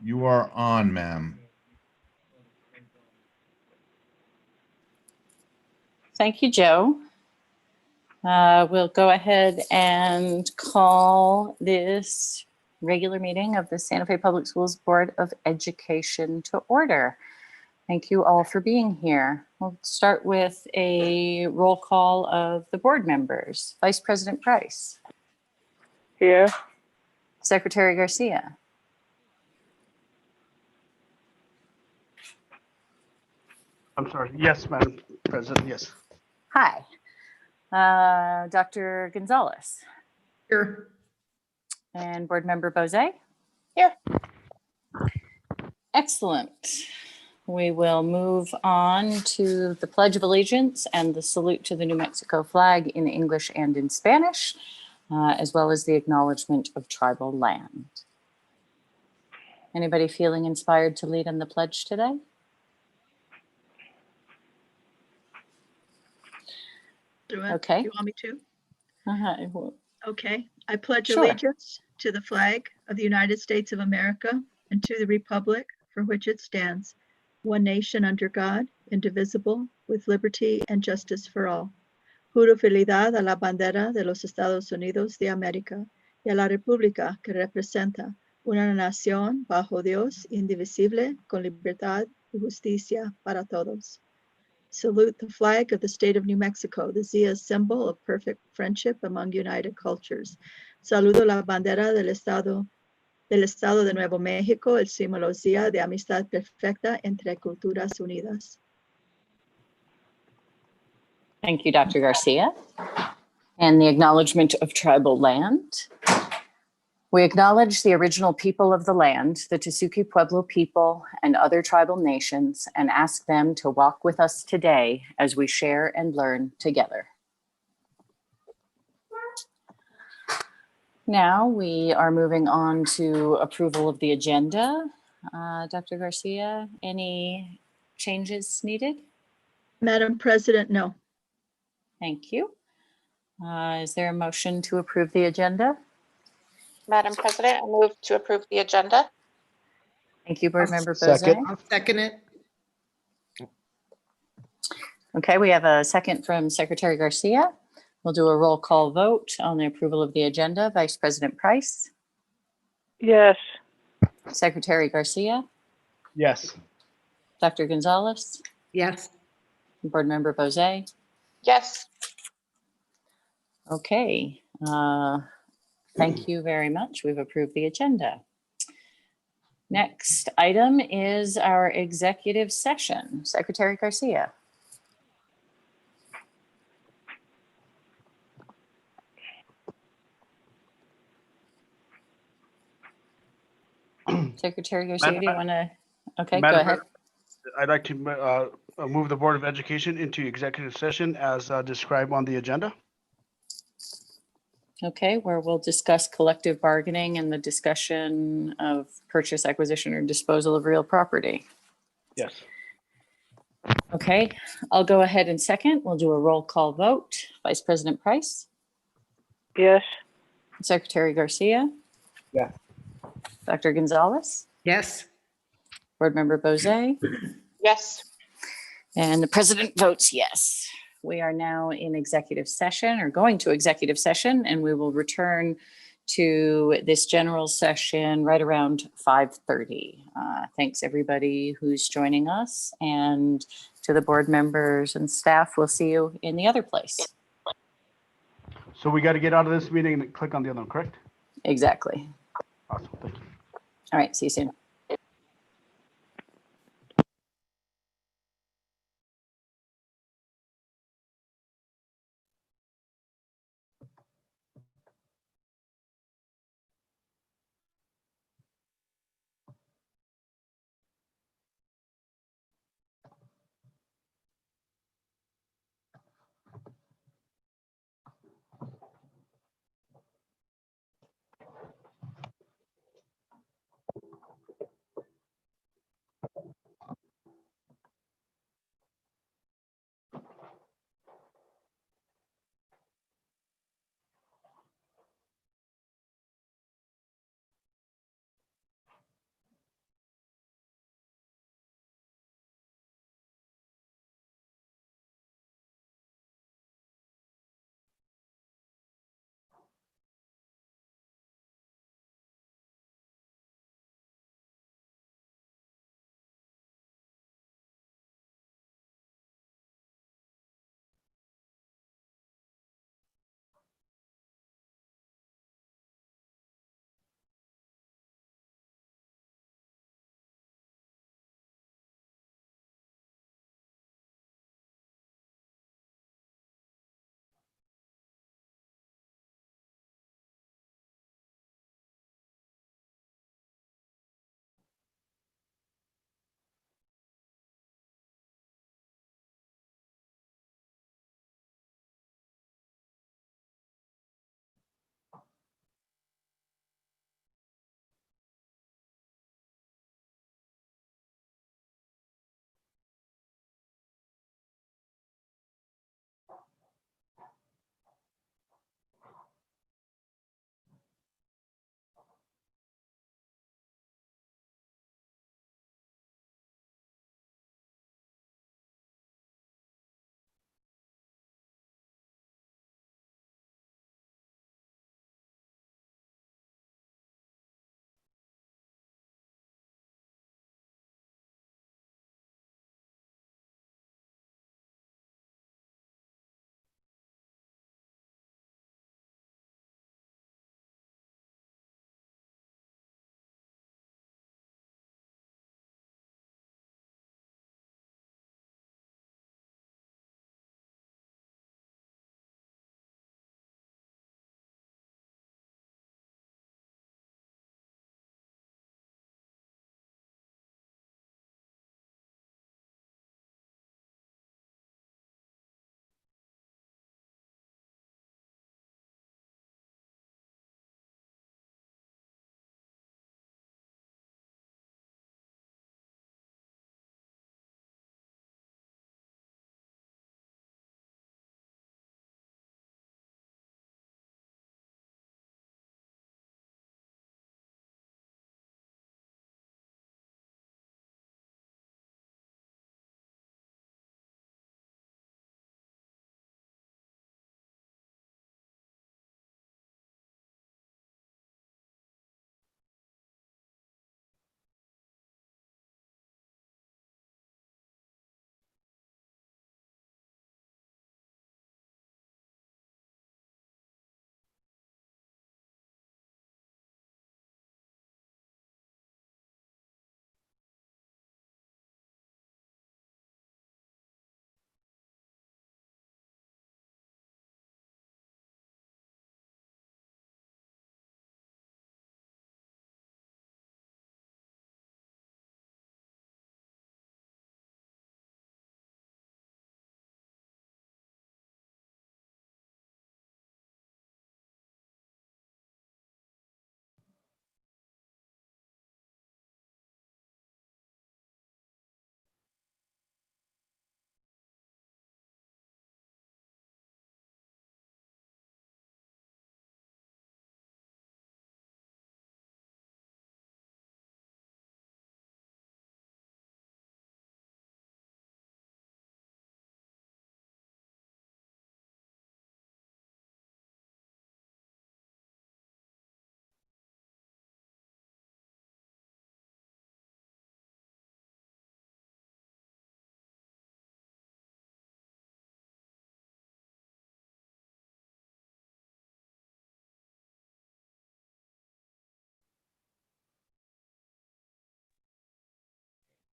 You are on, ma'am. Thank you, Joe. We'll go ahead and call this regular meeting of the Santa Fe Public Schools Board of Education to order. Thank you all for being here. We'll start with a roll call of the board members. Vice President Price. Here. Secretary Garcia. I'm sorry. Yes, Madam President. Yes. Hi. Dr. Gonzalez. Here. And Board Member Bozay. Here. Excellent. We will move on to the Pledge of Allegiance and the salute to the New Mexico flag in English and in Spanish, as well as the acknowledgement of tribal land. Anybody feeling inspired to lead in the pledge today? Okay. Do you want me to? Uh-huh. Okay. I pledge Sure. allegiance to the flag of the United States of America and to the republic for which it stands, one nation under God, indivisible, with liberty and justice for all. Juro fidelidad a la bandera de los Estados Unidos de América y a la república que representa una nación bajo Dios, indivisible, con libertad y justicia para todos. Salute the flag of the state of New Mexico, the Zia symbol of perfect friendship among united cultures. Saludo la bandera del estado de Nuevo México, el símbolo Zia de amistad perfecta entre culturas unidas. Thank you, Dr. Garcia. And the acknowledgement of tribal land. We acknowledge the original people of the land, the Tesuque Pueblo people and other tribal nations, and ask them to walk with us today as we share and learn together. Now we are moving on to approval of the agenda. Dr. Garcia, any changes needed? Madam President, no. Thank you. Is there a motion to approve the agenda? Madam President, I move to approve the agenda. Thank you, Board Member Second. Bozay. I'll second it. Okay, we have a second from Secretary Garcia. We'll do a roll call vote on the approval of the agenda. Vice President Price, Yes. Secretary Garcia, Yes. Dr. Gonzalez, Yes. Board Member Bozay. Yes. Okay, thank you very much. We've approved the agenda. Next item is our executive session. Secretary Garcia. Secretary Garcia, do you want to? Okay, go ahead. I'd like to move the Board of Education into executive session as described on the agenda. Okay, where we'll discuss collective bargaining and the discussion of purchase, acquisition, or disposal of real property. Yes. Okay, I'll go ahead and second. We'll do a roll call vote. Vice President Price, Yes. Secretary Garcia. Yeah. Dr. Gonzalez, Yes. Board Member Bozay, Yes. and the president votes yes. We are now in executive session, or going to executive session, and we will return to this general session right around 5:30. Thanks everybody who's joining us, and to the board members and staff. We'll see you in the other place. So we got to get out of this meeting and click on the other one, correct? Exactly. Awesome. Thank you. All right, see you soon.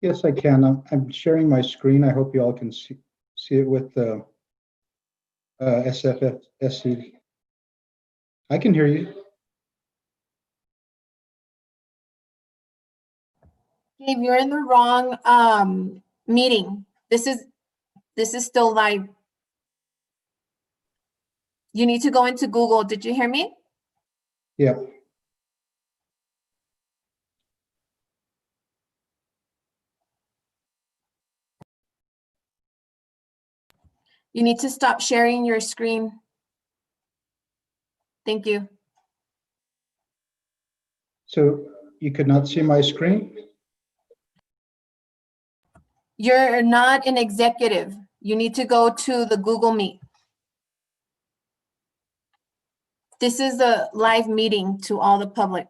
Yes, I can. I'm sharing my screen. I hope you all can see it with the SFPS. I can hear you. Dave, you're in the wrong meeting. This is still live. You need to go into Google. Did you hear me? Yeah. You need to stop sharing your screen. Thank you. So you could not see my screen? You're not an executive. You need to go to the Google Meet. This is a live meeting to all the public.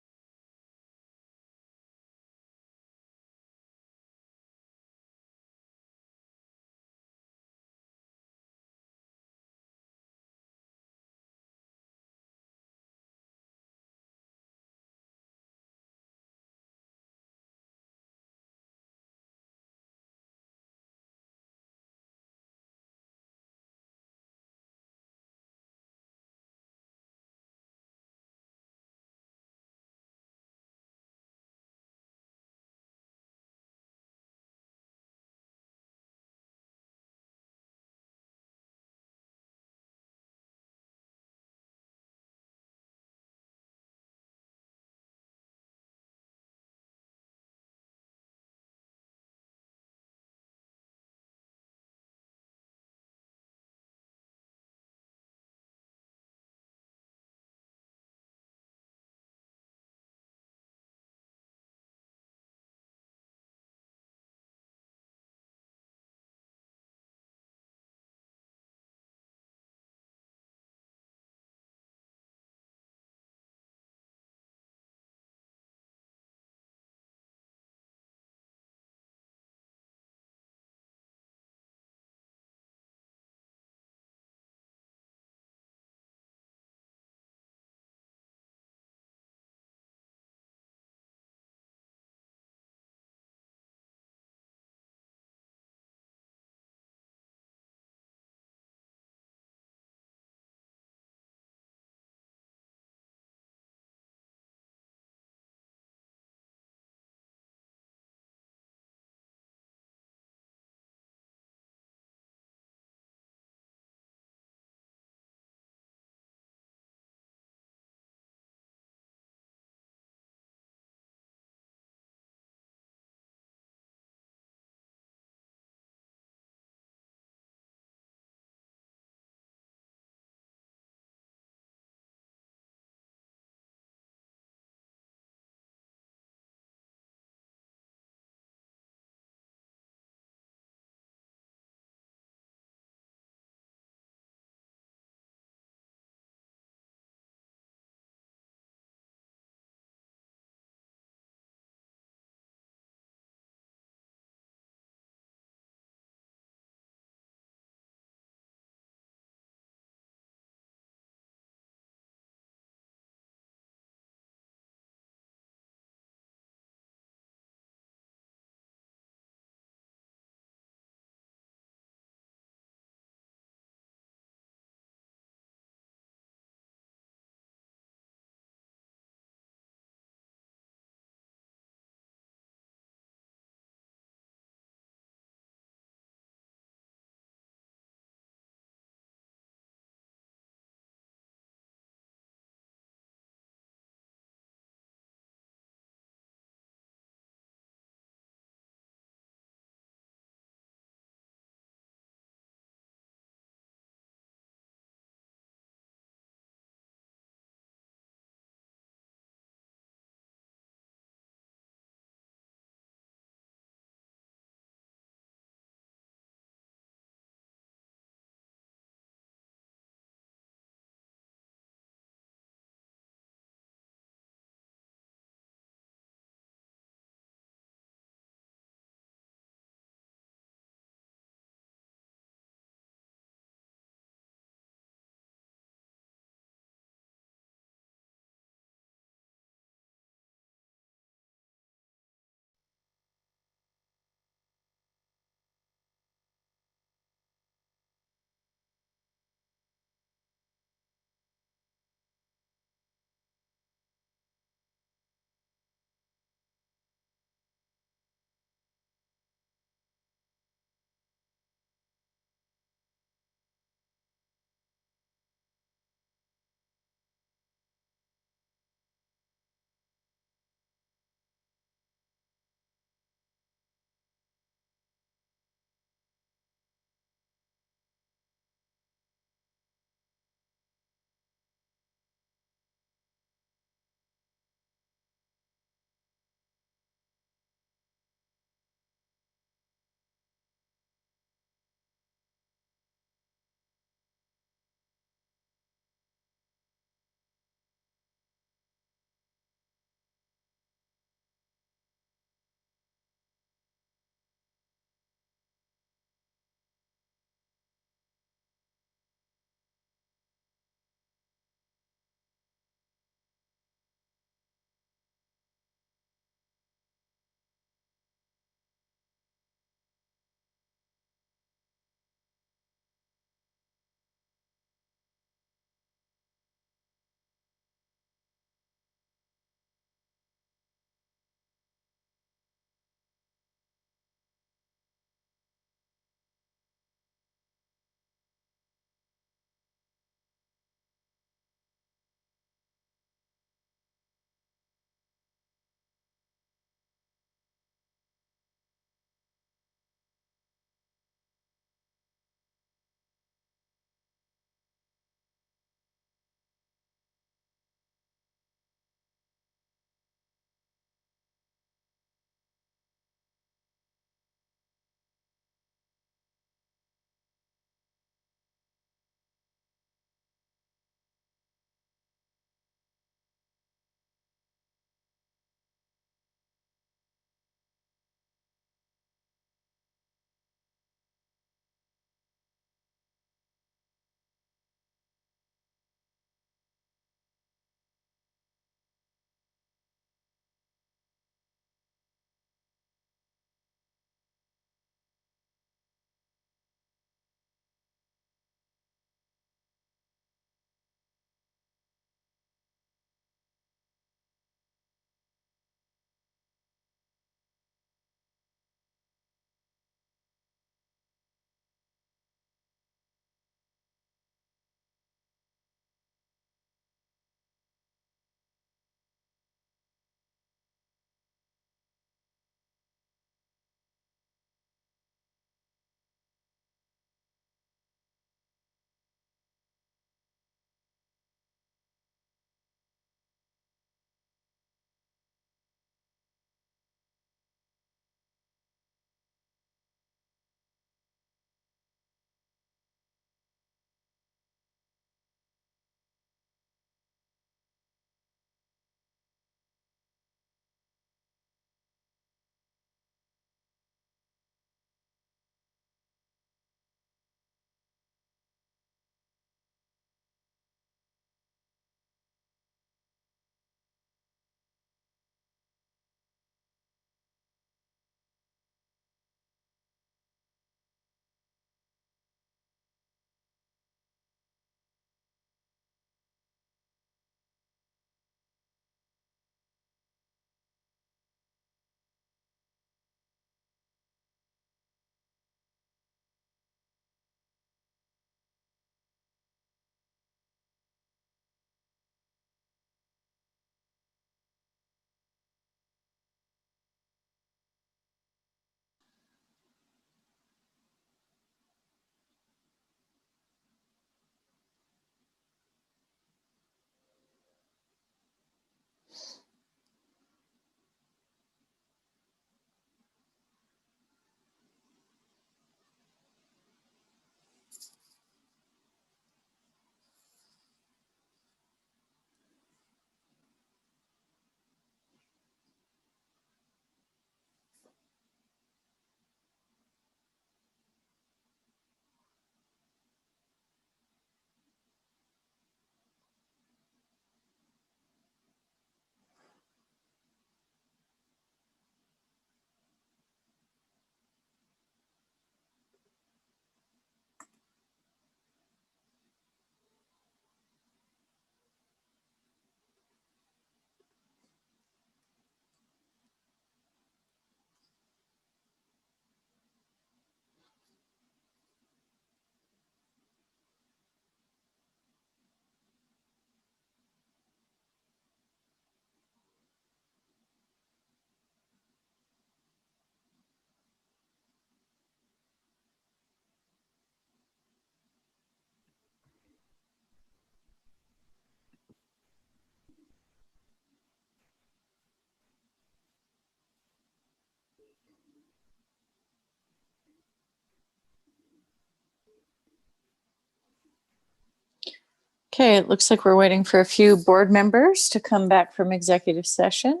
Okay, it looks like we're waiting for a few board members to come back from executive session.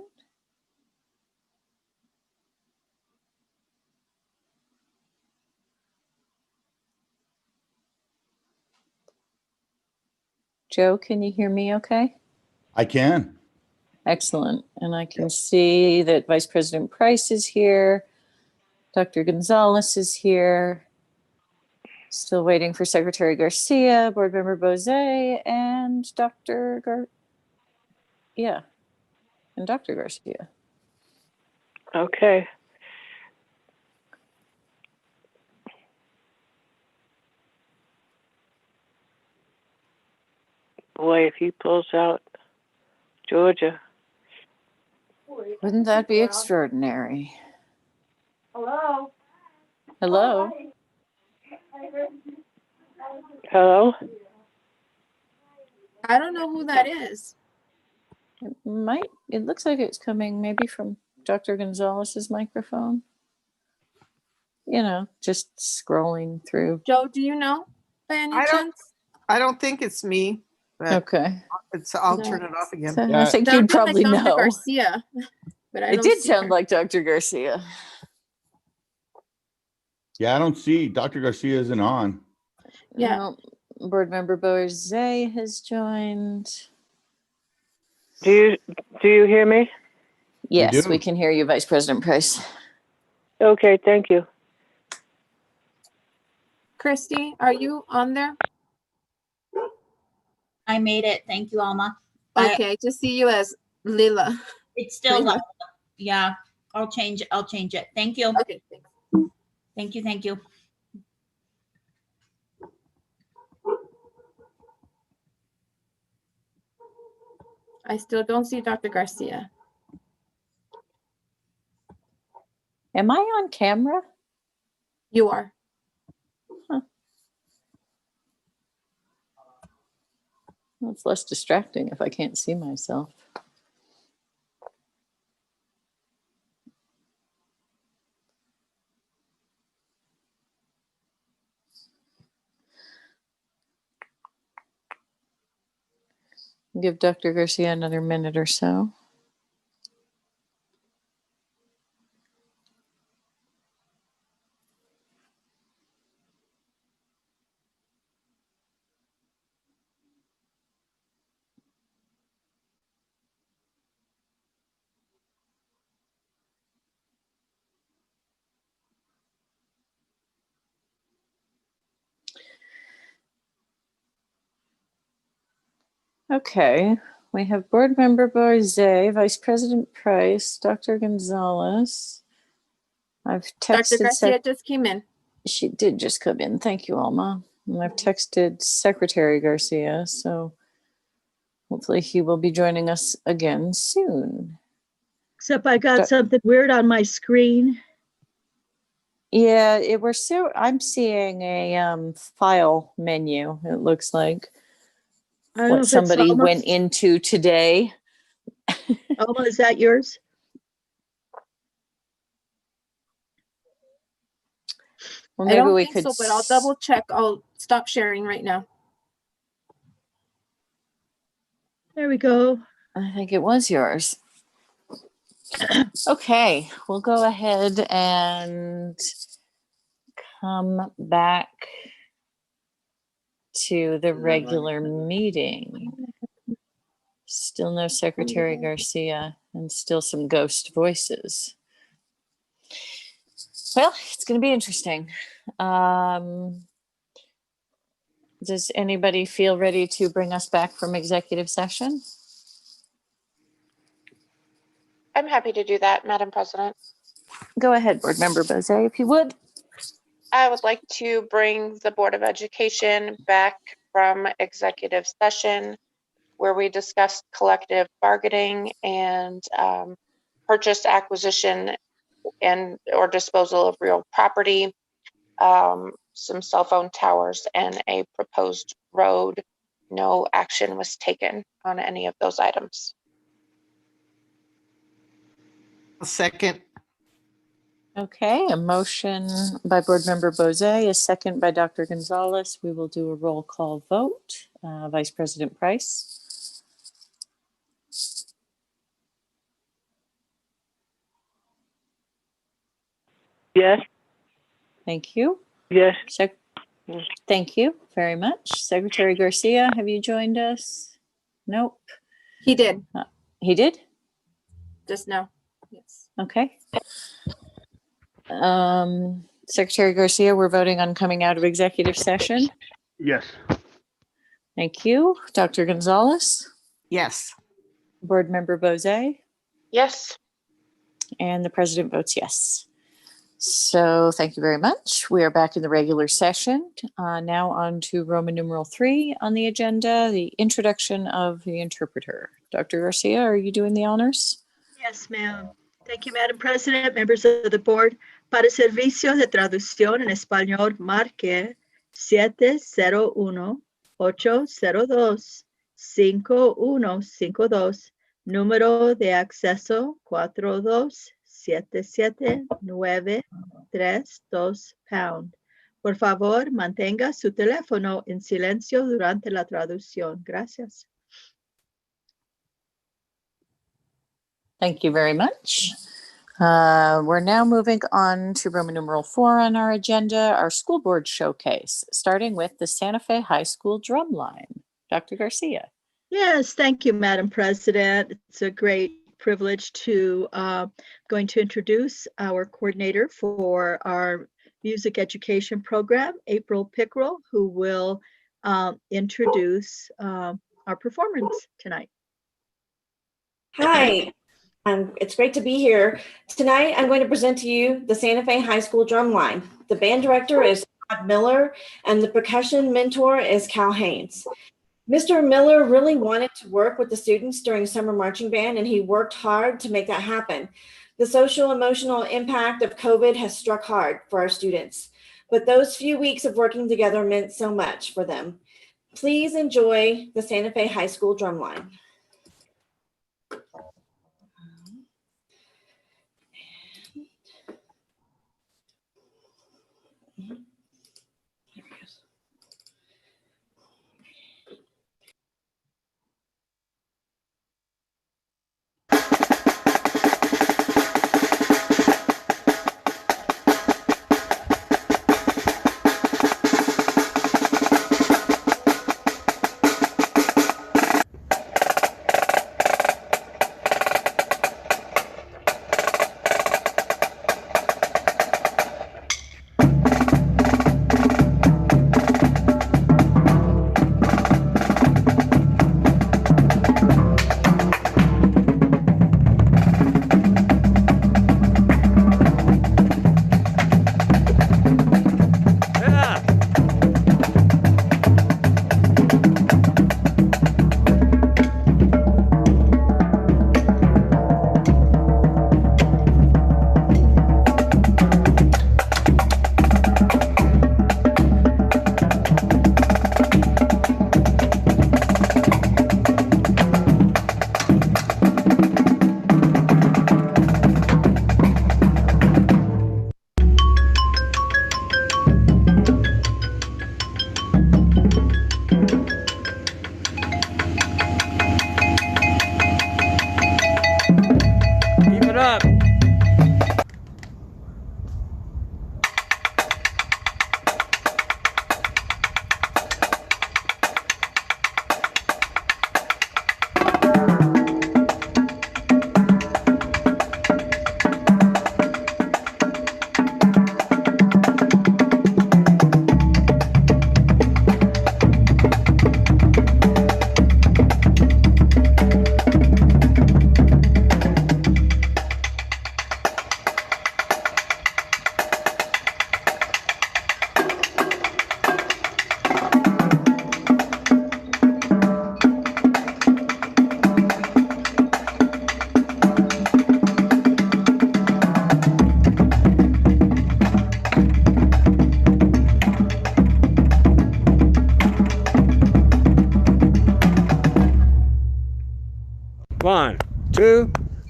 Joe, can you hear me okay? I can. Excellent. And I can see that Vice President Price is here. Dr. Gonzalez is here. Still waiting for Secretary Garcia, Board Member Bose, and Dr. and Dr. Garcia. Okay. Boy, if he pulls out Georgia. Wouldn't that be extraordinary? Hello? Hello? Hello? I don't know who that is. It looks like it's coming maybe from Dr. Gonzalez's microphone. You know, just scrolling through. Joe, do you know by any I don't- chance? I don't think it's me, but Okay. I'll No. turn it off again. So I Yeah. think Sounded you'd probably like Dr. know. Garcia, but I It don't did see sound her. like Dr. Garcia. Yeah, I don't see Dr. Garcia isn't on. Yeah. No, Board Member Bose has joined. Do you hear me? Yes, do. we can hear you, Vice President Price. Okay, thank you. Christy, are you on there? I made it. Thank you, Alma. I- Okay, I just see you as Lila. It's still, Lila. yeah, I'll change it. I'll change it. Thank you. Okay, thanks. Thank you. Thank you. I still don't see Dr. Garcia. Am I on camera? You are. Well, it's less distracting if I can't see myself. Give Dr. Garcia another minute or so. Okay, we have Board Member Bose, Vice President Price, Dr. Gonzalez. I've Dr. texted, Garcia just came in. she did just come in. Thank you, Alma. And I've texted Secretary Garcia, so hopefully he will be joining us again soon. Except I got Doc- something weird on my screen. Yeah, I'm seeing a file menu, it looks like. I don't know What if it's somebody Alma. went into today. Alma, is that yours? Or I maybe don't we think could. so, but I'll double check. I'll stop sharing right now. There we go. I think it was yours. Okay, we'll go ahead and come back to the regular meeting. Still no Secretary Garcia and still some ghost voices. Well, it's going to be interesting. Does anybody feel ready to bring us back from executive session? I'm happy to do that, Madam President. Go ahead, Board Member Bose, if you would. I would like to bring the Board of Education back from executive session where we discussed collective bargaining and purchase, acquisition, and or disposal of real property, some cell phone towers, and a proposed road. No action was taken on any of those items. A second. Okay, a motion by Board Member Bozay, a second by Dr. Gonzalez. We will do a roll call vote. Vice President Price. Yes, Thank you. yes, Thank you very much. Secretary Garcia, have you joined us? Nope. He did, He did? just now. Yes. Okay. Secretary Garcia, we're voting on coming out of executive session. Yes. Thank you. Dr. Gonzalez, Yes. Board Member Bozay, Yes. and the president votes yes. So thank you very much. We are back in the regular session. Now on to Roman numeral 3 on the agenda, the introduction of the interpreter. Dr. Garcia, are you doing the honors? Yes, ma'am. Thank you, Madam President, members of the board. Para servicios de traducción en español, marque 701-802-5152, número de acceso 4277932#. Por favor, mantenga su teléfono en silencio durante la traducción. Gracias. Thank you very much. We're now moving on to Roman numeral 4 on our agenda, our school board showcase, starting with the Santa Fe High School drumline. Dr. Garcia. Yes, thank you, Madam President. It's a great privilege to going to introduce our coordinator for our music education program, April Pickrell, who will introduce our performance tonight. Hi, it's great to be here. Tonight, I'm going to present to you the Santa Fe High School drumline. The band director is Todd Miller, and the percussion mentor is Cal Haynes. Mr. Miller really wanted to work with the students during summer marching band, and he worked hard to make that happen. The social emotional impact of COVID has struck hard for our students, but those few weeks of working together meant so much for them. Please enjoy the Santa Fe High School drumline.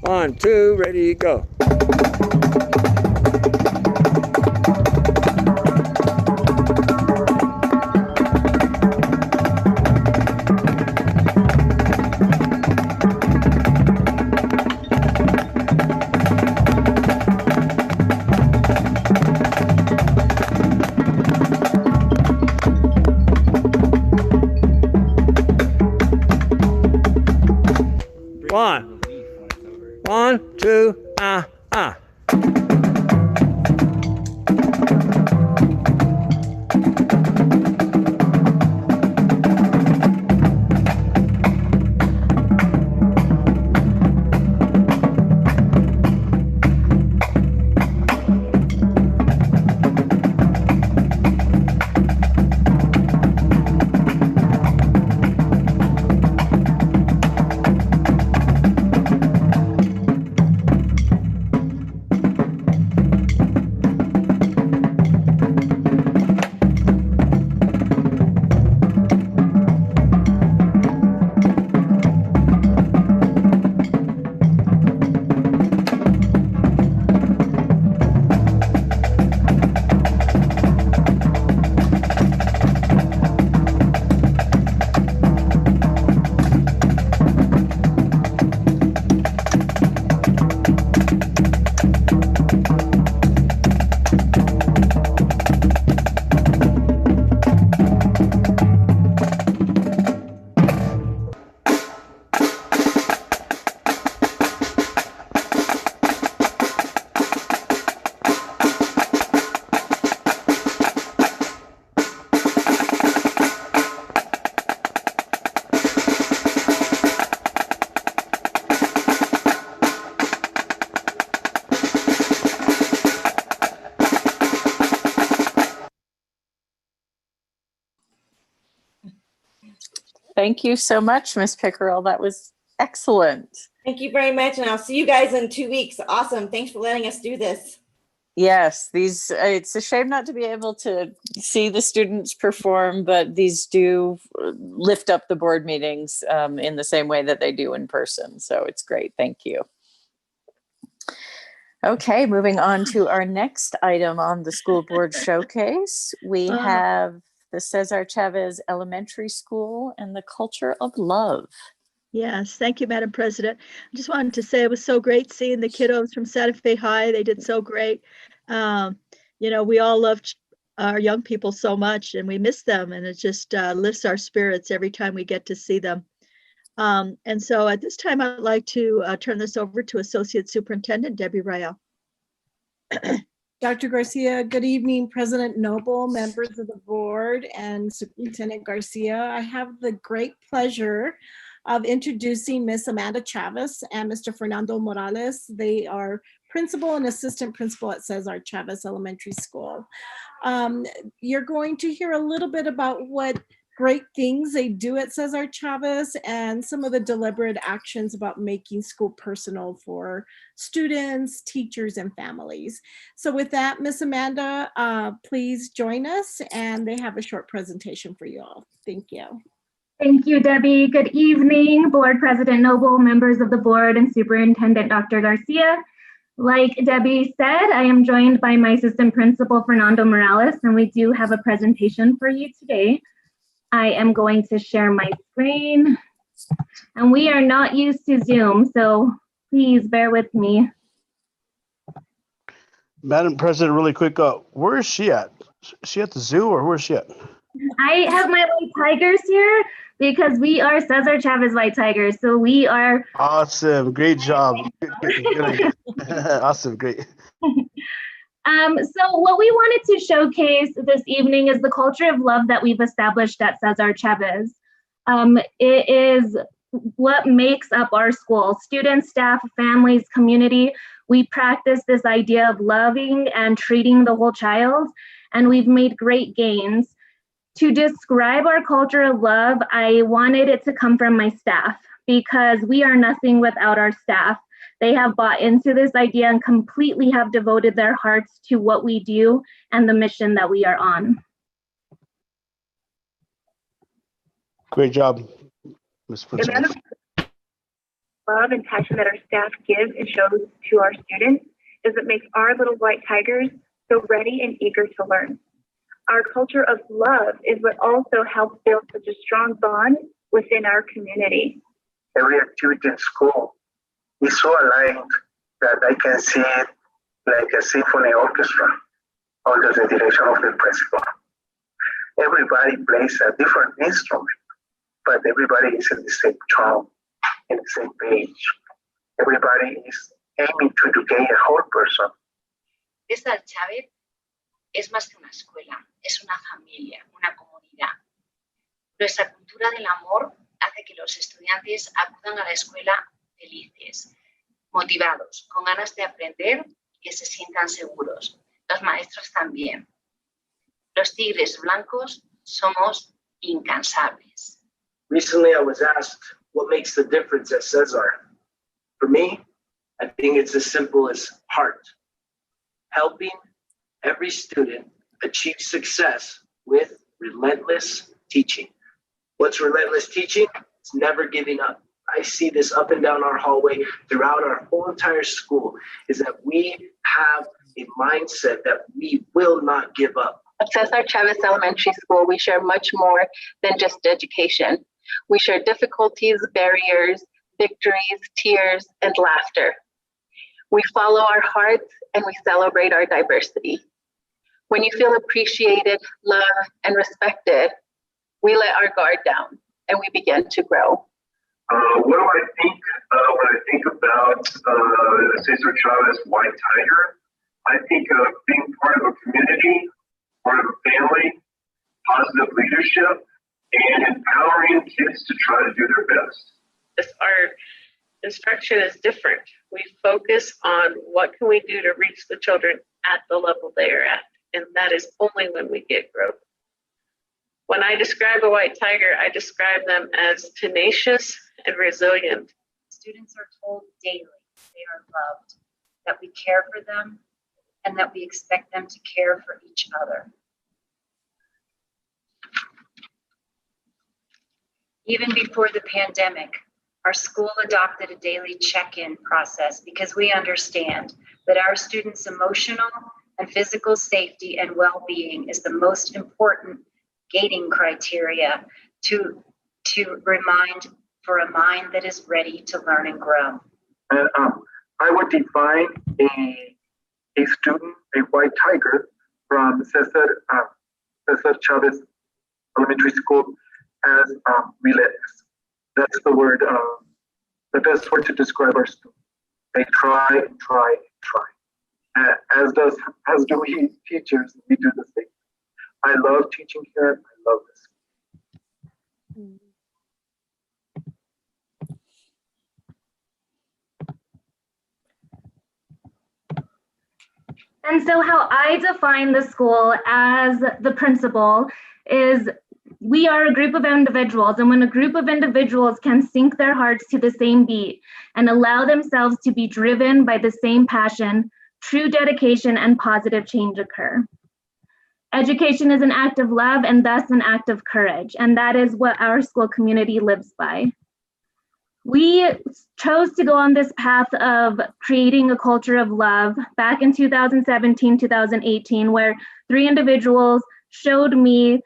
One, two, ready, go. 1, 2, Thank you so much, Ms. Pickerel. That was excellent. Thank you very much, and I'll see you guys in 2 weeks. Awesome. Thanks for letting us do this. Yes, these, it's a shame not to be able to see the students perform, but these do lift up the board meetings in the same way that they do in person. So it's great. Thank you. Okay, moving on to our next item on the school board showcase. We have the Cesar Chavez Elementary School and the Culture of Love. Yes, thank you, Madam President. I just wanted to say it was so great seeing the kiddos from Santa Fe High. They did so great. You know, we all love our young people so much and we miss them, and it just lifts our spirits every time we get to see them. And so at this time, I'd like to turn this over to Associate Superintendent Debbie Rael. Dr. Garcia, good evening, President Noble, members of the board, and Superintendent Garcia. I have the great pleasure of introducing Miss Amanda Chavez and Mr. Fernando Morales. They are principal and assistant principal at Cesar Chavez Elementary School. You're going to hear a little bit about what great things they do at Cesar Chavez and some of the deliberate actions about making school personal for students, teachers, and families. So with that, Miss Amanda, please join us, and they have a short presentation for you all. Thank you. Thank you, Debbie. Good evening, Board President Noble, members of the board, and Superintendent Dr. Garcia. Like Debbie said, I am joined by my assistant principal, Fernando Morales, and we do have a presentation for you today. I am going to share my screen, and we are not used to Zoom, so please bear with me. Madam President, really quick, where is she at? Is she at the zoo or where is she at? I have my white tigers here because we are Cesar Chavez White Tigers, so we are. Awesome, great job. Good. Awesome, great. So what we wanted to showcase this evening is the culture of love that we've established at Cesar Chavez. It is what makes up our school. Students, staff, families, community. We practice this idea of loving and treating the whole child, and we've made great gains. To describe our culture of love, I wanted it to come from my staff because we are nothing without our staff. They have bought into this idea and completely have devoted their hearts to what we do and the mission that we are on. Great job, Ms. Principal. Love and passion that our staff give and shows to our students is what makes our little white tigers so ready and eager to learn. Our culture of love is what also helps build such a strong bond within our community. Every activity in school is so aligned that I can see it like a symphony orchestra under the direction of the principal. Everybody plays a different instrument, but everybody is in the same tone, in the same page. Everybody is aiming to educate a whole person. César Chávez es más que una escuela, es una familia, una comunidad. Nuestra cultura del amor hace que los estudiantes acudan a la escuela felices, motivados, con ganas de aprender, que se sientan seguros. Los maestros también. Los tigres blancos somos incansables. Recently, I was asked what makes the difference at Cesar. For me, I think it's as simple as heart. Helping every student achieve success with relentless teaching. What's relentless teaching? It's never giving up. I see this up and down our hallway throughout our whole entire school, is that we have a mindset that we will not give up. At Cesar Chavez Elementary School, we share much more than just education. We share difficulties, barriers, victories, tears, and laughter. We follow our hearts and we celebrate our diversity. When you feel appreciated, loved, and respected, we let our guard down and we begin to grow. What do I think when I think about Cesar Chavez White Tiger? I think of being part of a community, part of a family, positive leadership, and empowering kids to try to do their best. Our instruction is different. We focus on what can we do to reach the children at the level they are at, and that is only when we get growth. When I describe a white tiger, I describe them as tenacious and resilient. Students are told daily they are loved, that we care for them, and that we expect them to care for each other. Even before the pandemic, our school adopted a daily check-in process because we understand that our students' emotional and physical safety and well-being is the most important gating criteria to remind for a mind that is ready to learn and grow. And I would define a student, a white tiger from Cesar Chavez Elementary School as relentless. That's the word, the best word to describe our students. They try and try and try. As do we teachers, we do the same. I love teaching here. I love this. And so how I define the school as the principal is we are a group of individuals, and when a group of individuals can sync their hearts to the same beat and allow themselves to be driven by the same passion, true dedication and positive change occur. Education is an act of love and thus an act of courage, and that is what our school community lives by. We chose to go on this path of creating a culture of love back in 2017, 2018, where 3 individuals showed me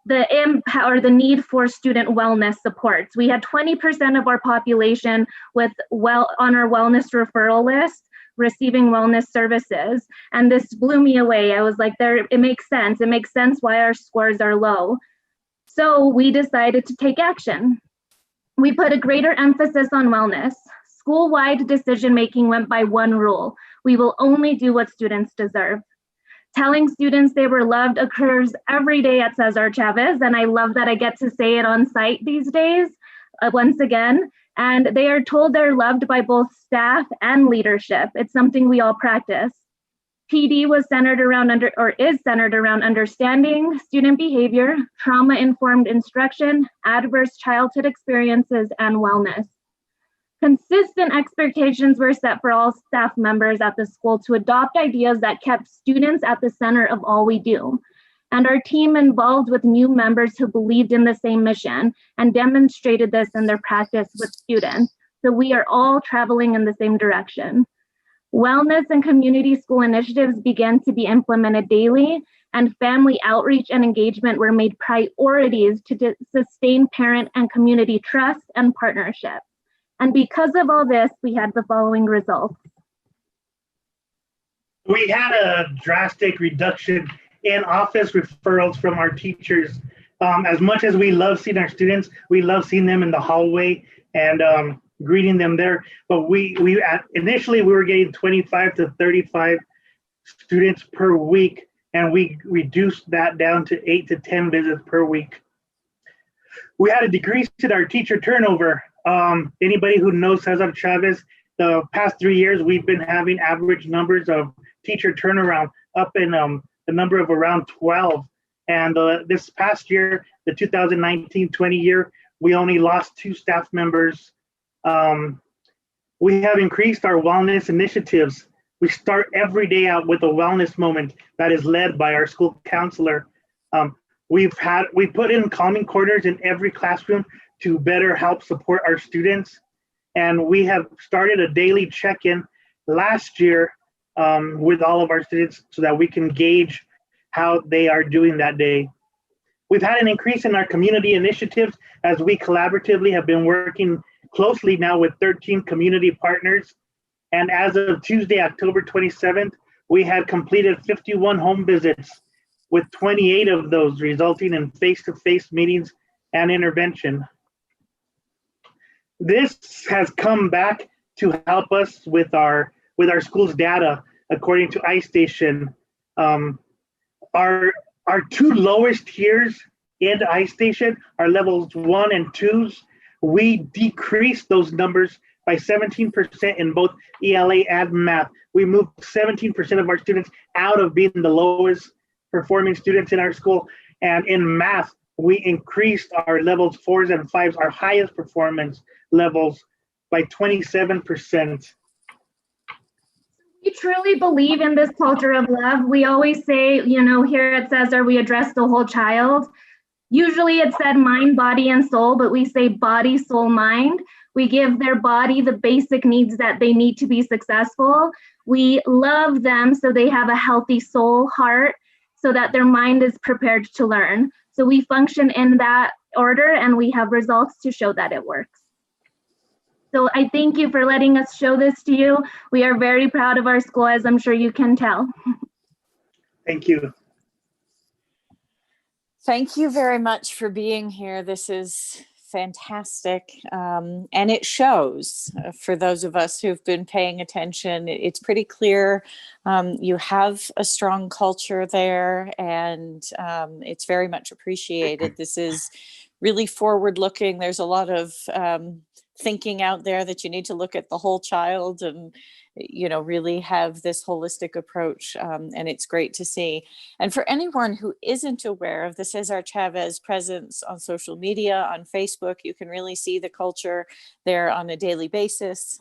the need for student wellness supports. We had 20% of our population on our wellness referral list receiving wellness services. And this blew me away. I was like, it makes sense. It makes sense why our scores are low. So we decided to take action. We put a greater emphasis on wellness. School-wide decision-making went by one rule: we will only do what students deserve. Telling students they were loved occurs every day at Cesar Chavez, and I love that I get to say it on site these days, once again. And they are told they're loved by both staff and leadership. It's something we all practice. PD was centered around is centered around understanding student behavior, trauma-informed instruction, adverse childhood experiences, and wellness. Consistent expectations were set for all staff members at the school to adopt ideas that kept students at the center of all we do. And our team involved with new members who believed in the same mission and demonstrated this in their practice with students. So we are all traveling in the same direction. Wellness and community school initiatives began to be implemented daily, and family outreach and engagement were made priorities to sustain parent and community trust and partnership. And because of all this, we had the following results. We had a drastic reduction in office referrals from our teachers. As much as we love seeing our students, we love seeing them in the hallway and greeting them there. But initially we were getting 25 to 35 students per week, and we reduced that down to 8 to 10 visits per week. We had a decrease in our teacher turnover. Anybody who knows Cesar Chavez, the past 3 years, we've been having average numbers of teacher turnaround up in the number of around 12. And this past year, the 2019-20 year, we only lost 2 staff members. We have increased our wellness initiatives. We start every day out with a wellness moment that is led by our school counselor. We put in calming corners in every classroom to better help support our students. And we have started a daily check-in last year with all of our students so that we can gauge how they are doing that day. We've had an increase in our community initiatives as we collaboratively have been working closely now with 13 community partners. And as of Tuesday, October 27th, we had completed 51 home visits, with 28 of those resulting in face-to-face meetings and intervention. This has come back to help us with our school's data. According to iStation, our 2 lowest tiers in iStation are levels 1 and 2s. We decreased those numbers by 17% in both ELA and math. We moved 17% of our students out of being the lowest performing students in our school. And in math, we increased our levels 4s and 5s, our highest performance levels, by 27%. We truly believe in this culture of love. We always say, here at Cesar, we address the whole child. Usually it's said mind, body, and soul, but we say body, soul, mind. We give their body the basic needs that they need to be successful. We love them so they have a healthy soul, heart, so that their mind is prepared to learn. So we function in that order, and we have results to show that it works. So I thank you for letting us show this to you. We are very proud of our school, as I'm sure you can tell. Thank you. Thank you very much for being here. This is fantastic. And it shows for those of us who've been paying attention. It's pretty clear you have a strong culture there, and it's very much appreciated. This is really forward looking. There's a lot of thinking out there that you need to look at the whole child and really have this holistic approach, and it's great to see. And for anyone who isn't aware of the Cesar Chavez presence on social media, on Facebook, you can really see the culture there on a daily basis.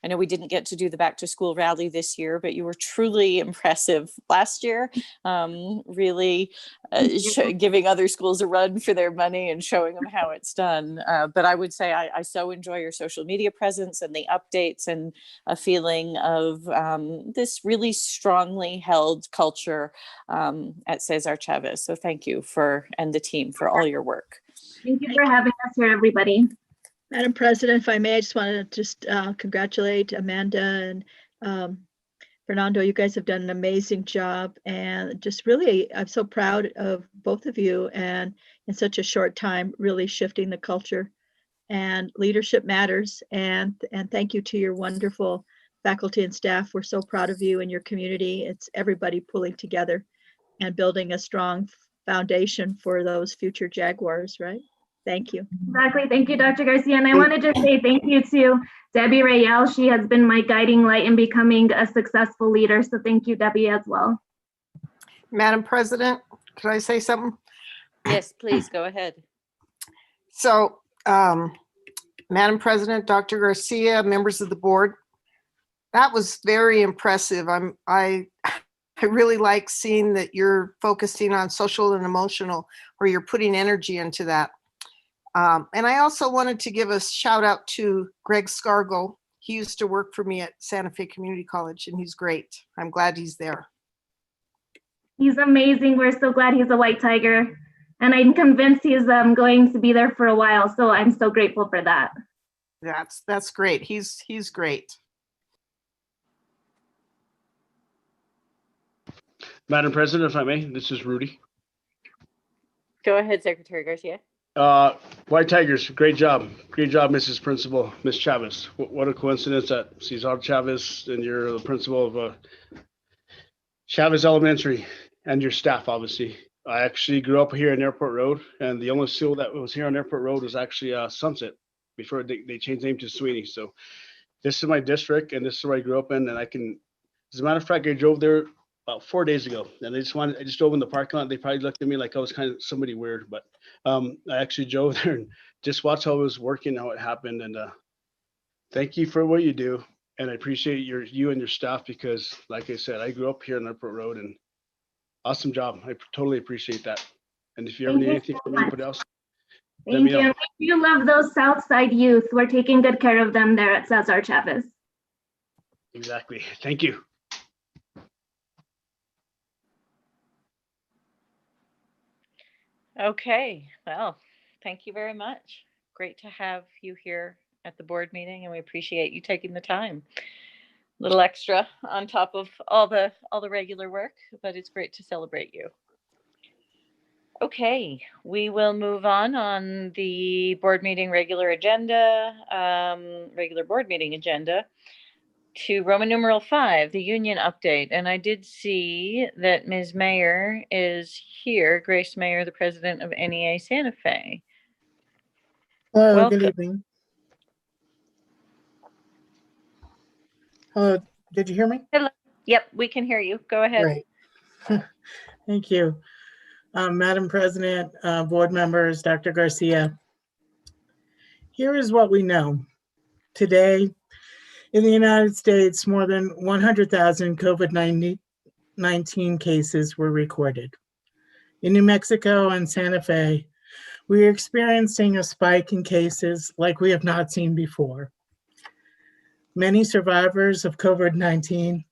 I know we didn't get to do the back to school rally this year, but you were truly impressive last year, really giving other schools a run for their money and showing them how it's done. But I would say I so enjoy your social media presence and the updates, and a feeling of this really strongly held culture at Cesar Chavez. So thank you and the team for all your work. Thank you for having us here, everybody. Madam President, if I may, I just want to congratulate Amanda and Fernando. You guys have done an amazing job, and just really, I'm so proud of both of you, and in such a short time, really shifting the culture. And leadership matters, and thank you to your wonderful faculty and staff. We're so proud of you and your community. It's everybody pulling together and building a strong foundation for those future Jaguars, right? Thank you. Exactly. Thank you, Dr. Garcia. And I want to just say thank you to Debbie Rayel. She has been my guiding light in becoming a successful leader. So thank you, Debbie, as well. Madam President, could I say something? Yes, please go ahead. So, Madam President, Dr. Garcia, members of the board, that was very impressive. I really like seeing that you're focusing on social and emotional, or you're putting energy into that. And I also wanted to give a shout out to Greg Scargo. He used to work for me at Santa Fe Community College, and he's great. I'm glad he's there. He's amazing. We're so glad he's a white tiger. And I'm convinced he's going to be there for a while. So I'm so grateful for that. That's great. He's great. Madam President, if I may, this is Rudy. Go ahead, Secretary Garcia. White Tigers, great job. Great job, Mrs. Principal, Miss Chavez. What a coincidence that Cesar Chavez and you're the principal of Chavez Elementary and your staff, obviously. I actually grew up here in Airport Road, and the only school that was here on Airport Road was actually Sunset before they changed the name to Sweeney. So this is my district, and this is where I grew up in, and as a matter of fact, I drove there about 4 days ago, and I just drove in the parking lot. They probably looked at me like I was kind of somebody weird, but I actually drove there and just watched how it was working, how it happened, and thank you for what you do, and I appreciate you and your staff because, like I said, I grew up here on Airport Road, and awesome job. I totally appreciate that. And if you ever Thank need you anything so from much. anybody else, let Thank me you. know. And we do love those Southside youth. We're taking good care of them there at Cesar Chavez. Exactly. Thank you. Okay, well, thank you very much. Great to have you here at the board meeting, and we appreciate you taking the time. A little extra on top of all the regular work, but it's great to celebrate you. Okay, we will move on the board meeting regular board meeting agenda to Roman numeral 5, the union update. And I did see that Ms. Mayer is here, Grace Mayer, the president of NEA Santa Fe. Hello, Welcome. good evening. Hello, did you hear me? Hello. Yep, we can hear you. Go ahead. Great. Thank you. Madam President, board members, Dr. Garcia. Here is what we know. Today, in the United States, more than 100,000 COVID-19 cases were recorded. In New Mexico and Santa Fe, we are experiencing a spike in cases like we have not seen before. Many survivors of COVID-19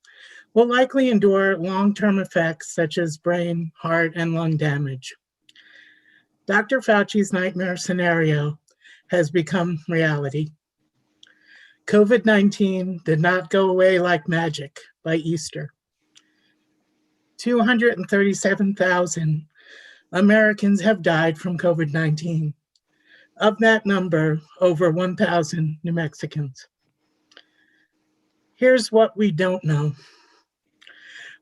will likely endure long-term effects such as brain, heart, and lung damage. Dr. Fauci's nightmare scenario has become reality. COVID-19 did not go away like magic by Easter. 237,000 Americans have died from COVID-19. Of that number, over 1,000 New Mexicans. Here's what we don't know.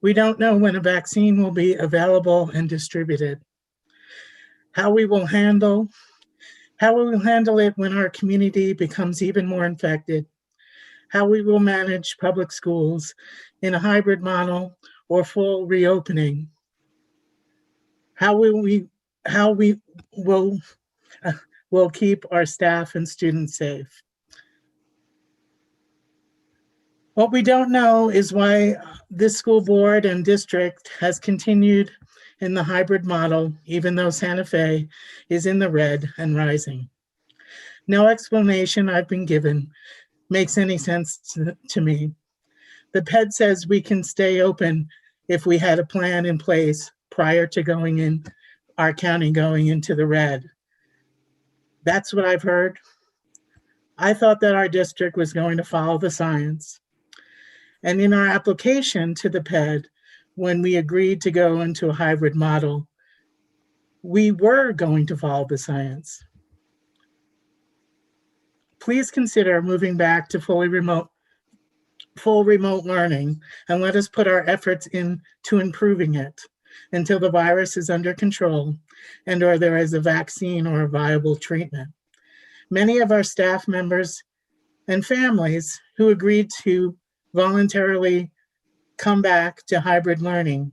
We don't know when a vaccine will be available and distributed. How we will handle it when our community becomes even more infected. How we will manage public schools in a hybrid model or full reopening. How we will keep our staff and students safe. What we don't know is why this school board and district has continued in the hybrid model, even though Santa Fe is in the red and rising. No explanation I've been given makes any sense to me. The PED says we can stay open if we had a plan in place prior to our county going into the red. That's what I've heard. I thought that our district was going to follow the science. And in our application to the PED, when we agreed to go into a hybrid model, we were going to follow the science. Please consider moving back to full remote learning, and let us put our efforts into improving it until the virus is under control and or there is a vaccine or a viable treatment. Many of our staff members and families who agreed to voluntarily come back to hybrid learning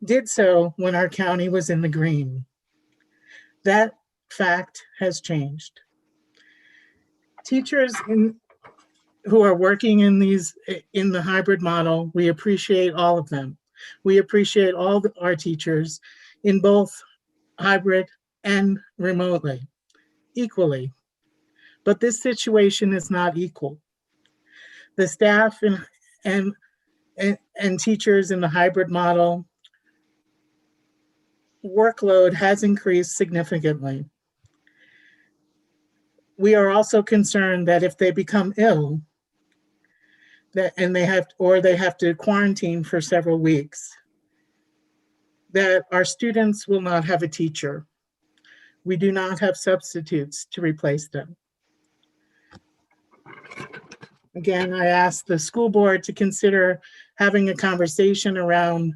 did so when our county was in the green. That fact has changed. Teachers who are working in the hybrid model, we appreciate all of them. We appreciate all our teachers in both hybrid and remotely, equally. But this situation is not equal. The staff and teachers in the hybrid model workload has increased significantly. We are also concerned that if they become ill, they have to quarantine for several weeks, that our students will not have a teacher. We do not have substitutes to replace them. Again, I asked the school board to consider having a conversation around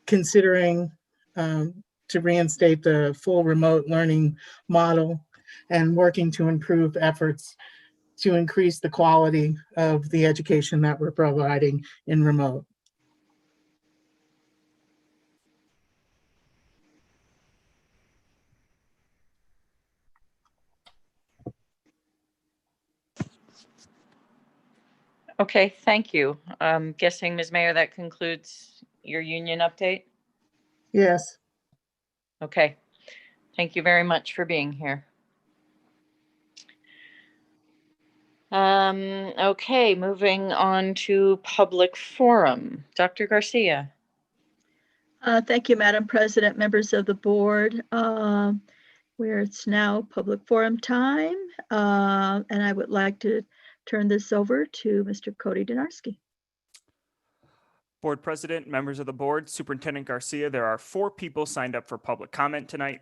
considering to reinstate the full remote learning model and working to improve efforts to increase the quality of the education that we're providing in remote. Okay, thank you. I'm guessing, Ms. Mayor, that concludes your union update? Yes. Okay, thank you very much for being here. Okay, moving on to public forum. Dr. Garcia. Thank you, Madam President, members of the board. Where it's now public forum time, and I would like to turn this over to Mr. Cody Donarski. Board President, members of the board, Superintendent Garcia, there are 4 people signed up for public comment tonight.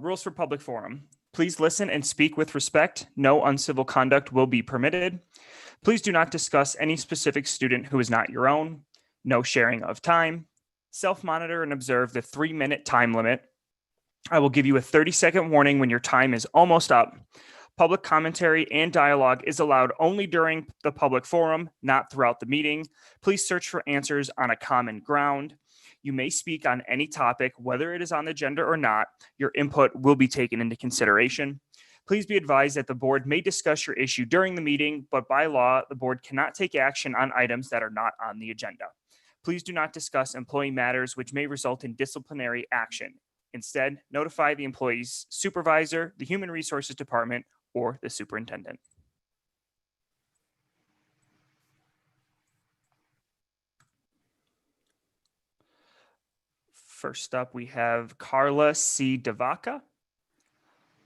Rules for public forum. Please listen and speak with respect. No uncivil conduct will be permitted. Please do not discuss any specific student who is not your own. No sharing of time. Self-monitor and observe the 3-minute time limit. I will give you a 30-second warning when your time is almost up. Public commentary and dialogue is allowed only during the public forum, not throughout the meeting. Please search for answers on a common ground. You may speak on any topic, whether it is on the agenda or not. Your input will be taken into consideration. Please be advised that the board may discuss your issue during the meeting, but by law, the board cannot take action on items that are not on the agenda. Please do not discuss employee matters which may result in disciplinary action. Instead, notify the employee's supervisor, the Human Resources Department, or the superintendent. First up, we have Carla C. Devaka.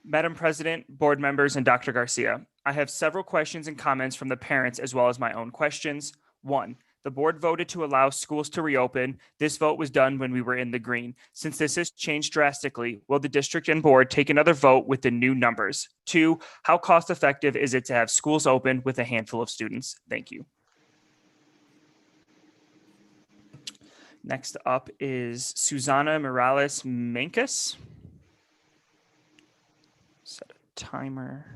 Madam President, board members, and Dr. Garcia, I have several questions and comments from the parents as well as my own questions. 1, the board voted to allow schools to reopen. This vote was done when we were in the green. Since this has changed drastically, will the district and board take another vote with the new numbers? 2, how cost effective is it to have schools open with a handful of students? Thank you. Next up is Susana Morales Mencas. Set a timer.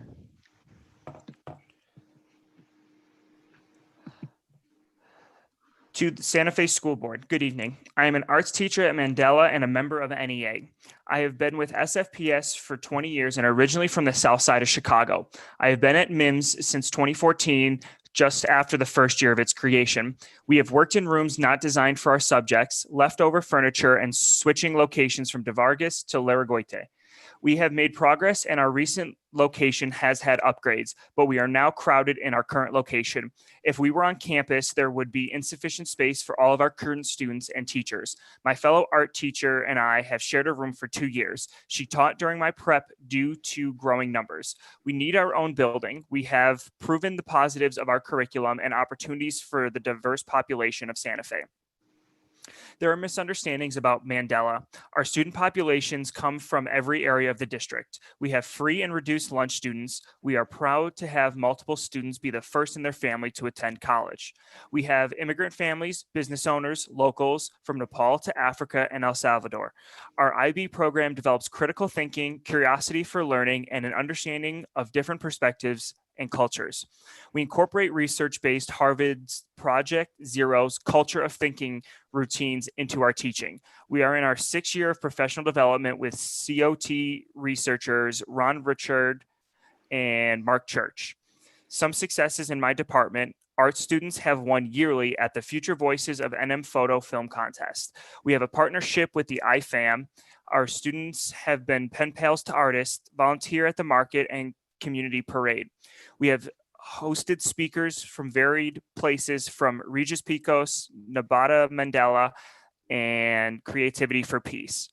To the Santa Fe School Board, good evening. I am an arts teacher at Mandela and a member of NEA. I have been with SFPS for 20 years and originally from the south side of Chicago. I have been at MIMS since 2014, just after the first year of its creation. We have worked in rooms not designed for our subjects, leftover furniture, and switching locations from DeVargas to Laragoite. We have made progress and our recent location has had upgrades, but we are now crowded in our current location. If we were on campus, there would be insufficient space for all of our current students and teachers. My fellow art teacher and I have shared a room for 2 years. She taught during my prep due to growing numbers. We need our own building. We have proven the positives of our curriculum and opportunities for the diverse population of Santa Fe. There are misunderstandings about Mandela. Our student populations come from every area of the district. We have free and reduced lunch students. We are proud to have multiple students be the first in their family to attend college. We have immigrant families, business owners, locals from Nepal to Africa and El Salvador. Our IB program develops critical thinking, curiosity for learning, and an understanding of different perspectives and cultures. We incorporate research-based Harvard's Project Zero's culture of thinking routines into our teaching. We are in our 6th year of professional development with COT researchers Ron Richard and Mark Church. Some successes in my department: art students have won yearly at the Future Voices of NM Photo Film Contest. We have a partnership with the IFAM. Our students have been pen pals to artists, volunteer at the market and community parade. We have hosted speakers from varied places from Regis Picos, Nabata Mandela, and Creativity for Peace.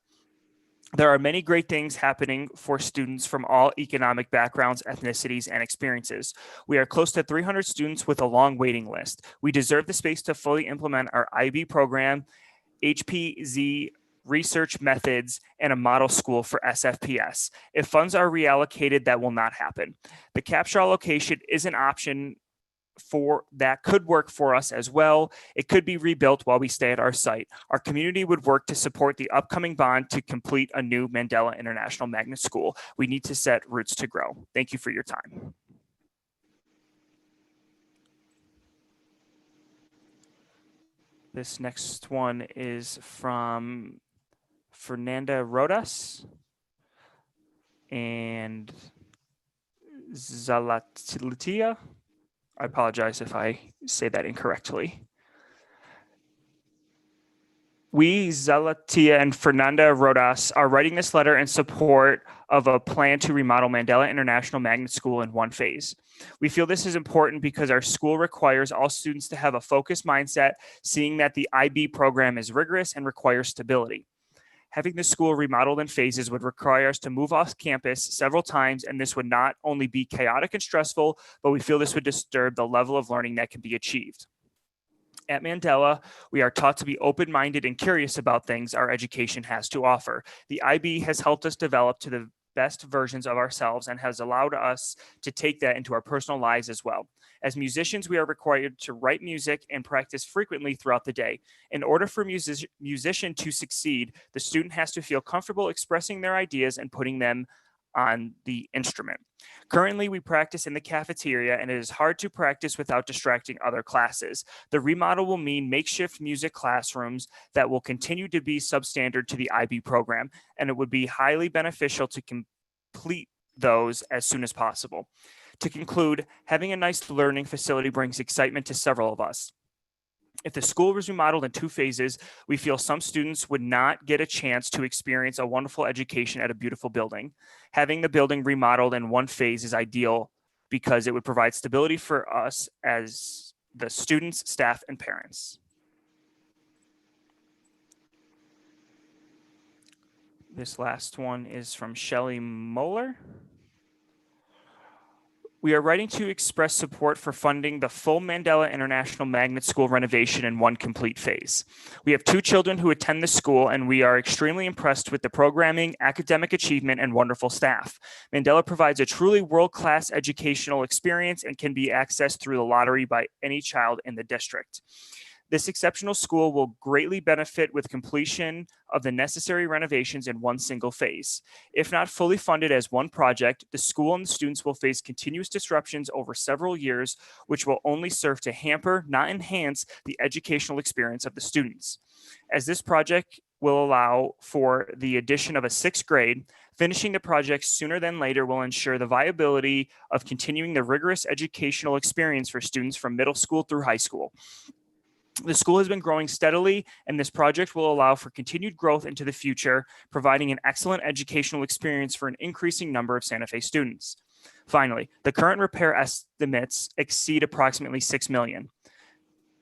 There are many great things happening for students from all economic backgrounds, ethnicities, and experiences. We are close to 300 students with a long waiting list. We deserve the space to fully implement our IB program, HPZ research methods, and a model school for SFPS. If funds are reallocated, that will not happen. The Capshaw location is an option for that could work for us as well. It could be rebuilt while we stay at our site. Our community would work to support the upcoming bond to complete a new Mandela International Magnet School. We need to set roots to grow. Thank you for your time. This next one is from Fernanda Rodas and Zalatilia. I apologize if I say that incorrectly. We, Zalatia and Fernanda Rodas, are writing this letter in support of a plan to remodel Mandela International Magnet School in one phase. We feel this is important because our school requires all students to have a focused mindset, seeing that the IB program is rigorous and requires stability. Having the school remodeled in phases would require us to move off campus several times, and this would not only be chaotic and stressful, but we feel this would disturb the level of learning that can be achieved. At Mandela, we are taught to be open-minded and curious about things our education has to offer. The IB has helped us develop to the best versions of ourselves and has allowed us to take that into our personal lives as well. As musicians, we are required to write music and practice frequently throughout the day. In order for a musician to succeed, the student has to feel comfortable expressing their ideas and putting them on the instrument. Currently, we practice in the cafeteria, and it is hard to practice without distracting other classes. The remodel will mean makeshift music classrooms that will continue to be substandard to the IB program, and it would be highly beneficial to complete those as soon as possible. To conclude, having a nice learning facility brings excitement to several of us. If the school was remodeled in two phases, we feel some students would not get a chance to experience a wonderful education at a beautiful building. Having the building remodeled in one phase is ideal because it would provide stability for us as the students, staff, and parents. This last one is from Shelley Moeller. We are writing to express support for funding the full Mandela International Magnet School renovation in one complete phase. We have 2 children who attend the school, and we are extremely impressed with the programming, academic achievement, and wonderful staff. Mandela provides a truly world-class educational experience and can be accessed through the lottery by any child in the district. This exceptional school will greatly benefit with completion of the necessary renovations in one single phase. If not fully funded as one project, the school and the students will face continuous disruptions over several years, which will only serve to hamper, not enhance, the educational experience of the students. As this project will allow for the addition of a 6th grade, finishing the project sooner than later will ensure the viability of continuing the rigorous educational experience for students from middle school through high school. The school has been growing steadily, and this project will allow for continued growth into the future, providing an excellent educational experience for an increasing number of Santa Fe students. Finally, the current repair estimates exceed approximately $6 million.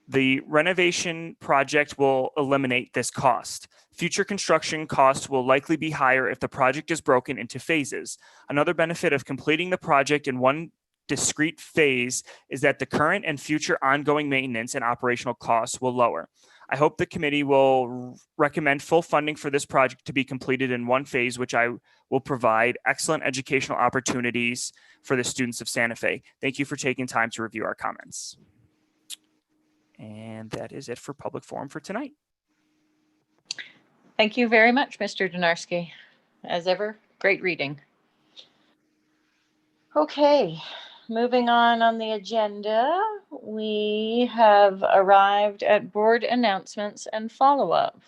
The renovation project will eliminate this cost. Future construction costs will likely be higher if the project is broken into phases. Another benefit of completing the project in one discrete phase is that the current and future ongoing maintenance and operational costs will lower. I hope the committee will recommend full funding for this project to be completed in one phase, which I will provide excellent educational opportunities for the students of Santa Fe. Thank you for taking time to review our comments. And that is it for public forum for tonight. Thank you very much, Mr. Donarski. As ever, great reading. Okay. Moving on the agenda, we have arrived at board announcements and follow-up.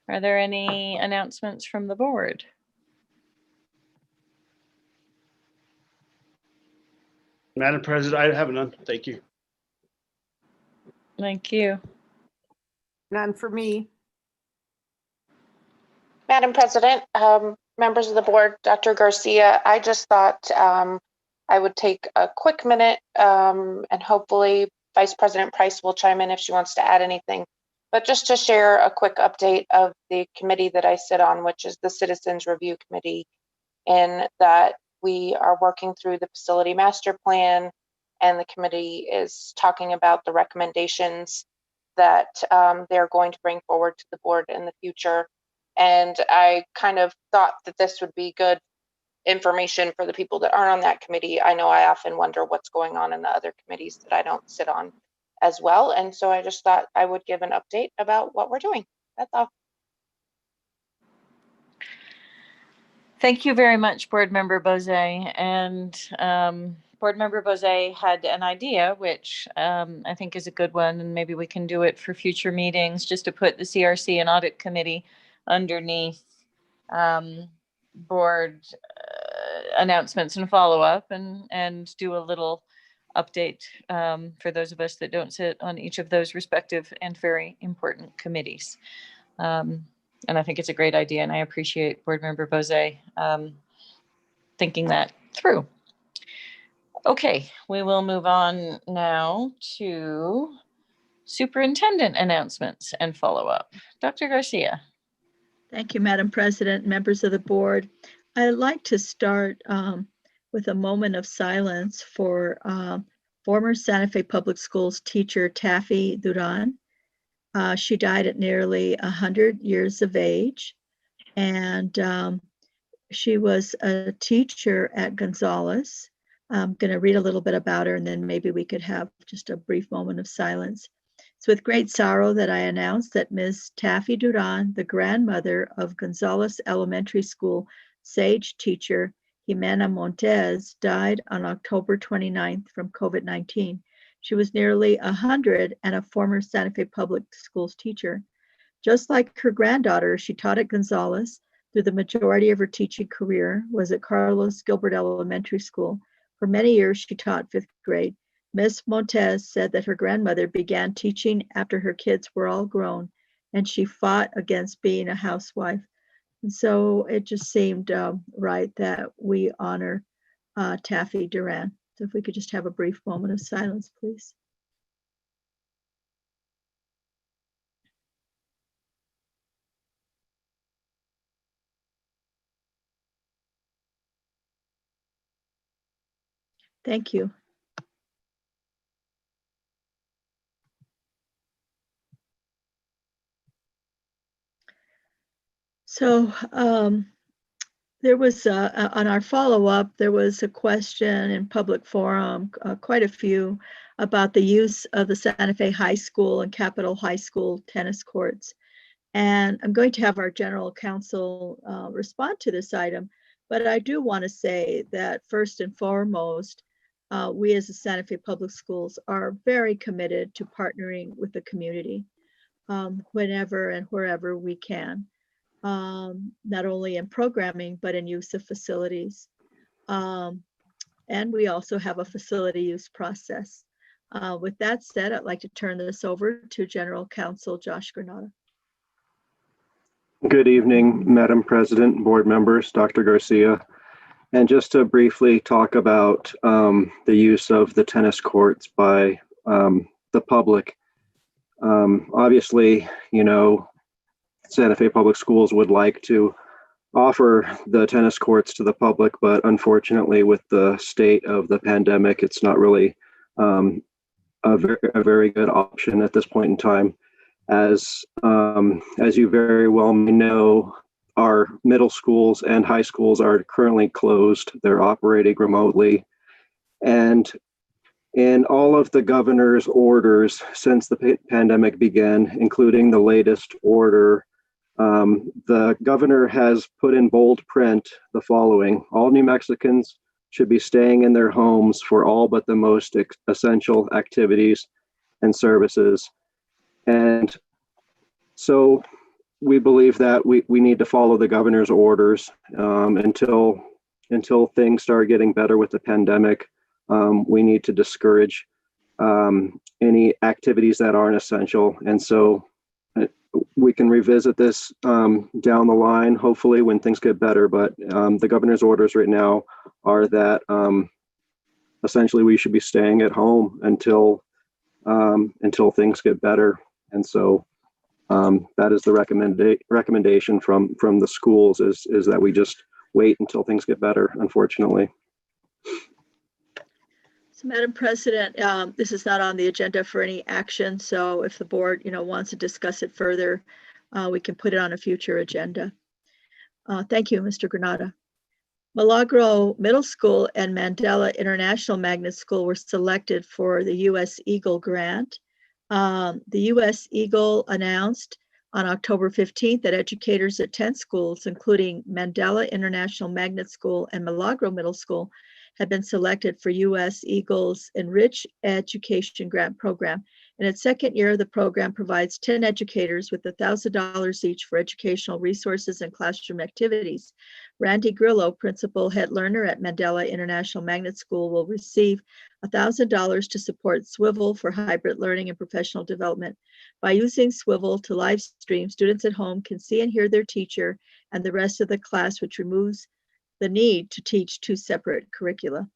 Are there any announcements from the board? Madam President, I have none. Thank you. Thank you. None for me. Madam President, members of the board, Dr. Garcia, I just thought I would take a quick minute and hopefully Vice President Price will chime in if she wants to add anything. But just to share a quick update of the committee that I sit on, which is the Citizens Review Committee, in that we are working through the facility master plan, and the committee is talking about the recommendations that they're going to bring forward to the board in the future. And I kind of thought that this would be good information for the people that aren't on that committee. I know I often wonder what's going on in the other committees that I don't sit on as well. And so I just thought I would give an update about what we're doing. That's all. Thank you very much, Board Member Bozay. And Board Member Bozay had an idea, which I think is a good one, and maybe we can do it for future meetings, just to put the CRC and Audit Committee underneath board announcements and follow-up, and do a little update for those of us that don't sit on each of those respective and very important committees. And I think it's a great idea, and I appreciate Board Member Bozay thinking that through. Okay, we will move on now to superintendent announcements and follow-up. Dr. Garcia. Thank you, Madam President, members of the board. I'd like to start with a moment of silence for former Santa Fe Public Schools teacher Taffy Duran. She died at nearly 100 years of age, and she was a teacher at Gonzales. I'm going to read a little bit about her, and then maybe we could have just a brief moment of silence. It's with great sorrow that I announce that Ms. Taffy Duran, the grandmother of Gonzales Elementary School SAGE teacher Jimena Montes, died on October 29th from COVID-19. She was nearly 100 and a former Santa Fe Public Schools teacher. Just like her granddaughter, she taught at Gonzales through the majority of her teaching career, was at Carlos Gilbert Elementary School. For many years, she taught 5th grade. Ms. Montes said that her grandmother began teaching after her kids were all grown, and she fought against being a housewife. And so it just seemed right that we honor Taffy Duran. So if we could just have a brief moment of silence, please. Thank you. So there was, on our follow-up, there was a question in public forum, quite a few, about the use of the Santa Fe High School and Capitol High School tennis courts. And I'm going to have our general counsel respond to this item, but I do want to say that first and foremost, we as the Santa Fe Public Schools are very committed to partnering with the community whenever and wherever we can. Not only in programming, but in use of facilities. And we also have a facility use process. With that said, I'd like to turn this over to General Counsel Josh Granata. Good evening, Madam President, board members, Dr. Garcia. And just to briefly talk about the use of the tennis courts by the public. Obviously, you know, Santa Fe Public Schools would like to offer the tennis courts to the public, but unfortunately with the state of the pandemic, it's not really a very good option at this point in time. As you very well know, our middle schools and high schools are currently closed. They're operating remotely. And in all of the governor's orders since the pandemic began, including the latest order, the governor has put in bold print the following: all New Mexicans should be staying in their homes for all but the most essential activities and services. And so we believe that we need to follow the governor's orders until things start getting better with the pandemic. We need to discourage any activities that aren't essential. And so we can revisit this down the line, hopefully when things get better. But the governor's orders right now are that essentially we should be staying at home until things get better. And so that is the recommendation from the schools is that we just wait until things get better, unfortunately. So, Madam President, this is not on the agenda for any action. So if the board, wants to discuss it further, we can put it on a future agenda. Thank you, Mr. Granada. Milagro Middle School and Mandela International Magnet School were selected for the U.S. Eagle grant. The U.S. Eagle announced on October 15th that educators at 10 schools, including Mandela International Magnet School and Milagro Middle School, had been selected for U.S. Eagle's Enrich Education Grant Program. In its second year, the program provides 10 educators with $1,000 each for educational resources and classroom activities. Randy Grillo, principal head learner at Mandela International Magnet School, will receive $1,000 to support Swivel for hybrid learning and professional development. By using Swivel to live stream, students at home can see and hear their teacher and the rest of the class, which removes the need to teach two separate curricula.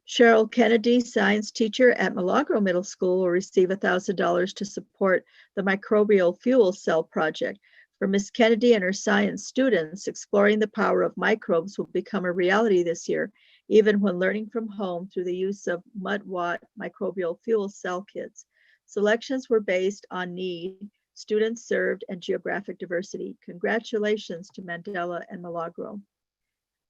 Cheryl Kennedy, science teacher at Milagro Middle School, will receive $1,000 to support the microbial fuel cell project. For Ms. Kennedy and her science students, exploring the power of microbes will become a reality this year, even when learning from home through the use of mud-watt microbial fuel cell kits. Selections were based on need, students served, and geographic diversity. Congratulations to Mandela and Milagro.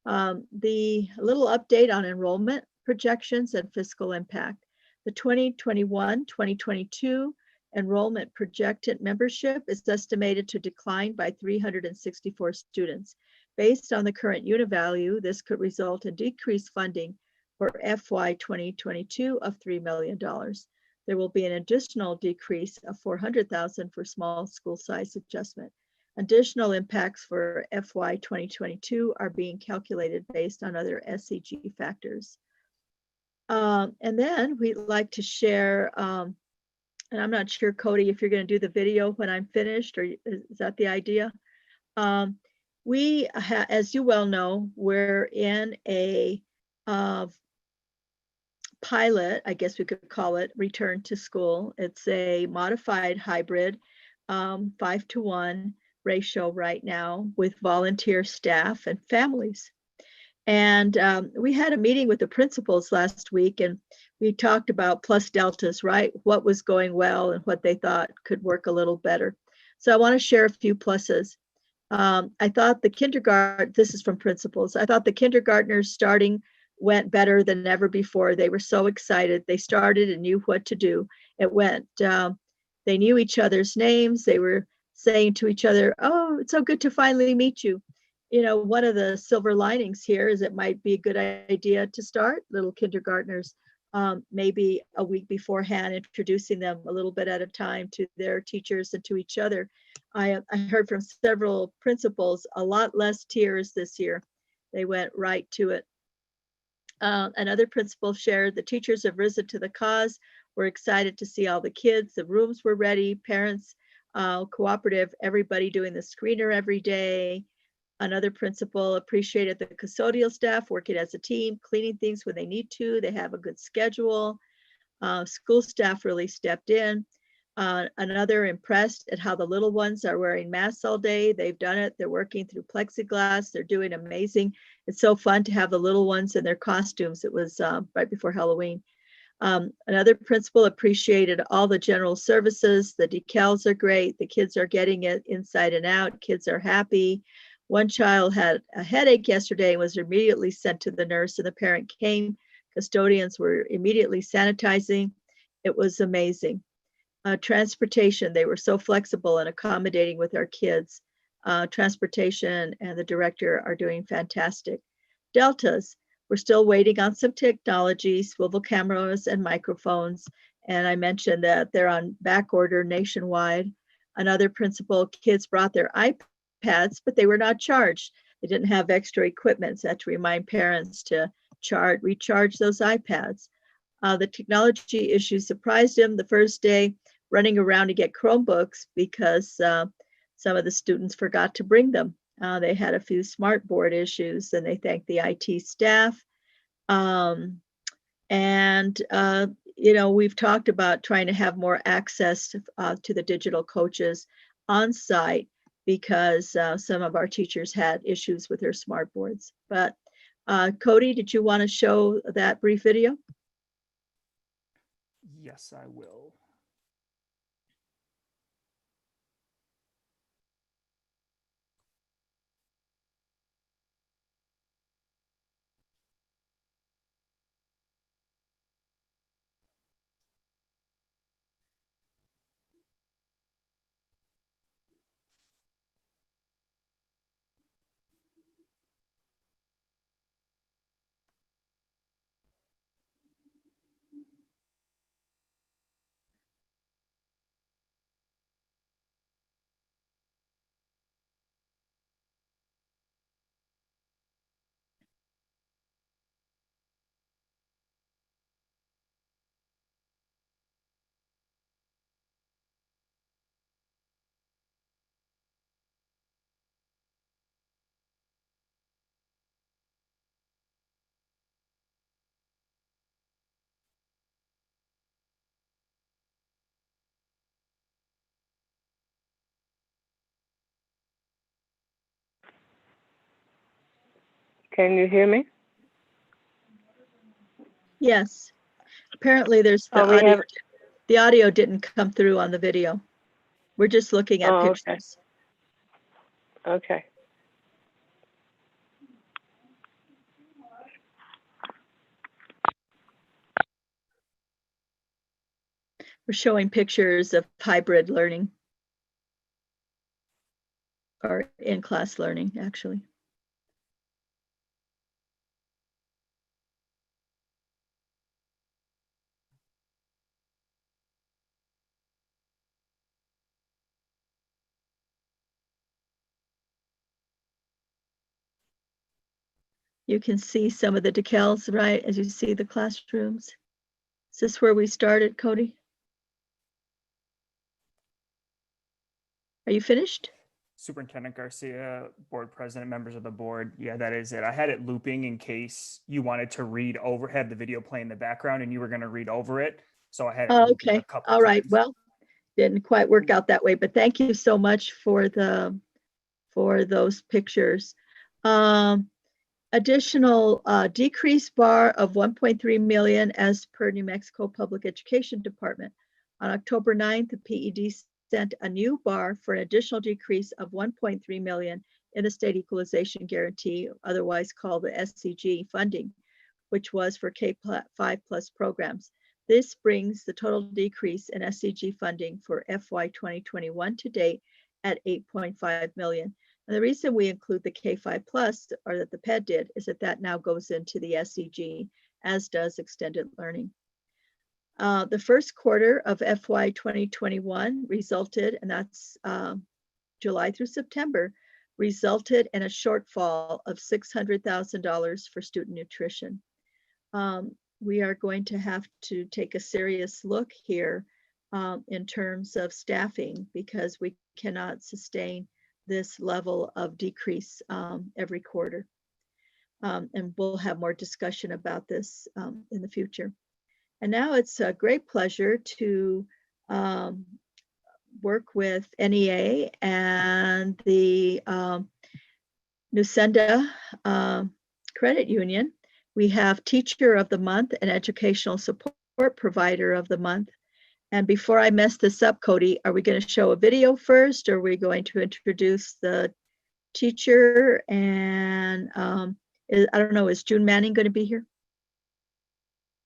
The little update on enrollment projections and fiscal impact. The 2021-2022 enrollment projected membership is estimated to decline by 364 students. Based on the current unit value, this could result in decreased funding for FY 2022 of $3 million. There will be an additional decrease of $400,000 for small school size adjustment. Additional impacts for FY 2022 are being calculated based on other SEG factors. And then we'd like to share, and I'm not sure, Cody, if you're going to do the video when I'm finished, or is that the idea? As you well know, we're in a pilot, I guess we could call it, return to school. It's a modified hybrid 5-to-1 ratio right now with volunteer staff and families. And we had a meeting with the principals last week, and we talked about plus deltas, right? What was going well and what they thought could work a little better. So I want to share a few pluses. I thought the kindergarten, this is from principals, I thought the kindergartners starting went better than ever before. They were so excited. They started and knew what to do. It went, they knew each other's names. They were saying to each other, oh, it's so good to finally meet you. You know, one of the silver linings here is it might be a good idea to start little kindergartners maybe a week beforehand, introducing them a little bit at a time to their teachers and to each other. I heard from several principals, a lot less tears this year. They went right to it. Another principal shared, the teachers have risen to the cause. We're excited to see all the kids. The rooms were ready, parents, cooperative, everybody doing the screener every day. Another principal appreciated the custodial staff working as a team, cleaning things when they need to. They have a good schedule. School staff really stepped in. Another impressed at how the little ones are wearing masks all day. They've done it. They're working through plexiglass. They're doing amazing. It's so fun to have the little ones in their costumes. It was right before Halloween. Another principal appreciated all the general services. The decals are great. The kids are getting it inside and out. Kids are happy. One child had a headache yesterday and was immediately sent to the nurse, and the parent came. Custodians were immediately sanitizing. It was amazing. Transportation, they were so flexible and accommodating with our kids. Transportation and the director are doing fantastic. Deltas, we're still waiting on some technology, swivel cameras and microphones. And I mentioned that they're on back order nationwide. Another principal, kids brought their iPads, but they were not charged. They didn't have extra equipment, so I had to remind parents to recharge those iPads. The technology issue surprised him the first day, running around to get Chromebooks because some of the students forgot to bring them. They had a few smart board issues, and they thanked the IT staff. You know, we've talked about trying to have more access to the digital coaches on site because some of our teachers had issues with their smart boards. But Cody, did you want to show that brief video? Yes, I will. Can you hear me? Yes. Apparently there's the we audio. have- The audio didn't come through on the video. We're just looking at Oh, okay. pictures. Okay. We're showing pictures of hybrid learning or in-class learning, actually. You can see some of the decals, right, as you see the classrooms. Is this where we started, Cody? Are you finished? Superintendent Garcia, board president, members of the board. Yeah, that is it. I had it looping in case you wanted to read over, had the video play in the background and you were going to read over it. So I had it Oh, looping okay. a couple All right. times. Well, didn't quite work out that way, but thank you so much for those pictures. Additional decrease bar of 1.3 million as per New Mexico Public Education Department. On October 9th, the PED sent a new bar for an additional decrease of 1.3 million in the state equalization guarantee, otherwise called the SCG funding, which was for K-5 plus programs. This brings the total decrease in SCG funding for FY 2021 to date at 8.5 million. And the reason we include the K-5 plus, or that the PED did, is that now goes into the SCG, as does extended learning. The first quarter of FY 2021 resulted, and that's July through September, resulted in a shortfall of $600,000 for student nutrition. We are going to have to take a serious look here in terms of staffing, because we cannot sustain this level of decrease every quarter. And we'll have more discussion about this in the future. And now it's a great pleasure to work with NEA and the Nusenda Credit Union. We have Teacher of the Month and Educational Support Provider of the Month. And before I mess this up, Cody, are we going to show a video first, or are we going to introduce the teacher? And I don't know, is June Manning going to be here?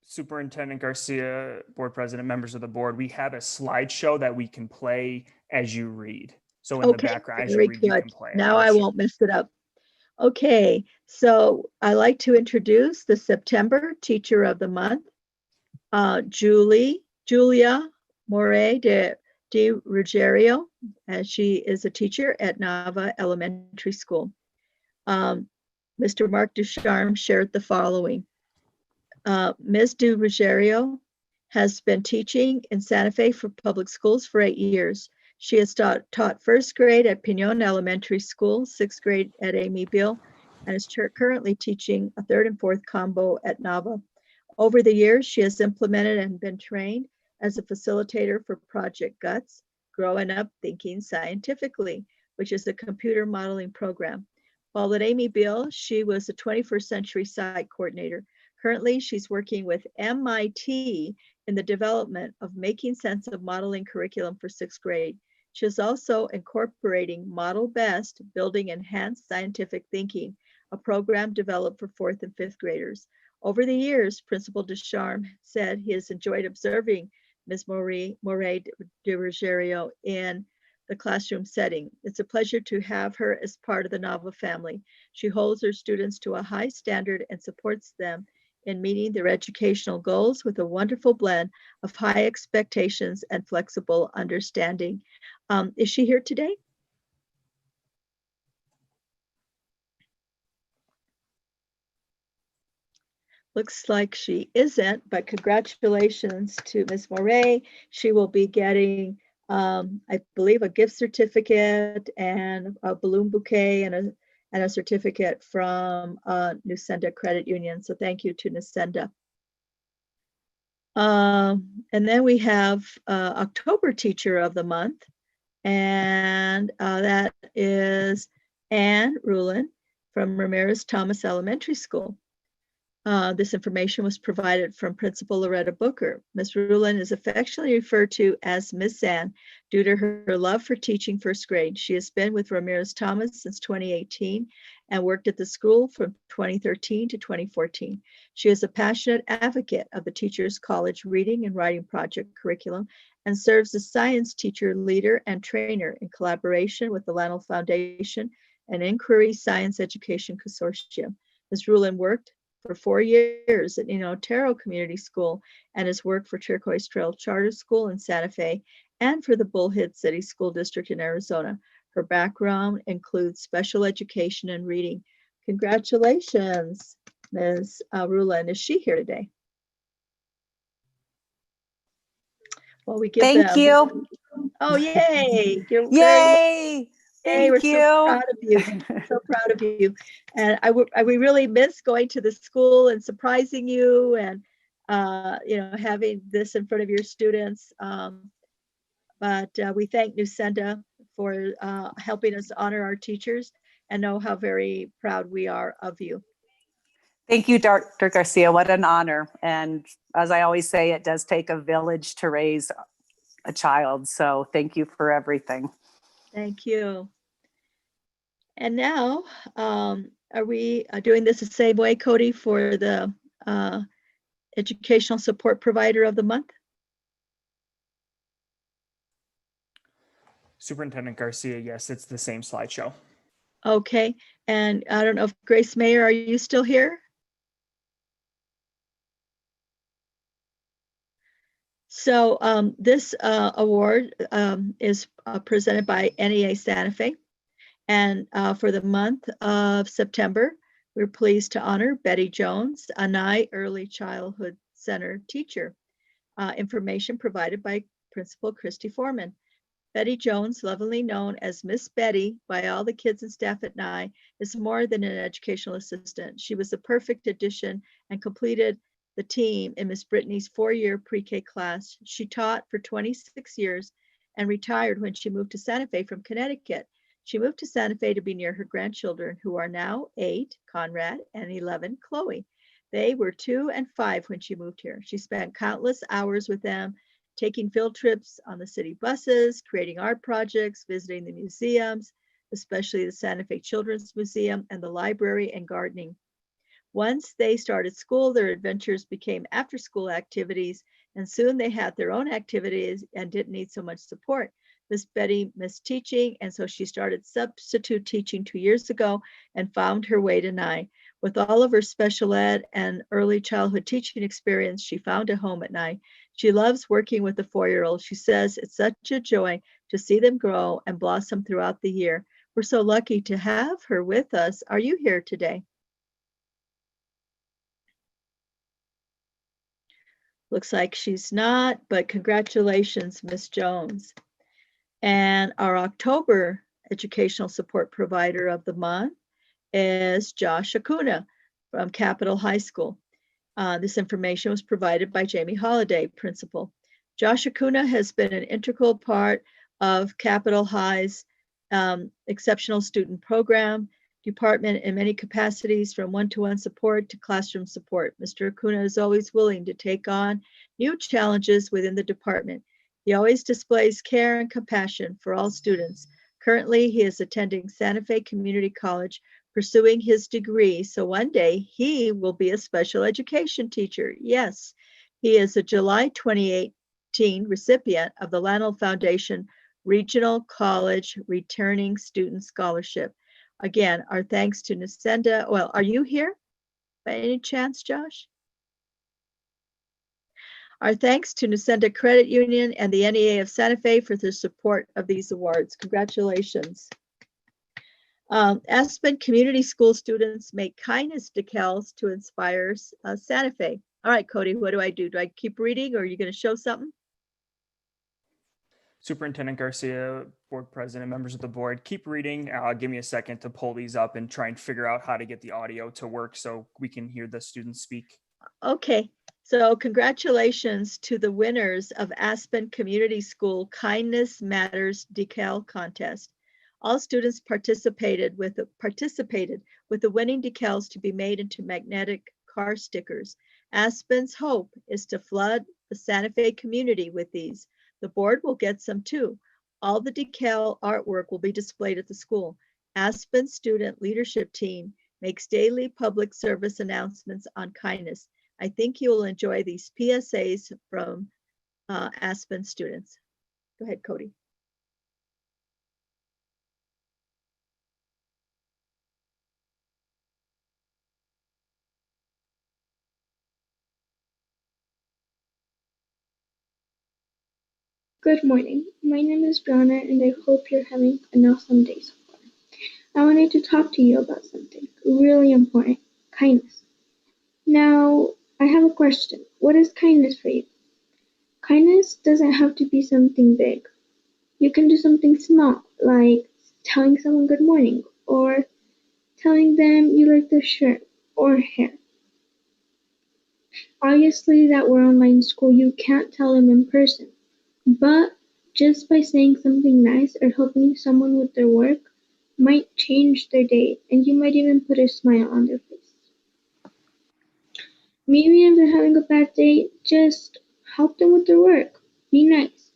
Superintendent Garcia, board president, members of the board, we have a slideshow that we can play as you read. So in the background, as you read, you can play it. Now I won't mess it up. Okay, so I like to introduce the September Teacher of the Month, Julia More de Ruggiero, as she is a teacher at Nava Elementary School. Mr. Mark Ducharme shared the following. Ms. de Ruggiero has been teaching in Santa Fe for public schools for 8 years. She has taught first grade at Pinon Elementary School, sixth grade at Amy Beale, and is currently teaching a third and fourth combo at Nava. Over the years, she has implemented and been trained as a facilitator for Project GUTS, Growing Up Thinking Scientifically, which is a computer modeling program. While at Amy Beale, she was a 21st century site coordinator. Currently, she's working with MIT in the development of Making Sense of Modeling curriculum for sixth grade. She is also incorporating Model Best, Building Enhanced Scientific Thinking, a program developed for fourth and fifth graders. Over the years, Principal Ducharme said he has enjoyed observing Ms. More de Ruggiero in the classroom setting. It's a pleasure to have her as part of the Nava family. She holds her students to a high standard and supports them in meeting their educational goals with a wonderful blend of high expectations and flexible understanding. Is she here today? Looks like she isn't, but congratulations to Ms. Moray. She will be getting, I believe, a gift certificate and a balloon bouquet and a certificate from Nusenda Credit Union. So thank you to Nusenda. And then we have October Teacher of the Month, and that is Anne Rulin from Ramirez Thomas Elementary School. This information was provided from Principal Loretta Booker. Ms. Rulin is affectionately referred to as Ms. Zan due to her love for teaching first grade. She has been with Ramirez Thomas since 2018 and worked at the school from 2013 to 2014. She is a passionate advocate of the Teachers College Reading and Writing Project curriculum and serves as science teacher, leader, and trainer in collaboration with the Lannell Foundation and Inquiry Science Education Consortium. Ms. Rulin worked for 4 years at Otero Community School and has worked for Turquoise Trail Charter School in Santa Fe and for the Bullhead City School District in Arizona. Her background includes special education and reading. Congratulations, Ms. Rulin. Is she here today? Well, we give Thank them. you. Oh, yay. You're Yay. Yay, we're Thank so you. proud of you. So proud of you. And we really miss going to the school and surprising you and, having this in front of your students. But we thank Nusenda for helping us honor our teachers and know how very proud we are of you. Thank you, Dr. Garcia. What an honor. And as I always say, it does take a village to raise a child. So thank you for everything. Thank you. And now, are we doing this the same way, Cody, for the Educational Support Provider of the Month? Superintendent Garcia, yes, it's the same slideshow. Okay, and I don't know if Grace Mayer, are you still here? So this award is presented by NEA Santa Fe. And for the month of September, we're pleased to honor Betty Jones, a NIE Early Childhood Center teacher. Information provided by Principal Christy Foreman. Betty Jones, lovingly known as Miss Betty by all the kids and staff at NIE, is more than an educational assistant. She was the perfect addition and completed the team in Miss Brittany's 4-year pre-K class. She taught for 26 years and retired when she moved to Santa Fe from Connecticut. She moved to Santa Fe to be near her grandchildren, who are now 8, Conrad, and 11, Chloe. They were 2 and 5 when she moved here. She spent countless hours with them, taking field trips on the city buses, creating art projects, visiting the museums, especially the Santa Fe Children's Museum and the library, and gardening. Once they started school, their adventures became after-school activities, and soon they had their own activities and didn't need so much support. Miss Betty missed teaching, and so she started substitute teaching 2 years ago and found her way to NIE. With all of her special ed and early childhood teaching experience, she found a home at NIE. She loves working with the 4-year-olds. She says it's such a joy to see them grow and blossom throughout the year. We're so lucky to have her with us. Are you here today? Looks like she's not, but congratulations, Miss Jones. And our October Educational Support Provider of the Month is Josh Acuna from Capitol High School. This information was provided by Jamie Holliday, principal. Josh Acuna has been an integral part of Capitol High's exceptional student program department in many capacities, from one-to-one support to classroom support. Mr. Acuna is always willing to take on new challenges within the department. He always displays care and compassion for all students. Currently, he is attending Santa Fe Community College, pursuing his degree, so one day he will be a special education teacher. Yes, he is a July 2018 recipient of the Lannell Foundation Regional College Returning Student Scholarship. Again, our thanks to Nusenda. Well, are you here by any chance, Josh? Our thanks to Nusenda Credit Union and the NEA of Santa Fe for their support of these awards. Congratulations. Aspen Community School students make kindness decals to inspire Santa Fe. All right, Cody, what do I do? Do I keep reading, or are you going to show something? Superintendent Garcia, board president, members of the board, keep reading. Give me a second to pull these up and try and figure out how to get the audio to work so we can hear the students speak. Okay, so congratulations to the winners of Aspen Community School Kindness Matters Decal Contest. All students participated with the winning decals to be made into magnetic car stickers. Aspen's hope is to flood the Santa Fe community with these. The board will get some too. All the decal artwork will be displayed at the school. Aspen student leadership team makes daily public service announcements on kindness. I think you will enjoy these PSAs from Aspen students. Go ahead, Cody. Good morning. My name is Brianna, and I hope you're having an awesome day so far. I wanted to talk to you about something really important, kindness. Now, I have a question. What is kindness for you? Kindness doesn't have to be something big. You can do something small, like telling someone good morning, or telling them you like their shirt or hair. Obviously, that we're online school, you can't tell them in person. But just by saying something nice or helping someone with their work might change their day, and you might even put a smile on their face. Maybe if they're having a bad day, just help them with their work. Be nice.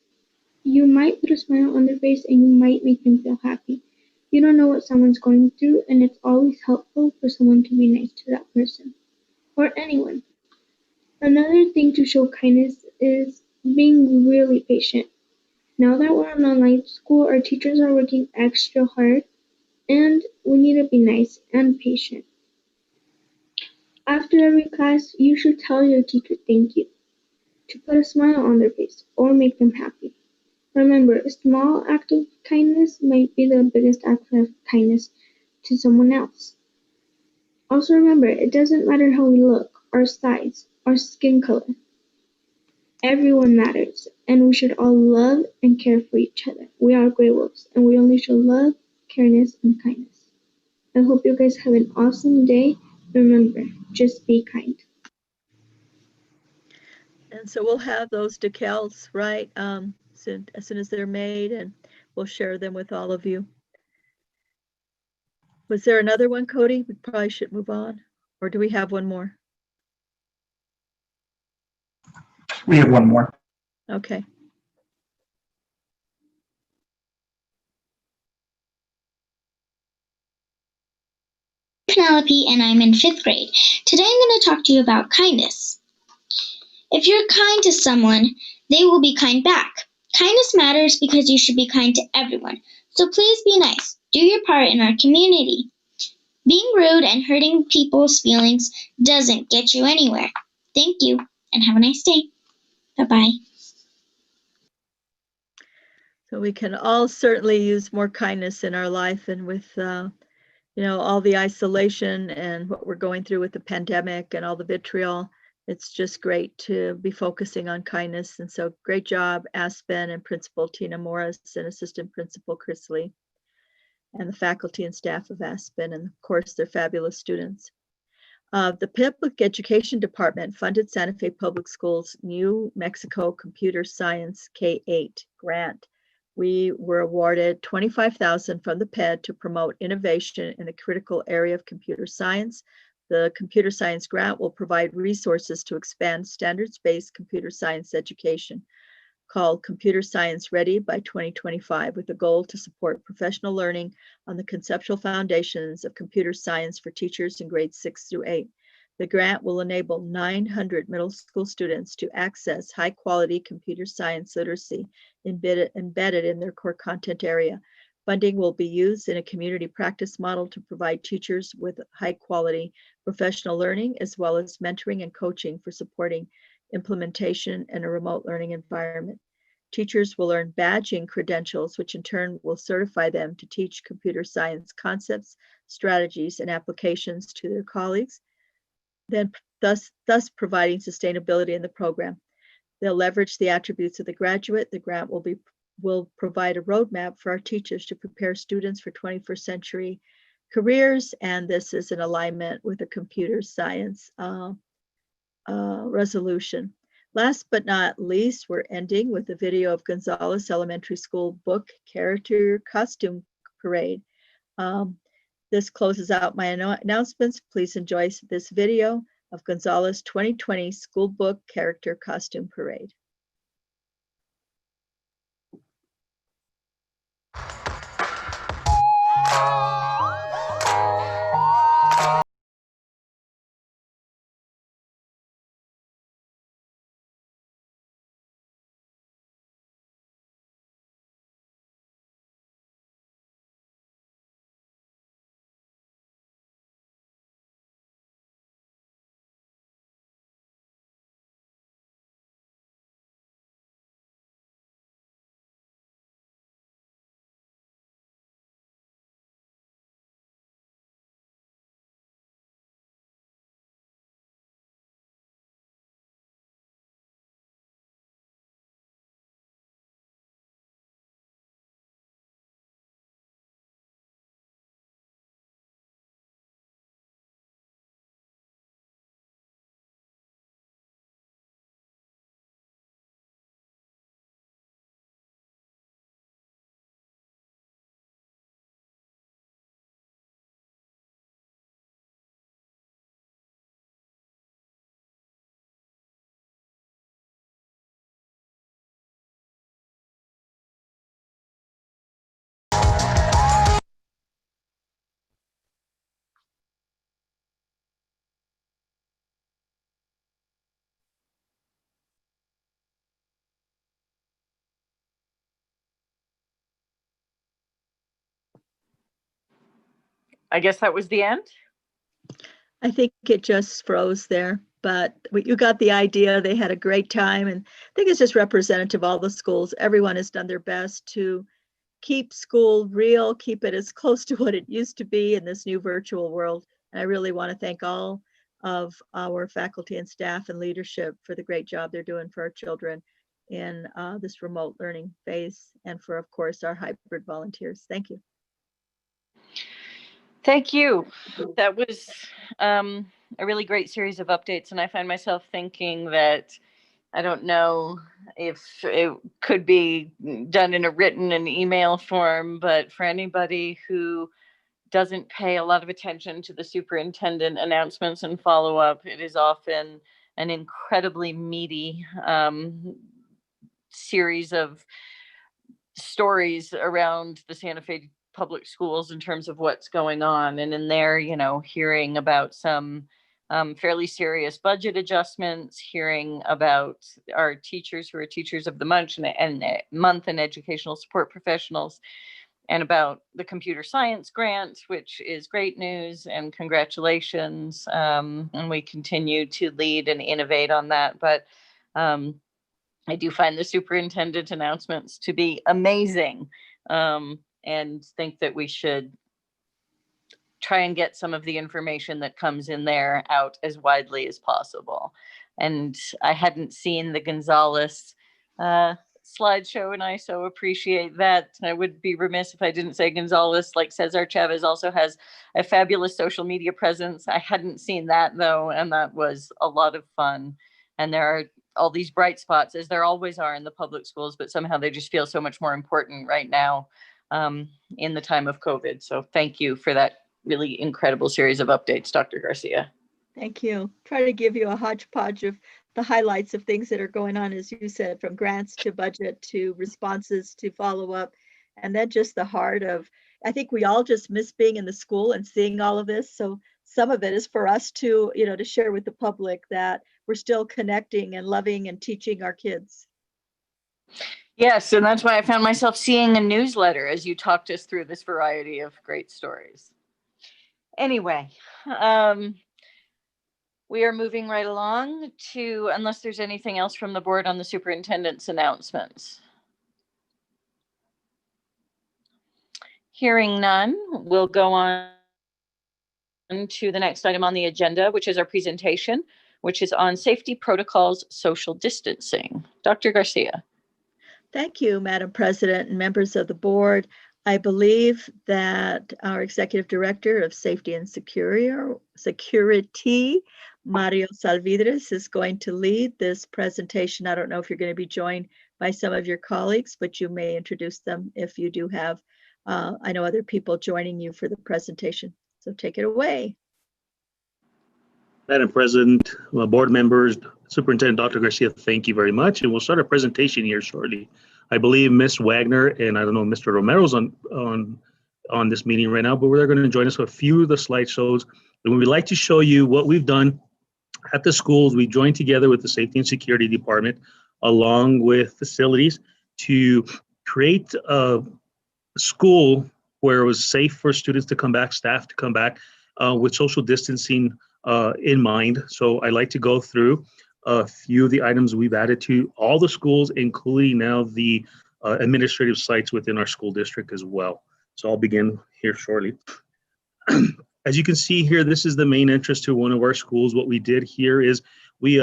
You might put a smile on their face and you might make them feel happy. You don't know what someone's going through, and it's always helpful for someone to be nice to that person or anyone. Another thing to show kindness is being really patient. Now that we're in online school, our teachers are working extra hard, and we need to be nice and patient. After every class, you should tell your teacher thank you, to put a smile on their face or make them happy. Remember, a small act of kindness might be the biggest act of kindness to someone else. Also remember, it doesn't matter how we look, our size, our skin color. Everyone matters, and we should all love and care for each other. We are Grey Wolves, and we only show love, careness, and kindness. I hope you guys have an awesome day. Remember, just be kind. And so we'll have those decals, right, as soon as they're made, and we'll share them with all of you. Was there another one, Cody? We probably should move on. Or do we have one more? We have one more. Okay. Penelope, and I'm in 5th grade. Today I'm going to talk to you about kindness. If you're kind to someone, they will be kind back. Kindness matters because you should be kind to everyone. So please be nice. Do your part in our community. Being rude and hurting people's feelings doesn't get you anywhere. Thank you, and have a nice day. Bye-bye. So we can all certainly use more kindness in our life, and with all the isolation and what we're going through with the pandemic and all the vitriol, it's just great to be focusing on kindness. And so great job, Aspen and Principal Tina Morris and Assistant Principal Chris Lee, and the faculty and staff of Aspen, and of course their fabulous students. The Public Education Department funded Santa Fe Public Schools' New Mexico Computer Science K-8 grant. We were awarded $25,000 from the PED to promote innovation in the critical area of computer science. The computer science grant will provide resources to expand standards-based computer science education, called Computer Science Ready by 2025, with a goal to support professional learning on the conceptual foundations of computer science for teachers in grades 6 through 8. The grant will enable 900 middle school students to access high-quality computer science literacy embedded in their core content area. Funding will be used in a community practice model to provide teachers with high-quality professional learning, as well as mentoring and coaching for supporting implementation in a remote learning environment. Teachers will earn badging credentials, which in turn will certify them to teach computer science concepts, strategies, and applications to their colleagues, thus providing sustainability in the program. They'll leverage the attributes of the graduate. The grant will provide a roadmap for our teachers to prepare students for 21st century careers, and this is in alignment with the computer science resolution. Last but not least, we're ending with a video of Gonzales Elementary School book character costume parade. This closes out my announcements. Please enjoy this video of Gonzales 2020 School Book Character Costume Parade. I guess that was the end. I think it just froze there, but you got the idea. They had a great time, and I think it's just representative of all the schools. Everyone has done their best to keep school real, keep it as close to what it used to be in this new virtual world. And I really want to thank all of our faculty and staff and leadership for the great job they're doing for our children in this remote learning phase, and for, of course, our hybrid volunteers. Thank you. Thank you. That was a really great series of updates. And I find myself thinking that I don't know if it could be done in a written and email form, but for anybody who doesn't pay a lot of attention to the superintendent announcements and follow up, it is often an incredibly meaty series of stories around the Santa Fe public schools in terms of what's going on. And in there, you know, hearing about some fairly serious budget adjustments, hearing about our teachers who are teachers of the month and educational support professionals, and about the computer science grant, which is great news and congratulations. And we continue to lead and innovate on that. But I do find the superintendent announcements to be amazing, and think that we should try and get some of the information that comes in there out as widely as possible. And I hadn't seen the Gonzales slideshow, and I so appreciate that. I would be remiss if I didn't say Gonzales, like Cesar Chavez, also has a fabulous social media presence. I hadn't seen that though, and that was a lot of fun. And there are all these bright spots, as there always are in the public schools, but somehow they just feel so much more important right now in the time of COVID. So thank you for that really incredible series of updates, Dr. Garcia. Thank you. Try to give you a hodgepodge of the highlights of things that are going on, as you said, from grants to budget to responses to follow up. And then just the heart of, I think we all just miss being in the school and seeing all of this. So some of it is for us to, you know, to share with the public that we're still connecting and loving and teaching our kids. Yes, and that's why I found myself seeing a newsletter as you talked us through this variety of great stories. Anyway, we are moving right along to, unless there's anything else from the board on the superintendent's announcements. Hearing none, we'll go on to the next item on the agenda, which is our presentation, which is on safety protocols, social distancing. Dr. Garcia. Thank you, Madam President and members of the board. I believe that our Executive Director of Safety and Security, Mario Salvidres, is going to lead this presentation. I don't know if you're going to be joined by some of your colleagues, but you may introduce them if you do have I know other people joining you for the presentation. So take it away. Madam President, board members, Superintendent Dr. Garcia, thank you very much. And we'll start our presentation here shortly. I believe Ms. Wagner and I don't know, Mr. Romero's on this meeting right now, but they're going to join us with a few of the slideshows. And we'd like to show you what we've done at the schools. We joined together with the Safety and Security Department along with facilities to create a school where it was safe for students to come back, staff to come back with social distancing in mind. So I'd like to go through a few of the items we've added to all the schools, including now the administrative sites within our school district as well. So I'll begin here shortly. As you can see here, this is the main entrance to one of our schools. What we did here is we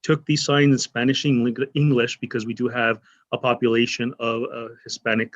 took these signs in Spanish and English because we do have a population of Hispanic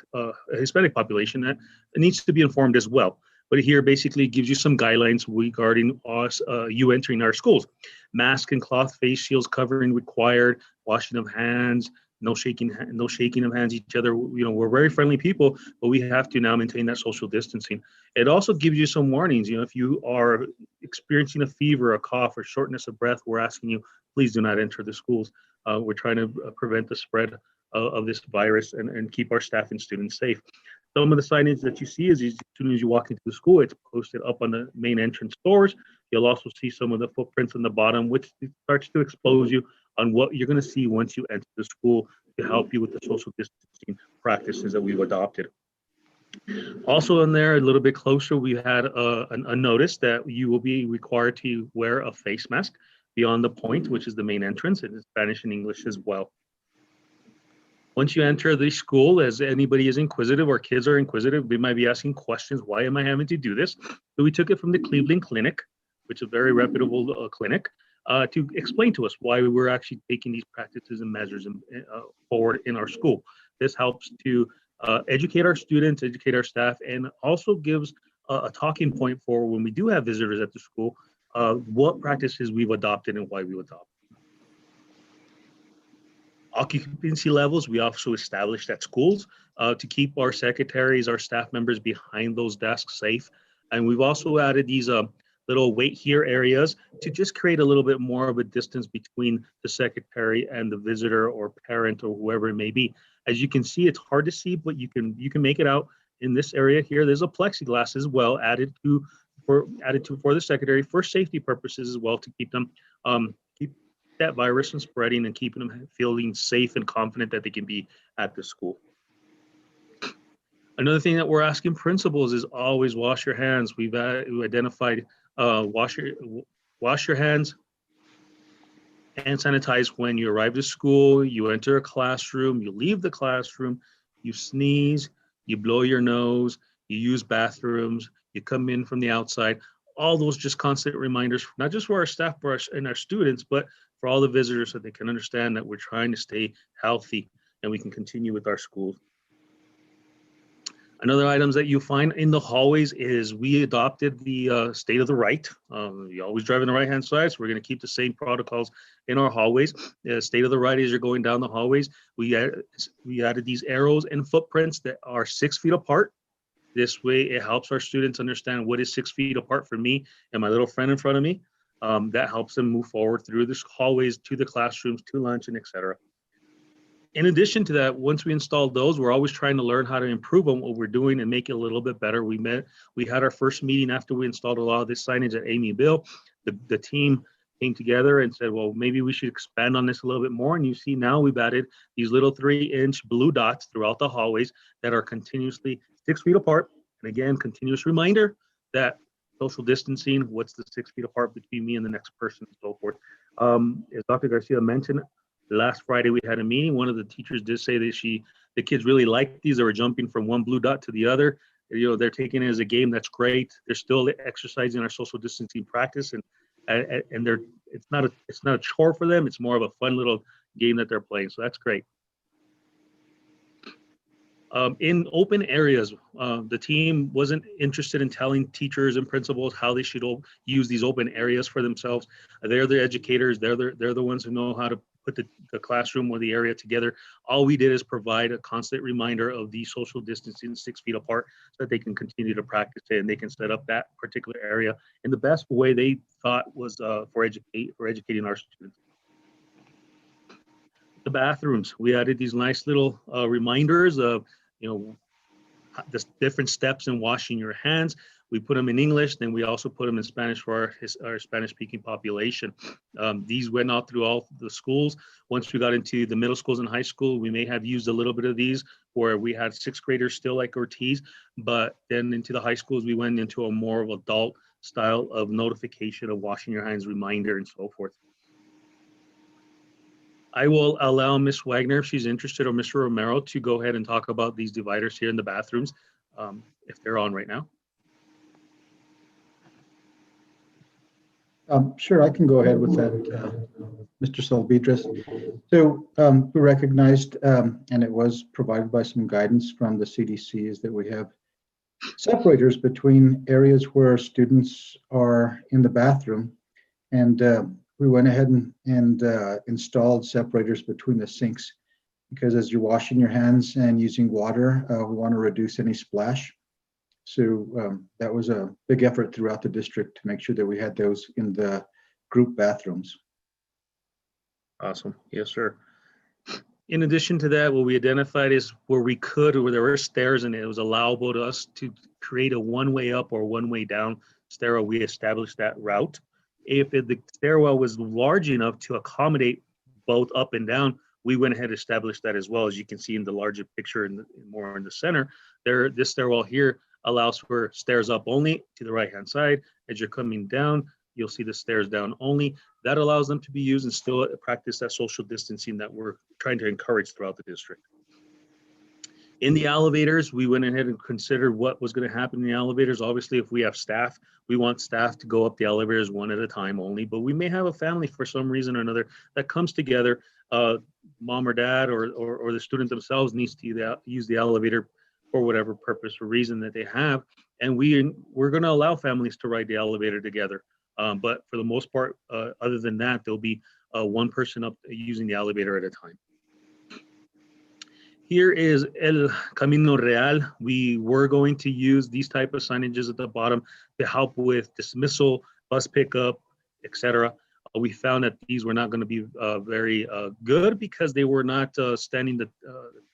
population that needs to be informed as well. But here basically gives you some guidelines regarding us, you entering our schools. Mask and cloth face shields covering required, washing of hands, no shaking of hands each other. You know, we're very friendly people, but we have to now maintain that social distancing. It also gives you some warnings. You know, if you are experiencing a fever, a cough, or shortness of breath, we're asking you, please do not enter the schools. We're trying to prevent the spread of this virus and keep our staff and students safe. Some of the signage that you see is as soon as you walk into the school, it's posted up on the main entrance doors. You'll also see some of the footprints on the bottom, which starts to expose you on what you're going to see once you enter the school to help you with the social distancing practices that we've adopted. Also in there, a little bit closer, we had a notice that you will be required to wear a face mask beyond the point, which is the main entrance, and in Spanish and English as well. Once you enter the school, as anybody is inquisitive or kids are inquisitive, they might be asking questions, why am I having to do this? So we took it from the Cleveland Clinic, which is a very reputable clinic, to explain to us why we were actually taking these practices and measures forward in our school. This helps to educate our students, educate our staff, and also gives a talking point for when we do have visitors at the school, what practices we've adopted and why we've adopted. Occupancy levels, we also established at schools to keep our secretaries, our staff members behind those desks safe. And we've also added these little wait here areas to just create a little bit more of a distance between the secretary and the visitor or parent or whoever it may be. As you can see, it's hard to see, but you can make it out in this area here. There's a plexiglass as well added for the secretary for safety purposes as well, to keep them keep that virus from spreading and keeping them feeling safe and confident that they can be at the school. Another thing that we're asking principals is always wash your hands. We've identified wash your hands and sanitize when you arrive to school, you enter a classroom, you leave the classroom, you sneeze, you blow your nose, you use bathrooms, you come in from the outside. All those just constant reminders, not just for our staff and our students, but for all the visitors, so they can understand that we're trying to stay healthy and we can continue with our schools. Another items that you find in the hallways is we adopted the state of the right. You always drive on the right-hand side, so we're going to keep the same protocols in our hallways. State of the right as you're going down the hallways. We added these arrows and footprints that are 6 feet apart. This way, it helps our students understand what is 6 feet apart from me and my little friend in front of me. That helps them move forward through the hallways to the classrooms, to lunch, and etc. In addition to that, once we installed those, we're always trying to learn how to improve on what we're doing and make it a little bit better. We had our first meeting after we installed a lot of this signage at Amy Bill. The team came together and said, well, maybe we should expand on this a little bit more. And you see now we've added these little 3-inch blue dots throughout the hallways that are continuously 6 feet apart. And again, continuous reminder that social distancing, what's the 6 feet apart between me and the next person, and so forth. As Dr. Garcia mentioned, last Friday we had a meeting. One of the teachers did say that the kids really liked these. They were jumping from one blue dot to the other. You know, they're taking it as a game. That's great. They're still exercising our social distancing practice, and it's not a chore for them. It's more of a fun little game that they're playing. So that's great. In open areas, the team wasn't interested in telling teachers and principals how they should use these open areas for themselves. They're the educators. They're the ones who know how to put the classroom or the area together. All we did is provide a constant reminder of the social distancing 6 feet apart so that they can continue to practice it and they can set up that particular area in the best way they thought was for educating our students. The bathrooms, we added these nice little reminders of, the different steps in washing your hands. We put them in English, then we also put them in Spanish for our Spanish-speaking population. These went out through all the schools. Once we got into the middle schools and high school, we may have used a little bit of these where we had 6th graders still like Ortiz, but then into the high schools, we went into a more of adult style of notification of washing your hands reminder and so forth. I will allow Ms. Wagner, if she's interested, or Mr. Romero, to go ahead and talk about these dividers here in the bathrooms, if they're on right now. Sure, I can go ahead with that, Mr. Salvidras. So we recognized, and it was provided by some guidance from the CDC, is that we have separators between areas where students are in the bathroom, and we went ahead and installed separators between the sinks, because as you're washing your hands and using water, we want to reduce any splash. So that was a big effort throughout the district to make sure that we had those in the group bathrooms. Awesome. Yes, sir. In addition to that, what we identified is where we could, where there were stairs and it was allowable to us to create a one-way up or one-way down stairwell, we established that route. If the stairwell was large enough to accommodate both up and down, we went ahead and established that as well. As you can see in the larger picture, more in the center, this stairwell here allows for stairs up only to the right-hand side. As you're coming down, you'll see the stairs down only. That allows them to be used and still practice that social distancing that we're trying to encourage throughout the district. In the elevators, we went ahead and considered what was going to happen in the elevators. Obviously, if we have staff, we want staff to go up the elevators one at a time only, but we may have a family for some reason or another that comes together. Mom or dad or the student themselves needs to use the elevator for whatever purpose or reason that they have. And we're going to allow families to ride the elevator together. But for the most part, other than that, there'll be one person up using the elevator at a time. Here is El Camino Real. We were going to use these type of signages at the bottom to help with dismissal, bus pickup, etc. We found that these were not going to be very good because they were not standing the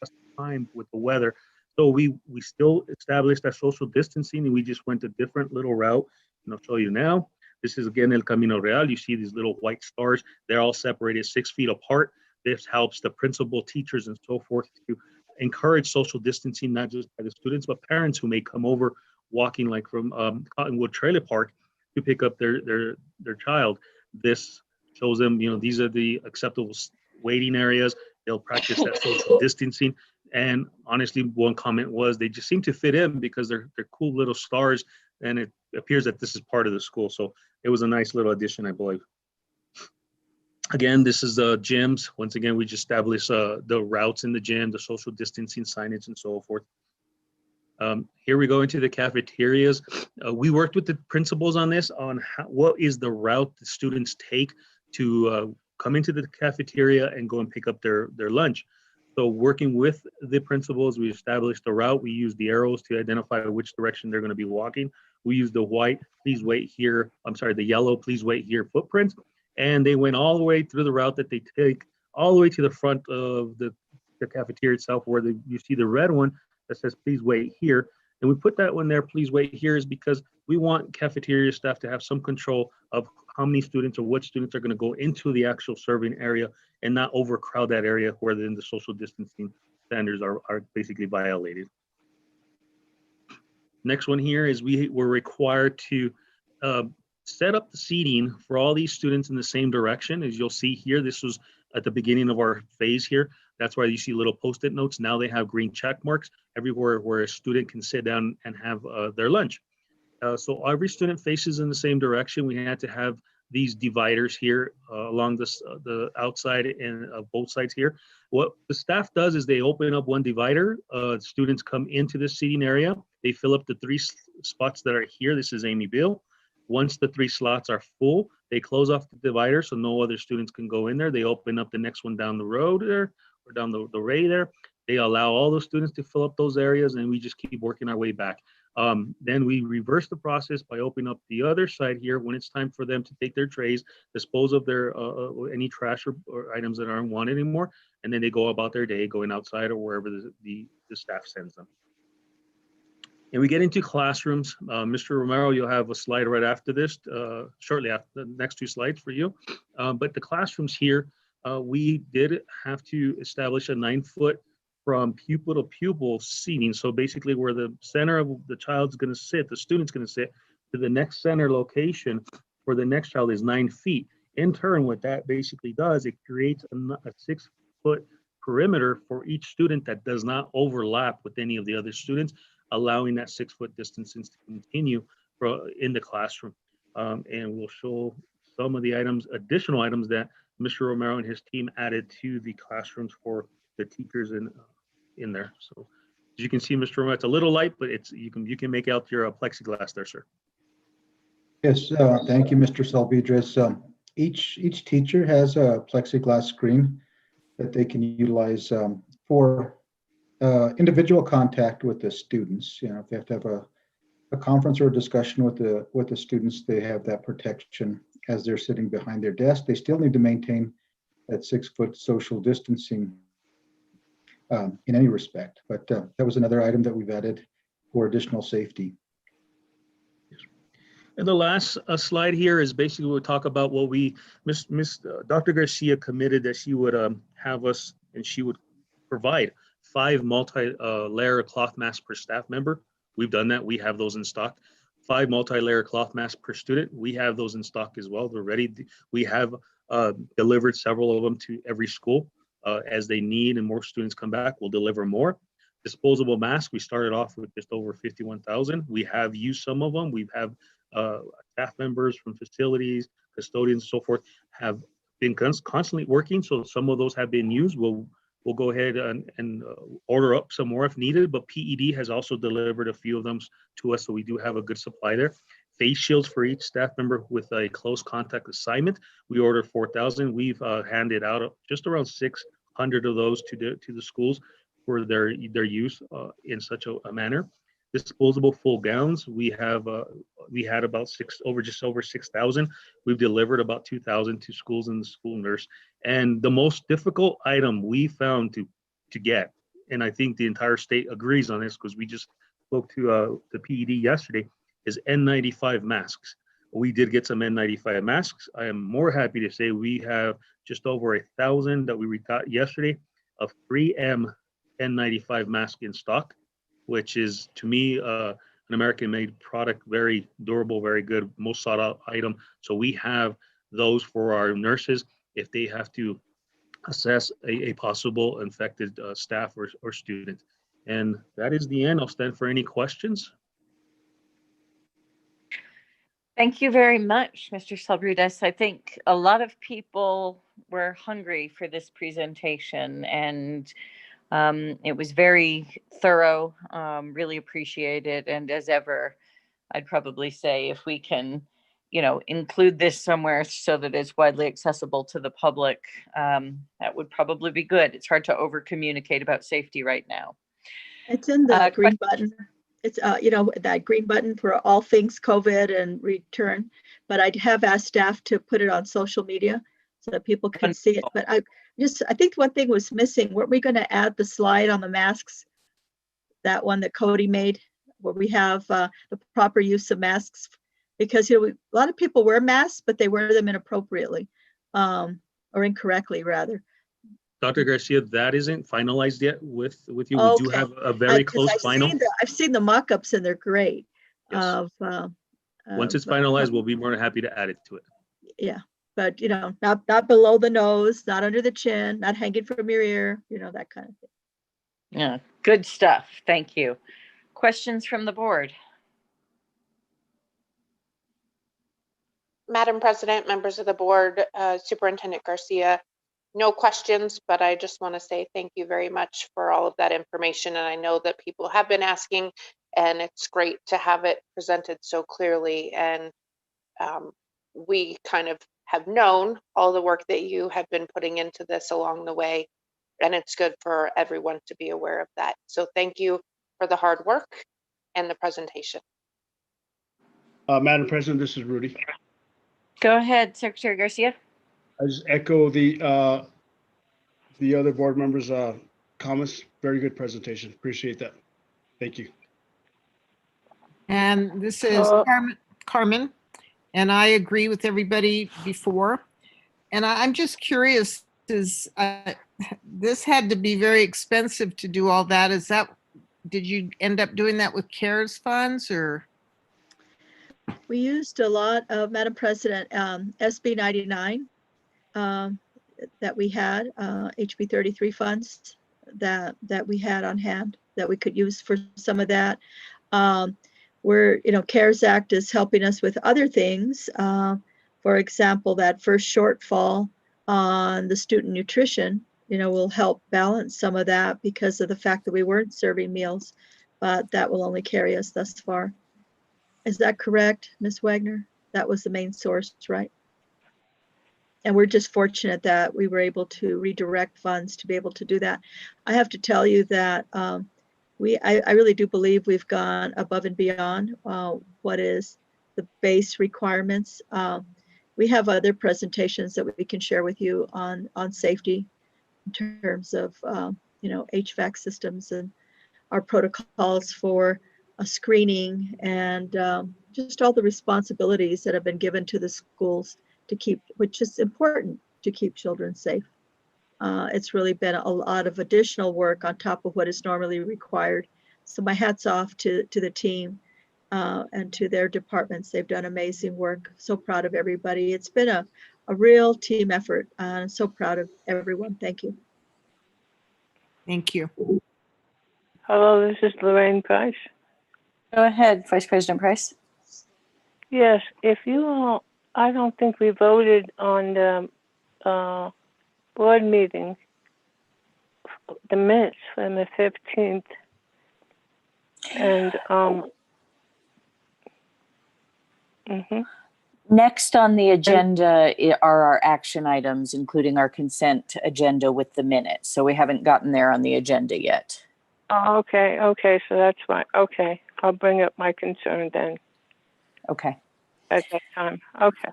test of time with the weather. So we still established that social distancing, and we just went a different little route, and I'll show you now. This is again El Camino Real. You see these little white stars. They're all separated 6 feet apart. This helps the principal, teachers, and so forth to encourage social distancing, not just by the students, but parents who may come over walking like from Cottonwood Trailer Park to pick up their child. This shows them, these are the acceptable waiting areas. They'll practice that social distancing. And honestly, one comment was they just seem to fit in because they're cool little stars, and it appears that this is part of the school. So it was a nice little addition, I believe. Again, this is the gyms. Once again, we just established the routes in the gym, the social distancing signage, and so forth. Here we go into the cafeterias. We worked with the principals on this, on what is the route the students take to come into the cafeteria and go and pick up their lunch. So working with the principals, we established the route. We used the arrows to identify which direction they're going to be walking. We used the white, please wait here, the yellow, please wait here footprints. And they went all the way through the route that they take, all the way to the front of the cafeteria itself, where you see the red one that says, please wait here. And we put that one there, please wait here, is because we want cafeteria staff to have some control of how many students or what students are going to go into the actual serving area and not overcrowd that area where then the social distancing standards are basically violated. Next one here is we were required to set up the seating for all these students in the same direction. As you'll see here, this was at the beginning of our phase here. That's why you see little post-it notes. Now they have green check marks everywhere where a student can sit down and have their lunch. So every student faces in the same direction. We had to have these dividers here along the outside and both sides here. What the staff does is they open up one divider. Students come into the seating area. They fill up the 3 spots that are here. This is Amy Bill. Once the 3 slots are full, they close off the divider so no other students can go in there. They open up the next one down the road there, or down the ray there. They allow all those students to fill up those areas, and we just keep working our way back. Then we reverse the process by opening up the other side here when it's time for them to take their trays, dispose of their any trash or items that aren't wanted anymore, and then they go about their day going outside or wherever the staff sends them. And we get into classrooms. Mr. Romero, you'll have a slide right after this, shortly after the next 2 slides for you. But the classrooms here, we did have to establish a 9-foot from pupil to pupil seating. So basically where the center of the child's gonna sit, the student's gonna sit, to the next center location for the next child is 9 feet. In turn, what that basically does, it creates a 6-foot perimeter for each student that does not overlap with any of the other students, allowing that 6-foot distance to continue in the classroom. And we'll show some of the items, additional items that Mr. Romero and his team added to the classrooms for the teachers in there. So as you can see, Mr. Romero, it's a little light, but it's you can make out your plexiglass there, sir. Yes, thank you, Mr. Salvidres. Each teacher has a plexiglass screen that they can utilize for individual contact with the students. You know, if they have to have a conference or a discussion with the students, they have that protection as they're sitting behind their desk. They still need to maintain that 6-foot social distancing in any respect. But that was another item that we've added for additional safety. And the last slide here is basically we'll talk about what we, Dr. Garcia committed that she would have us, and she would provide 5 multi-layer cloth masks per staff member. We've done that. We have those in stock. 5 multi-layer cloth masks per student. We have those in stock as well. They're ready. We have delivered several of them to every school as they need, and more students come back, we'll deliver more. Disposable masks, we started off with just over 51,000. We have used some of them. We have staff members from facilities, custodians, so forth, have been constantly working. So some of those have been used. We'll go ahead and order up some more if needed, but PED has also delivered a few of them to us, so we do have a good supply there. Face shields for each staff member with a close contact assignment. We ordered 4,000. We've handed out just around 600 of those to the schools for their use in such a manner. Disposable full gowns, we had about just over 6,000. We've delivered about 2,000 to schools and the school nurse. And the most difficult item we found to get, and I think the entire state agrees on this because we just spoke to the PED yesterday, is N95 masks. We did get some N95 masks. I am more happy to say we have just over 1,000 that we got yesterday of 3M N95 mask in stock, which is to me an American-made product, very durable, very good, most sought-out item. So we have those for our nurses if they have to assess a possible infected staff or student. And that is the end. I'll stand for any questions. Thank you very much, Mr. Salbrudes. I think a lot of people were hungry for this presentation, and it was very thorough, really appreciated. And as ever, I'd probably say if we can, include this somewhere so that it's widely accessible to the public, that would probably be good. It's hard to over communicate about safety right now. It's in the green button. It's, that green button for all things COVID and return. But I have asked staff to put it on social media so that people can see it. But I think one thing was missing. Weren't we going to add the slide on the masks? That one that Cody made, where we have the proper use of masks, because a lot of people wear masks, but they wear them inappropriately, or incorrectly rather. Dr. Garcia, that isn't finalized yet with you. Okay. We do have a very close final. I've seen the mock-ups and they're great. Yes. Once it's finalized, we'll be more than happy to add it to it. Yeah, but not below the nose, not under the chin, not hanging from your ear, that kind of thing. Yeah, good stuff. Thank you. Questions from the board? Madam President, members of the board, Superintendent Garcia, no questions, but I just want to say thank you very much for all of that information. And I know that people have been asking, and it's great to have it presented so clearly. And we kind of have known all the work that you have been putting into this along the way, and it's good for everyone to be aware of that. So thank you for the hard work and the presentation. Madam President, this is Rudy. Go ahead, Secretary Garcia. I just echo the other board members' comments. Very good presentation. Appreciate that. Thank you. And this is Carmen, and I agree with everybody before. And I'm just curious, this had to be very expensive to do all that. Did you end up doing that with CARES funds or? We used a lot of, Madam President, SB 99 that we had, HB 33 funds that we had on hand that we could use for some of that. CARES Act is helping us with other things. For example, that first shortfall on the student nutrition, will help balance some of that because of the fact that we weren't serving meals, but that will only carry us thus far. Is that correct, Ms. Wagner? That was the main source, right? And we're just fortunate that we were able to redirect funds to be able to do that. I have to tell you that I really do believe we've gone above and beyond what is the base requirements. We have other presentations that we can share with you on safety in terms of HVAC systems and our protocols for screening and just all the responsibilities that have been given to the schools to keep, which is important to keep children safe. It's really been a lot of additional work on top of what is normally required. So my hat's off to the team and to their departments. They've done amazing work. So proud of everybody. It's been a real team effort. So proud of everyone. Thank you. Thank you. Hello, this is Lorraine Price. Go ahead, Vice President Price. Yes, I don't think we voted on the board meeting, the minutes from the 15th. And Next on the agenda are our action items, including our consent agenda with the minutes. So we haven't gotten there on the agenda yet. oh, okay, so that's fine. Okay, I'll bring up my concern then Okay. at that time. Okay.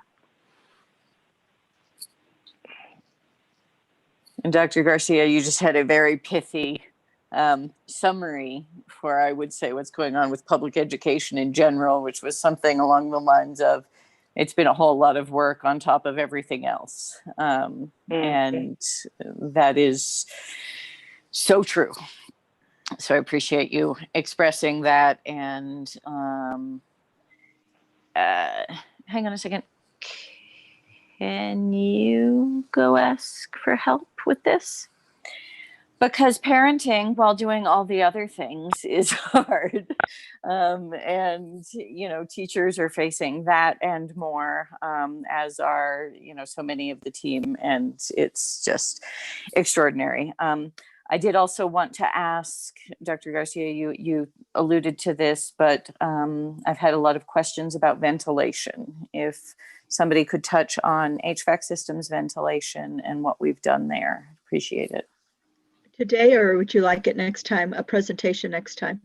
And Dr. Garcia, you just had a very pithy summary for, I would say, what's going on with public education in general, which was something along the lines of, it's been a whole lot of work on top of everything else. And that is so true. So I appreciate you expressing that. And hang on a second. Can you go ask for help with this? Because parenting while doing all the other things is hard. And, teachers are facing that and more, as are, so many of the team. And it's just extraordinary. I did also want to ask, Dr. Garcia, you alluded to this, but I've had a lot of questions about ventilation. If somebody could touch on HVAC systems ventilation and what we've done there, appreciate it. Today, or would you like it next time, a presentation next time?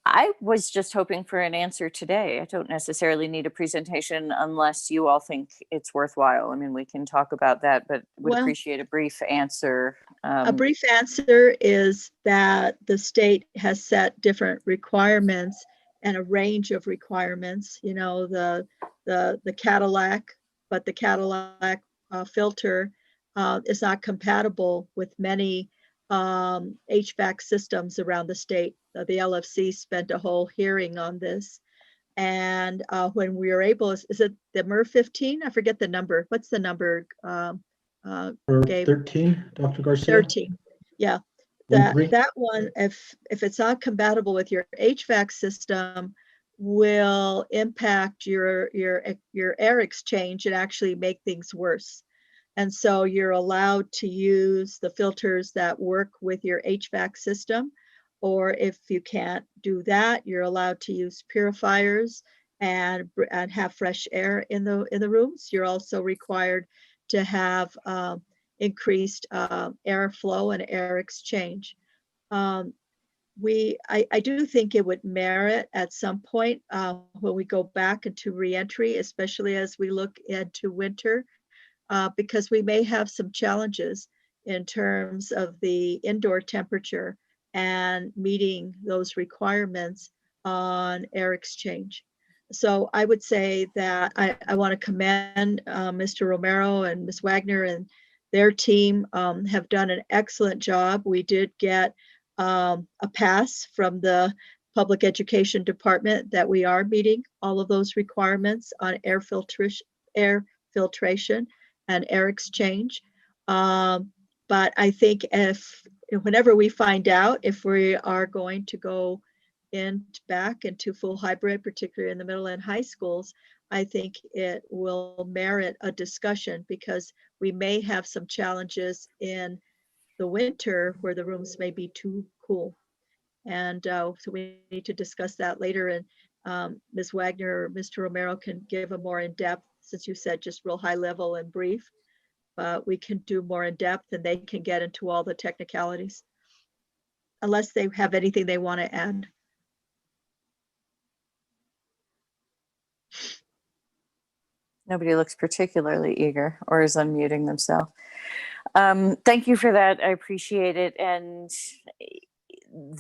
I was just hoping for an answer today. I don't necessarily need a presentation unless you all think it's worthwhile. I mean, we can talk about that, but would appreciate a brief answer. A brief answer is that the state has set different requirements and a range of requirements. The Cadillac, but the Cadillac filter is not compatible with many HVAC systems around the state. The LFC spent a whole hearing on this. And when we were able, is it the MER 15? I forget the number. What's the number? Gabe? 13, Dr. Garcia? 13, yeah. That one, if it's not compatible with your HVAC system, will impact your air exchange and actually make things worse. And so you're allowed to use the filters that work with your HVAC system, or if you can't do that, you're allowed to use purifiers and have fresh air in the rooms. You're also required to have increased airflow and air exchange. I do think it would merit at some point when we go back into reentry, especially as we look into winter, because we may have some challenges in terms of the indoor temperature and meeting those requirements on air exchange. So I would say that I want to commend Mr. Romero and Ms. Wagner and their team have done an excellent job. We did get a pass from the Public Education Department that we are meeting all of those requirements on air filtration and air exchange. But I think whenever we find out if we are going to go back into full hybrid, particularly in the middle and high schools, I think it will merit a discussion, because we may have some challenges in the winter where the rooms may be too cool. And so we need to discuss that later. And Ms. Wagner or Mr. Romero can give a more in-depth, since you said just real high level and brief, but we can do more in depth and they can get into all the technicalities, unless they have anything they want to add. Nobody looks particularly eager or is unmuting themselves. Thank you for that. I appreciate it. And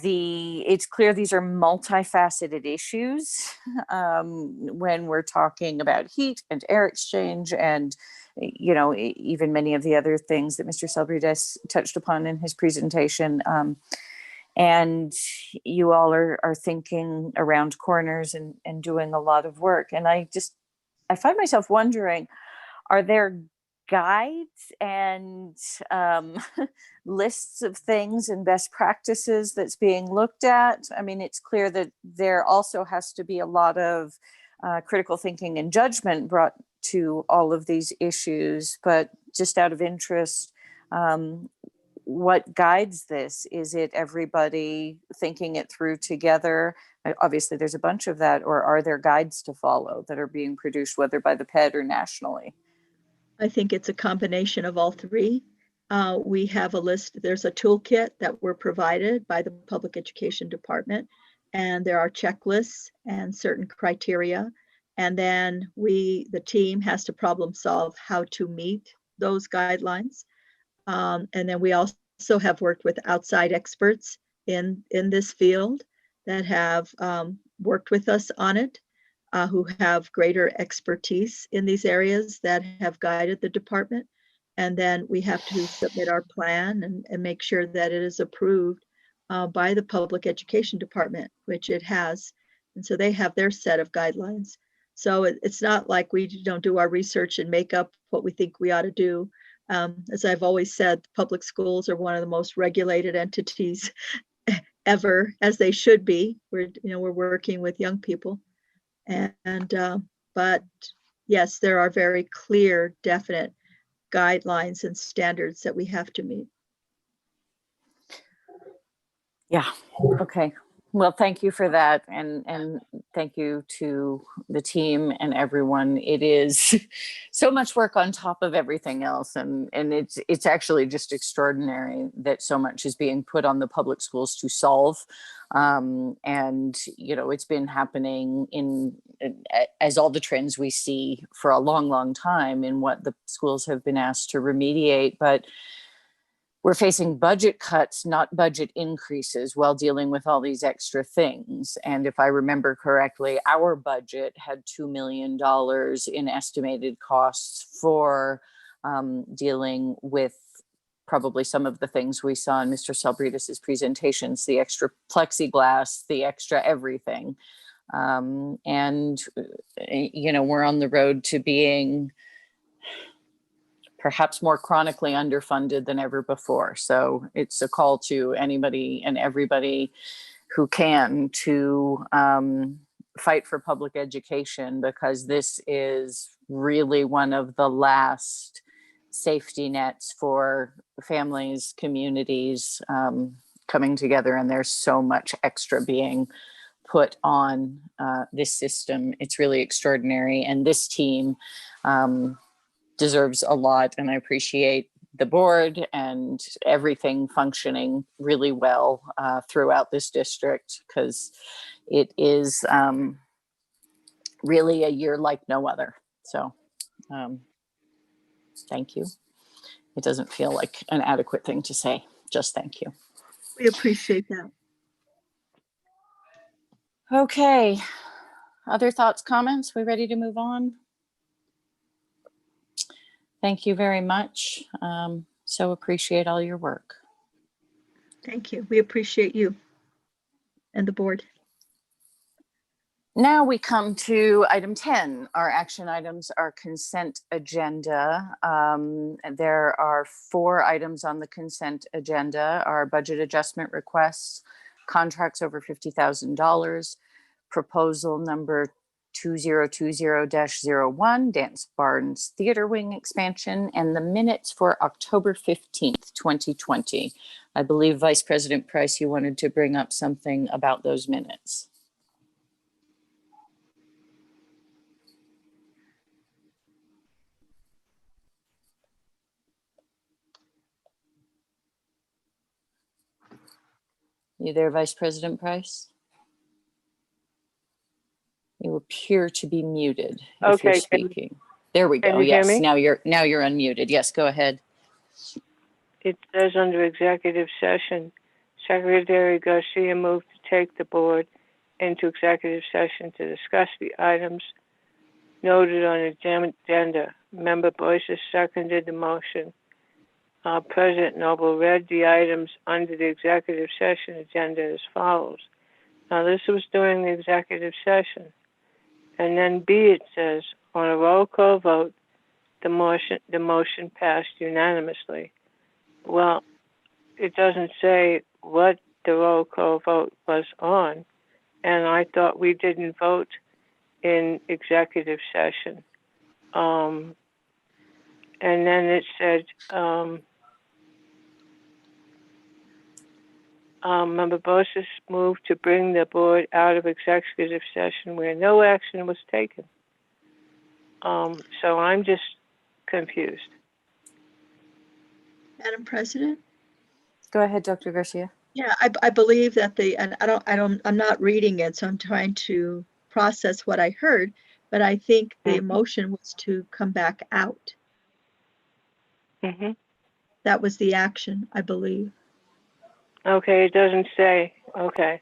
it's clear these are multifaceted issues when we're talking about heat and air exchange and, you know, even many of the other things that Mr. Selbrides touched upon in his presentation. And you all are thinking around corners and doing a lot of work. And I find myself wondering, are there guides and lists of things and best practices that's being looked at? I mean, it's clear that there also has to be a lot of critical thinking and judgment brought to all of these issues, but just out of interest, what guides this? Is it everybody thinking it through together? Obviously, there's a bunch of that, or are there guides to follow that are being produced, whether by the PED or nationally? I think it's a combination of all three. We have a list, there's a toolkit that we're provided by the Public Education Department, and there are checklists and certain criteria. And then the team has to problem solve how to meet those guidelines. And then we also have worked with outside experts in this field that have worked with us on it, who have greater expertise in these areas that have guided the department. And then we have to submit our plan and make sure that it is approved by the Public Education Department, which it has. And so they have their set of guidelines. So it's not like we don't do our research and make up what we think we ought to do. As I've always said, public schools are one of the most regulated entities ever, as they should be. We're working with young people. But yes, there are very clear, definite guidelines and standards that we have to meet. Yeah. Okay. Well, thank you for that. And thank you to the team and everyone. It is so much work on top of everything else. And it's actually just extraordinary that so much is being put on the public schools to solve. And, you know, it's been happening as all the trends we see for a long, long time in what the schools have been asked to remediate. But we're facing budget cuts, not budget increases, while dealing with all these extra things. And if I remember correctly, our budget had $2 million in estimated costs for dealing with probably some of the things we saw in Mr. Selbrides' presentations, the extra plexiglass, the extra everything. And, you know, we're on the road to being perhaps more chronically underfunded than ever before. So it's a call to anybody and everybody who can to fight for public education, because this is really one of the last safety nets for families, communities coming together. And there's so much extra being put on this system. It's really extraordinary. And this team deserves a lot. And I appreciate the board and everything functioning really well throughout this district, because it is really a year like no other. So thank you. It doesn't feel like an adequate thing to say. Just thank you. We appreciate that. Okay. Other thoughts, comments? We ready to move on? Thank you very much. So appreciate all your work. Thank you. We appreciate you and the board. Now we come to item 10. Our action items are consent agenda. There are 4 items on the consent agenda: our budget adjustment requests, contracts over $50,000, proposal number 2020-01, Dance Barns Theater Wing expansion, and the minutes for October 15th, 2020. I believe Vice President Price, you wanted to bring up something about those minutes. You there, Vice President Price? You appear to be muted if you're speaking. There we go. Can you hear Yes, me? now you're unmuted. Yes, go ahead. It says under executive session, Secretary Garcia moved to take the board into executive session to discuss the items noted on the agenda. Member Boyce seconded the motion. President Noble read the items under the executive session agenda as follows. Now, this was during the executive session. And then B, it says, on a roll call vote, the motion passed unanimously. Well, it doesn't say what the roll call vote was on, and I thought we didn't vote in executive session. And then it said, Member Bosis moved to bring the board out of executive session where no action was taken. So I'm just confused. Madam President? Go ahead, Dr. Garcia. Yeah, I believe that I'm not reading it, so I'm trying to process what I heard, but I think the motion was to come back out. Mm-hmm. That was the action, I believe. Okay, it doesn't say. Okay.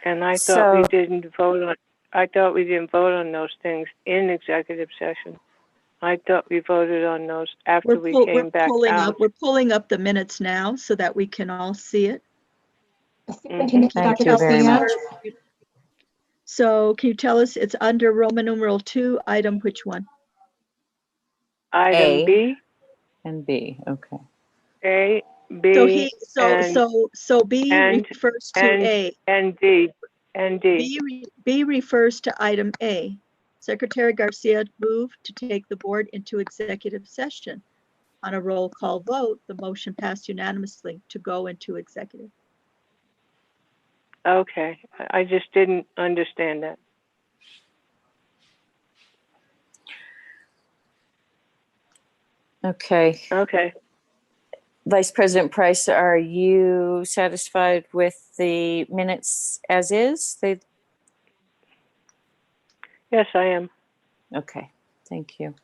And I thought we didn't vote on. I thought we didn't vote on those things in executive session. I thought we voted on those after we came back out. We're pulling up the minutes now so that we can all see it. Thank you very much. So can you tell us, it's under Roman numeral 2, item which one? Item A B and B. Okay. A, B, so B refers to A. And D. And D. B refers to item A. Secretary Garcia moved to take the board into executive session. On a roll call vote, the motion passed unanimously to go into executive. Okay, I just didn't understand that. Okay. Okay. Vice President Price, are you satisfied with the minutes as is? Yes, I am. Okay, thank you.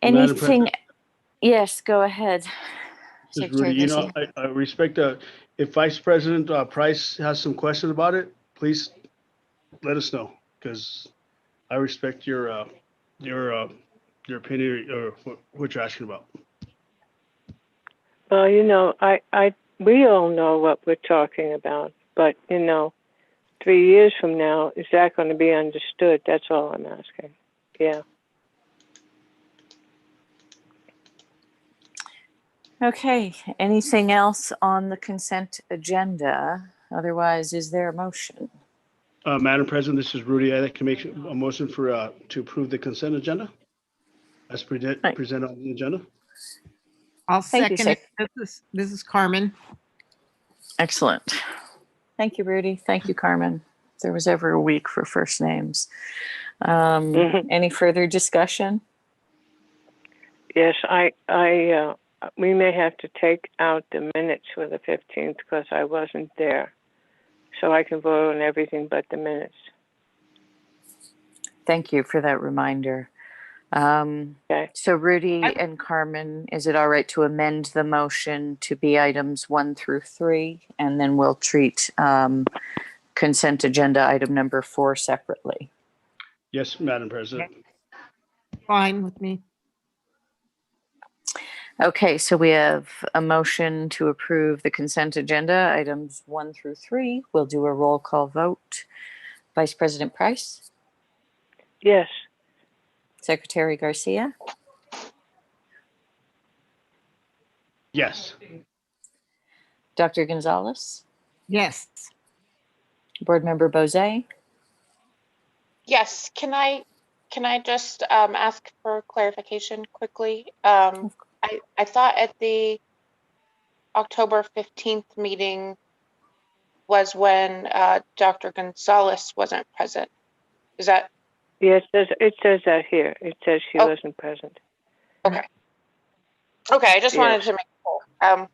Madam Anything? President? Yes, go ahead. This is Rudy. You know, I respect if Vice President Price has some questions about it, please let us know, because I respect your opinion or what you're asking about. Well, you know, we all know what we're talking about, but you know, 3 years from now, is that going to be understood? That's all I'm asking. Yeah. Okay, anything else on the consent agenda? Otherwise, is there a motion? Madam President, this is Rudy. I'd like to make a motion to approve the consent agenda. as presented on the agenda. I'll Thank you, second it. This is Carmen. Excellent. Thank you, Rudy. Thank you, Carmen. If there was ever a week for first names. Any further discussion? Yes, we may have to take out the minutes for the 15th because I wasn't there. So I can vote on everything but the minutes. Thank you for that reminder. Okay. So Rudy and Carmen, is it all right to amend the motion to be items 1 through 3, and then we'll treat consent agenda item number 4 separately? Yes, Madam President. Fine with me. Okay, so we have a motion to approve the consent agenda items 1 through 3. We'll do a roll call vote. Vice President Price? Yes. Secretary Garcia? Yes. Dr. Gonzalez? Yes. Board Member Bozay? Yes, can I just ask for clarification quickly? I thought at the October 15th meeting was when Dr. Gonzalez wasn't present. Is that? Yes, it says that here. It says she wasn't present. Okay. Okay, I just Yes. wanted to make sure,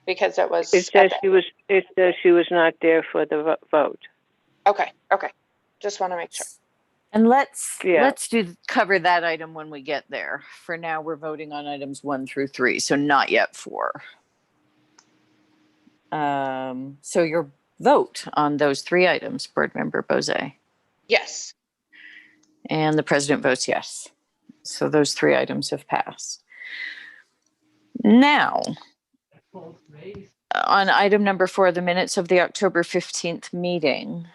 because it was. It says she was not there for the vote. Okay. Okay. Just want to make sure. And let's cover that item when we get there. For now, we're voting on items 1 through 3, so not yet 4. So your vote on those 3 items, Board Member Bozay. Yes. And the president votes yes. So those 3 items have passed. Now, on item number 4, the minutes of the October 15th meeting.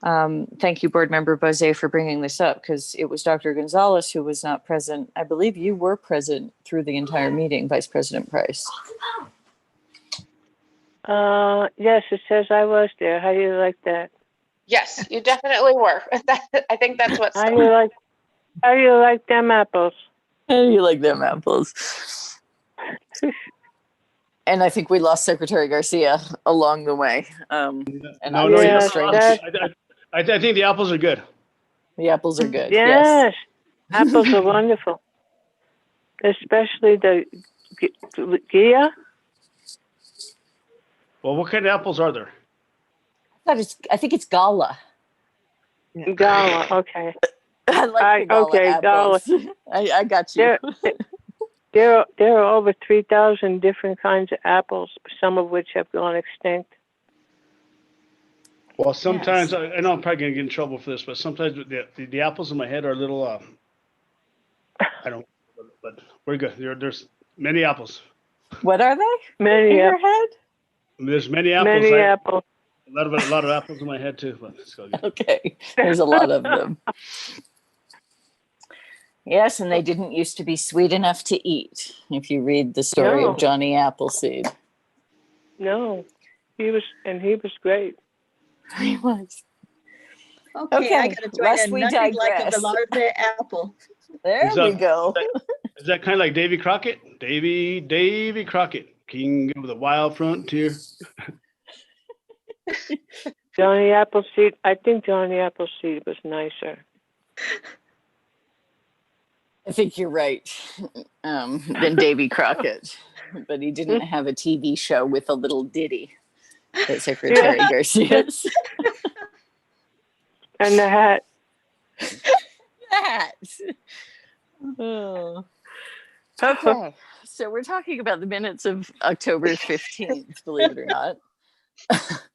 Thank you, Board Member Bozay, for bringing this up, because it was Dr. Gonzalez who was not present. I believe you were present through the entire meeting, Vice President Price. Yes, it says I was there. How do you like that? Yes, you definitely were. I think that's what. How do you like them apples? How do you like them apples? And I think we lost Secretary Garcia along the way. I think the apples are good. The apples are good. Yes. Apples are wonderful. Especially the Gia. Well, what kind of apples are there? I think it's Gala. Gala, okay. I like the Gala apples. Gala. I got you. There are over 3,000 different kinds of apples, some of which have gone extinct. Well, sometimes I know I'm probably gonna get in trouble for this, but sometimes the apples in my head are a little. I don't. But we're good. There's many apples. What are they? Many in your head? There's many apples. Many apples. A lot of apples in my head too. But it's good. Okay, there's a lot of them. Yes, and they didn't used to be sweet enough to eat. If you read the story of Johnny Appleseed. No, he was great. He was. Okay, I gotta join lest in. we Nothing like a digress. Velarde apple. There we go. Is that kind of like Davy Crockett? Davy Crockett, king of the wild frontier. Johnny Appleseed. I think Johnny Appleseed was nicer. I think you're right. Than Davy Crockett, but he didn't have a TV show with a little ditty that Secretary Garcia's. And the hat. Oh. Okay, so we're talking about the minutes of October 15th, believe it or not.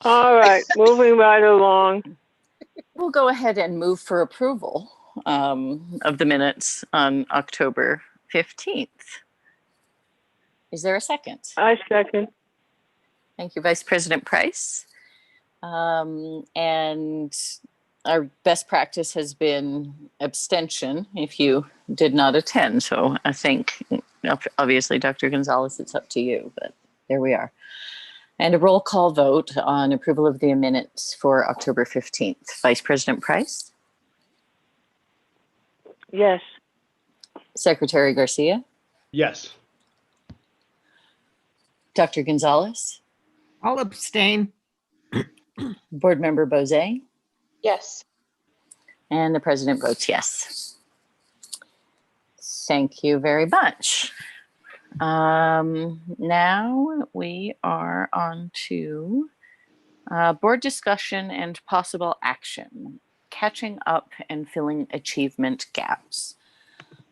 All right, moving right along. We'll go ahead and move for approval of the minutes on October 15th. Is there a second? I second. Thank you, Vice President Price. And our best practice has been abstention if you did not attend. So I think, obviously, Dr. Gonzalez, it's up to you, but there we are. And a roll call vote on approval of the minutes for October 15th. Vice President Price? Yes. Secretary Garcia, Yes. Dr. Gonzalez, I'll abstain. Board Member Bozay, Yes. and the president votes yes. Thank you very much. Now we are on to board discussion and possible action, catching up and filling achievement gaps.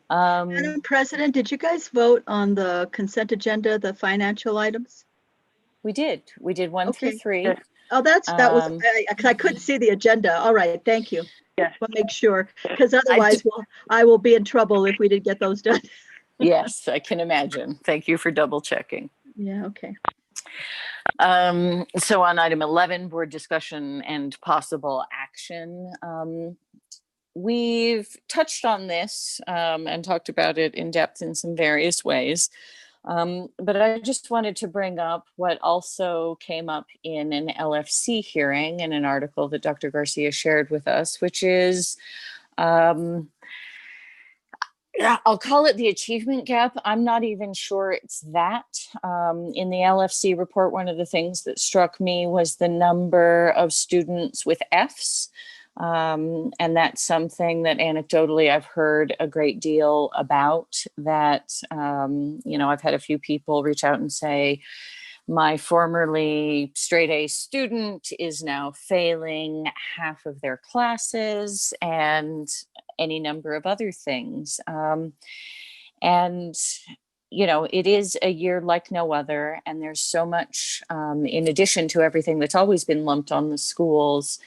Madam President, did you guys vote on the consent agenda, the financial items? We did 1 through 3. Oh, that was, I couldn't see the agenda. All right, thank you. Yes. We'll make sure, because otherwise I will be in trouble if we didn't get those done. Yes, I can imagine. Thank you for double checking. Yeah, okay. So on item 11, board discussion and possible action. We've touched on this and talked about it in depth in some various ways. But I just wanted to bring up what also came up in an LFC hearing in an article that Dr. Garcia shared with us, which is, I'll call it the achievement gap. I'm not even sure it's that. In the LFC report, one of the things that struck me was the number of students with Fs. And that's something that anecdotally I've heard a great deal about, that, I've had a few people reach out and say, my formerly straight A student is now failing half of their classes and any number of other things. It is a year like no other, and there's so much, in addition to everything that's always been lumped on the schools,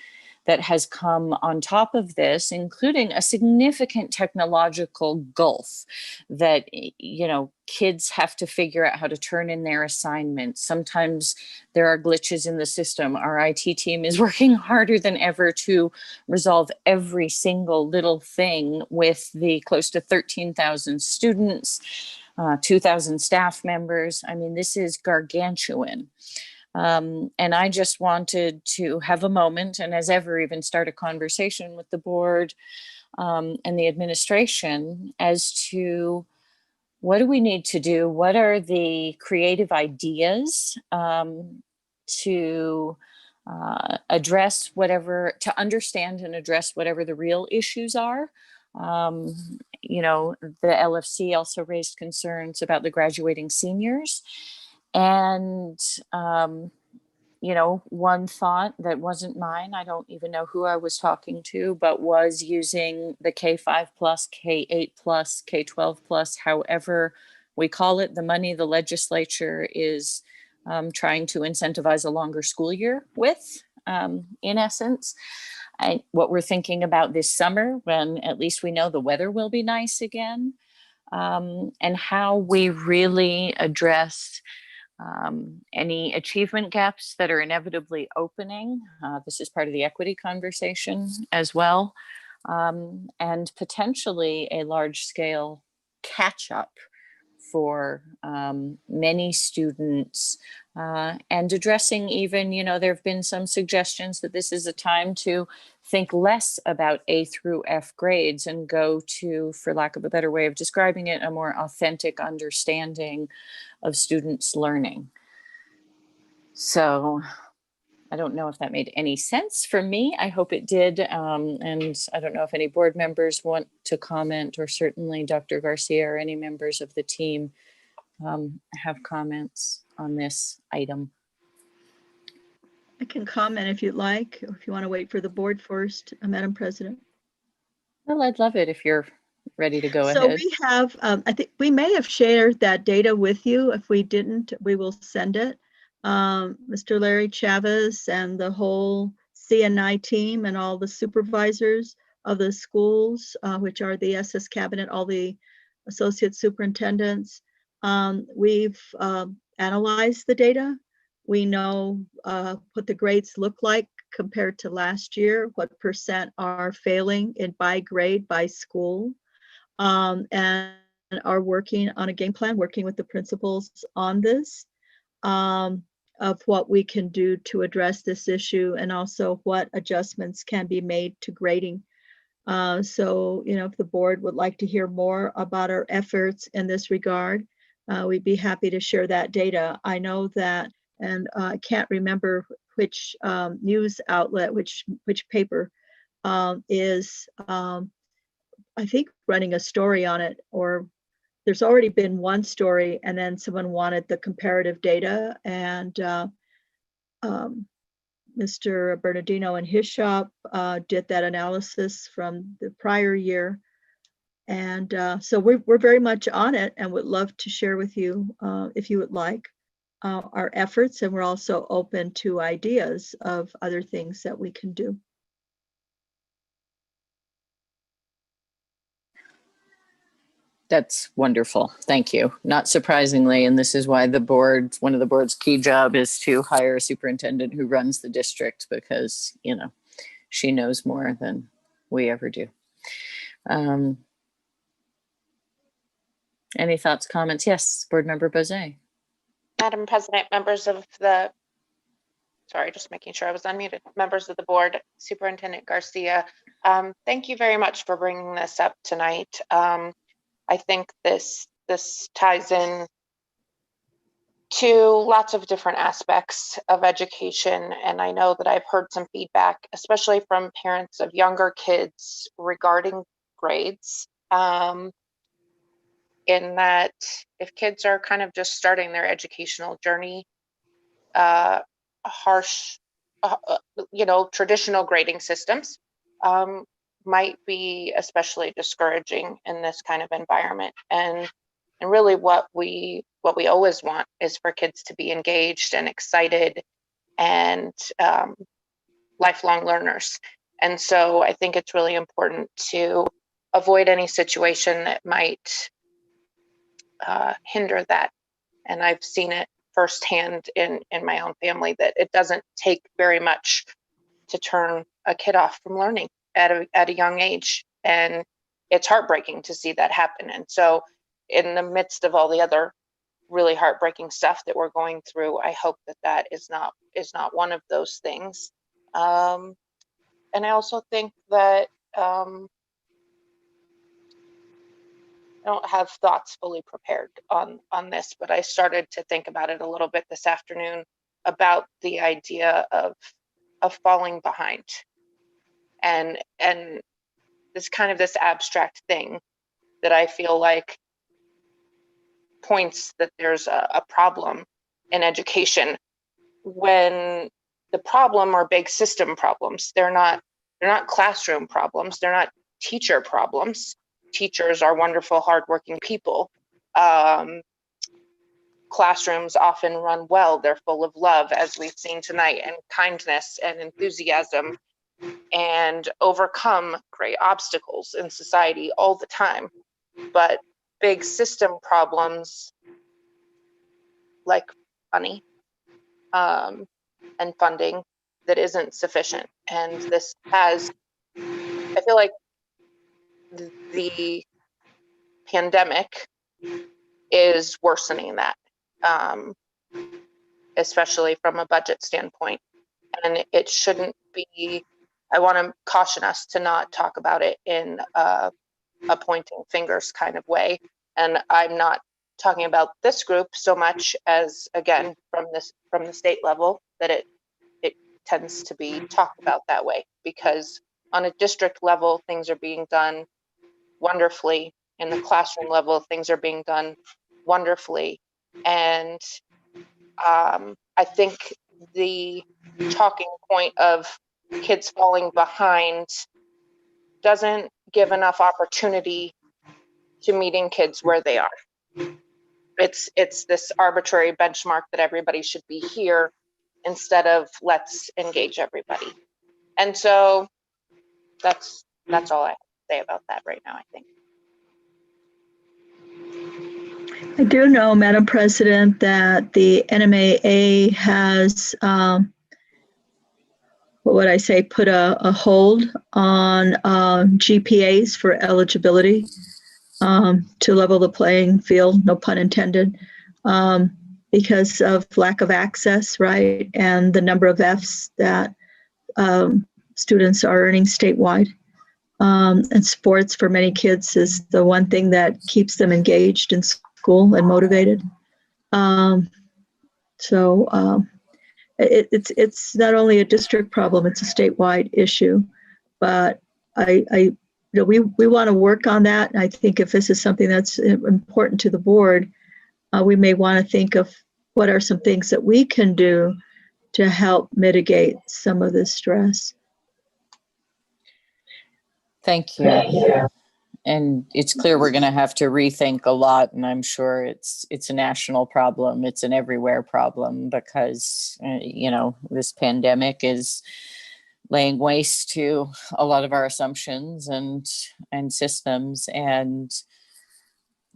that has come on top of this, including a significant technological gulf that, kids have to figure out how to turn in their assignments. Sometimes there are glitches in the system. Our IT team is working harder than ever to resolve every single little thing with the close to 13,000 students, 2,000 staff members. I mean, this is gargantuan. And I just wanted to have a moment, and as ever, even start a conversation with the board and the administration as to what do we need to do? What are the creative ideas to address to understand and address whatever the real issues are? The LFC also raised concerns about the graduating seniors. And, one thought that wasn't mine, I don't even know who I was talking to, but was using the K5 plus, K8 plus, K12 plus, however we call it, the money the legislature is trying to incentivize a longer school year with, in essence. What we're thinking about this summer, when at least we know the weather will be nice again, and how we really address any achievement gaps that are inevitably opening. This is part of the equity conversation as well, and potentially a large scale catch up for many students, and addressing even, there have been some suggestions that this is a time to think less about A through F grades and go to, for lack of a better way of describing it, a more authentic understanding of students' learning. So I don't know if that made any sense for me. I hope it did. And I don't know if any board members want to comment, or certainly Dr. Garcia or any members of the team have comments on this item. I can comment if you'd like, or if you want to wait for the board first, Madam President. Well, I'd love it if you're ready to go So ahead. we have, I think we may have shared that data with you. If we didn't, we will send it. Mr. Larry Chavez and the whole CNI team and all the supervisors of the schools, which are the SS cabinet, all the associate superintendents. We've analyzed the data. We know what the grades look like compared to last year, what percent are failing by grade, by school, and are working on a game plan, working with the principals on this, of what we can do to address this issue, and also what adjustments can be made to grading So, if the board would like to hear more about our efforts in this regard, we'd be happy to share that data. I know that, and I can't remember which news outlet, which paper is, I think, running a story on it, or there's already been one story, and then someone wanted the comparative data, and Mr. Bernardino and his shop did that analysis from the prior year. And so we're very much on it and would love to share with you, if you would like, our efforts. And we're also open to ideas of other things that we can do. That's wonderful. Thank you. Not surprisingly, and this is why one of the board's key job is to hire a superintendent who runs the district, because, she knows more than we ever do. Any thoughts, comments? Yes, Board Member Bozay. Madam President, sorry, just making sure I was unmuted. Members of the board, Superintendent Garcia, thank you very much for bringing this up tonight. I think this ties in to lots of different aspects of education. And I know that I've heard some feedback, especially from parents of younger kids regarding grades, in that if kids are kind of just starting their educational journey, traditional grading systems might be especially discouraging in this kind of environment. And really what we always want is for kids to be engaged and excited and lifelong learners. And so I think it's really important to avoid any situation that might hinder that. And I've seen it firsthand in my own family that it doesn't take very much to turn a kid off from learning at a young age. And it's heartbreaking to see that happen. And so in the midst of all the other really heartbreaking stuff that we're going through, I hope that is not one of those things. And I also think that I don't have thoughts fully prepared on this, but I started to think about it a little bit this afternoon about the idea of falling behind, and this kind of this abstract thing that I feel like points that there's a problem in education, when the problem are big system problems. They're not classroom problems. They're not teacher problems. Teachers are wonderful, hardworking people. Classrooms often run well. They're full of love, as we've seen tonight, and kindness and enthusiasm, and overcome great obstacles in society all the time. But big system problems like money and funding that isn't sufficient. And this has, I feel like the pandemic is worsening that, especially from a budget standpoint. And it shouldn't be, I want to caution us to not talk about it in a pointing fingers kind of way. And I'm not talking about this group so much as, again, from the state level, that it tends to be talked about that way, because on a district level, things are being done wonderfully. In the classroom level, things are being done wonderfully. And I think the talking point of kids falling behind doesn't give enough opportunity to meeting kids where they are. It's this arbitrary benchmark that everybody should be here, instead of let's engage everybody. And so that's all I have to say about that right now, I think. I do know, Madam President, that the NMAA has, what would I say, put a hold on GPAs for eligibility to level the playing field, no pun intended, because of lack of access, right? And the number of Fs that students are earning statewide. And sports for many kids is the one thing that keeps them engaged in school and motivated. It's not only a district problem, it's a statewide issue. But we want to work on that. And I think if this is something that's important to the board, we may want to think of what are some things that we can do to help mitigate some of this stress. Thank you. And it's clear we're going to have to rethink a lot, and I'm sure it's a national problem. It's an everywhere problem because this pandemic is laying waste to a lot of our assumptions and systems. And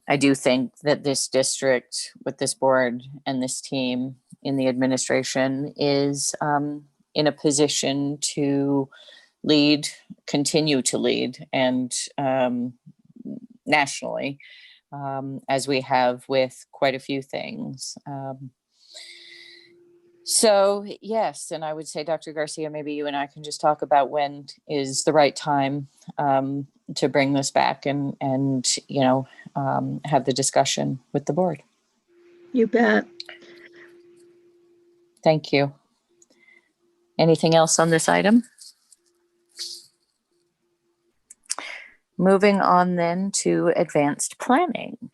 I do think that this district, with this board and this team in the administration, is in a position to continue to lead, and nationally, as we have with quite a few things. So yes, and I would say, Dr. Garcia, maybe you and I can just talk about when is the right time to bring this back and have the discussion with the board. You bet. Thank you. Anything else on this item? Moving on then to advanced planning.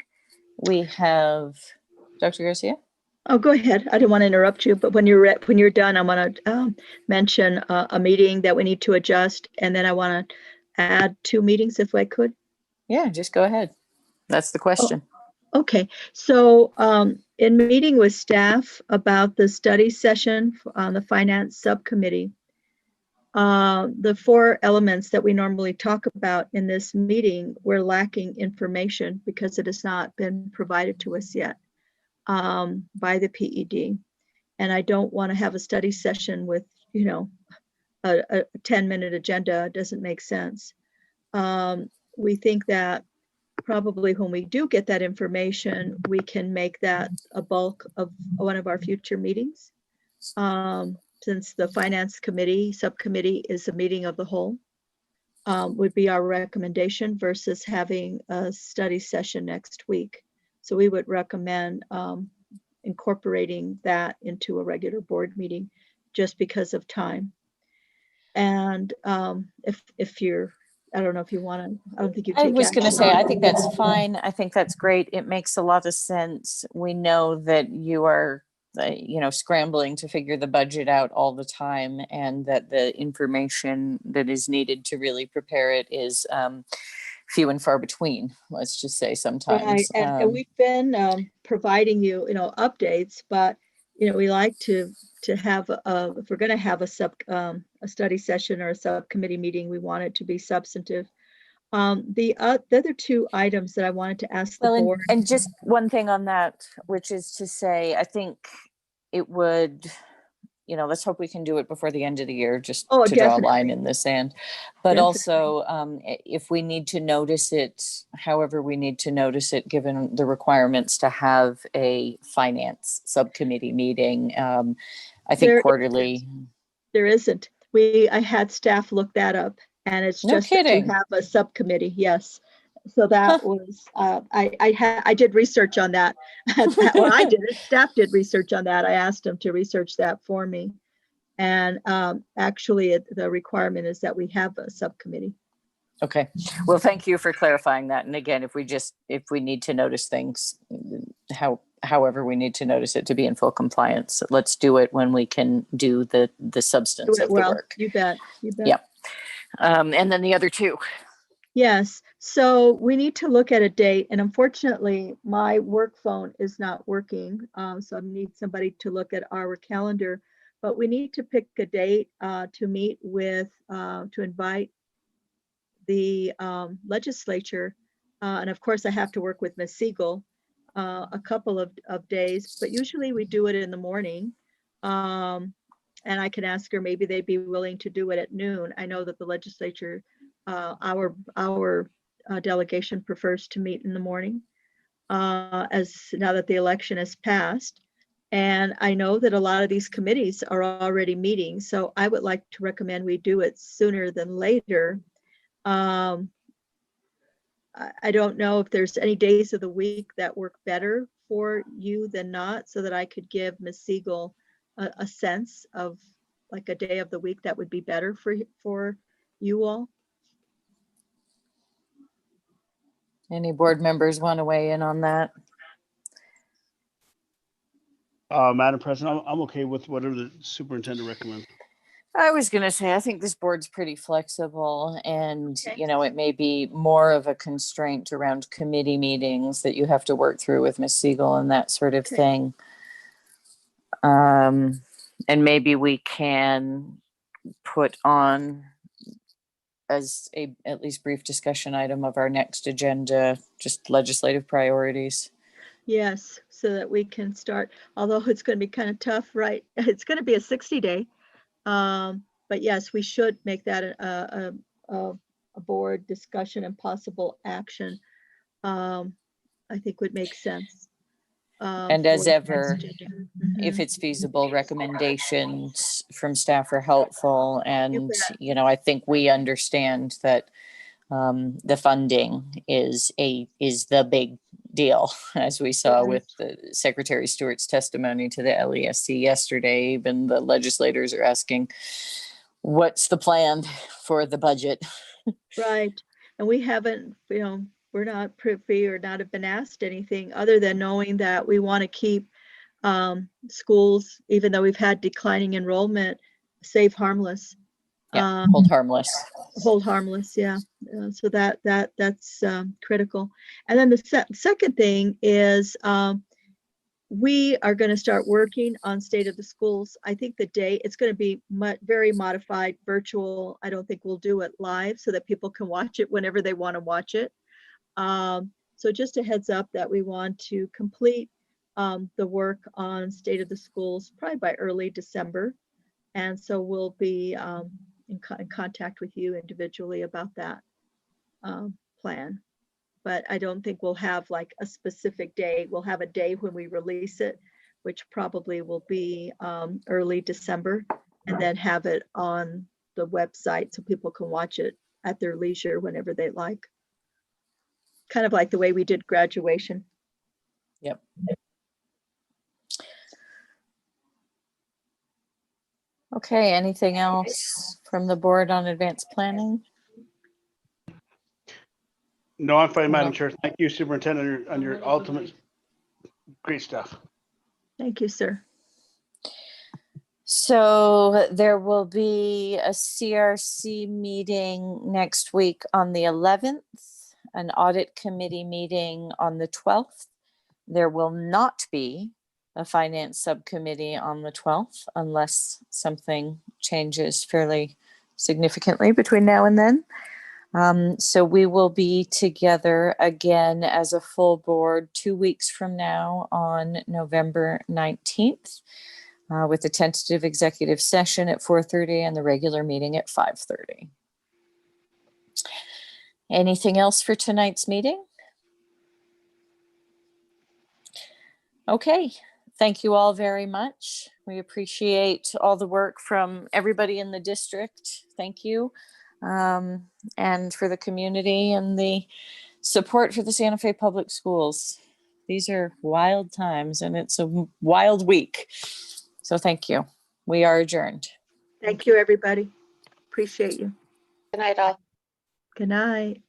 We have Dr. Garcia. Oh, go ahead. I didn't want to interrupt you, but when you're done, I want to mention a meeting that we need to adjust, and then I want to add 2 meetings if I could. Yeah, just go ahead. That's the question. Oh, okay. So in meeting with staff about the study session on the finance subcommittee, the 4 elements that we normally talk about in this meeting, we're lacking information because it has not been provided to us yet by the PED. And I don't want to have a study session with, a 10-minute agenda. It doesn't make sense. We think that probably when we do get that information, we can make that a bulk of one of our future meetings. Since the finance subcommittee is a meeting of the whole, would be our recommendation versus having a study session next week. So we would recommend incorporating that into a regular board meeting just because of time. And if you're, I don't know if you want to, I don't think you take I was going to action say, on I it. think that's fine. I think that's great. It makes a lot of sense. We know that you are scrambling to figure the budget out all the time, and that the information that is needed to really prepare it is few and far between, let's just say sometimes. Right. And we've been providing you, updates, but, we like to have, if we're going to have a study session or a subcommittee meeting, we want it to be substantive. The other 2 items that I wanted to ask the board. And just one thing on that, which is to say, I think it would, let's hope we can do it before the end of the year, just to draw a line in the sand. But also, if we need to notice it, however we need to notice it, given the requirements to have a finance subcommittee meeting, I think quarterly. There isn't. I had staff look that up, and it's just that you have a subcommittee. Yes. So that was, I did research on that. Well, I did it. Staff did research on that. I asked them to research that for me. And actually, the requirement is that we have a subcommittee. Okay. Well, thank you for clarifying that. And again, if we need to notice things, however we need to notice it to be in full compliance, let's do it when we can do the substance of the work. You bet. You bet. Yep. And then the other 2. Yes. So we need to look at a date, and unfortunately, my work phone is not working. So I need somebody to look at our calendar. But we need to pick a date to meet with, to invite the legislature. And of course, I have to work with Ms. Siegel a couple of days, but usually we do it in the morning. And I can ask her, maybe they'd be willing to do it at noon. I know that the legislature, our delegation prefers to meet in the morning, as now that the election has passed. And I know that a lot of these committees are already meeting, so I would like to recommend we do it sooner than later. Um, I don't know if there's any days of the week that work better for you than not, so that I could give Ms. Siegel a sense of like a day of the week that would be better for you all. Any board members want to weigh in on that? Madam President, I'm okay with whatever the superintendent recommends. I was going to say, I think this board's pretty flexible, and, you know, it may be more of a constraint around committee meetings that you have to work through with Ms. Siegel and that sort of thing. And maybe we can put on as a at least brief discussion item of our next agenda, just legislative priorities. Yes, so that we can start, although it's going to be kind of tough, right? It's going to be a 60-day. But yes, we should make that a board discussion and possible action. I think would make sense. And as ever, if Mhm. it's feasible, recommendations from staff are helpful. And, you know, I think we understand that the funding is the big deal, as we saw with the Secretary Stewart's testimony to the LESC yesterday. Even the legislators are asking, what's the plan for the budget? Right. And we haven't, you know, we're not privy or not have been asked anything other than knowing that we want to keep schools, even though we've had declining enrollment, safe, harmless. Yeah, hold harmless. Hold harmless, yeah. So that's critical. And then the second thing is we are going to start working on State of the Schools. I think the day it's going to be very modified, virtual. I don't think we'll do it live so that people can watch it whenever they want to watch it. So just a heads up that we want to complete the work on State of the Schools probably by early December. And so we'll be in contact with you individually about that plan. But I don't think we'll have like a specific day. We'll have a day when we release it, which probably will be early December, and then have it on the website so people can watch it at their leisure whenever they like. Kind of like the way we did graduation. Yep. Okay, anything else from the board on advanced planning? No, I'm fine, Madam Chair. Thank you, Superintendent, on your ultimate great stuff. Thank you, sir. So there will be a CRC meeting next week on the 11th, an audit committee meeting on the 12th. There will not be a finance subcommittee on the 12th unless something changes fairly significantly between now and then. So we will be together again as a full board 2 weeks from now on November 19th with a tentative executive session at 4:30 and the regular meeting at 5:30. Anything else for tonight's meeting? Okay, thank you all very much. We appreciate all the work from everybody in the district. Thank you. And for the community and the support for the Santa Fe Public Schools. These are wild times and it's a wild week. So thank you. We are adjourned. Thank you, everybody. Appreciate you. Good night, all. Good night.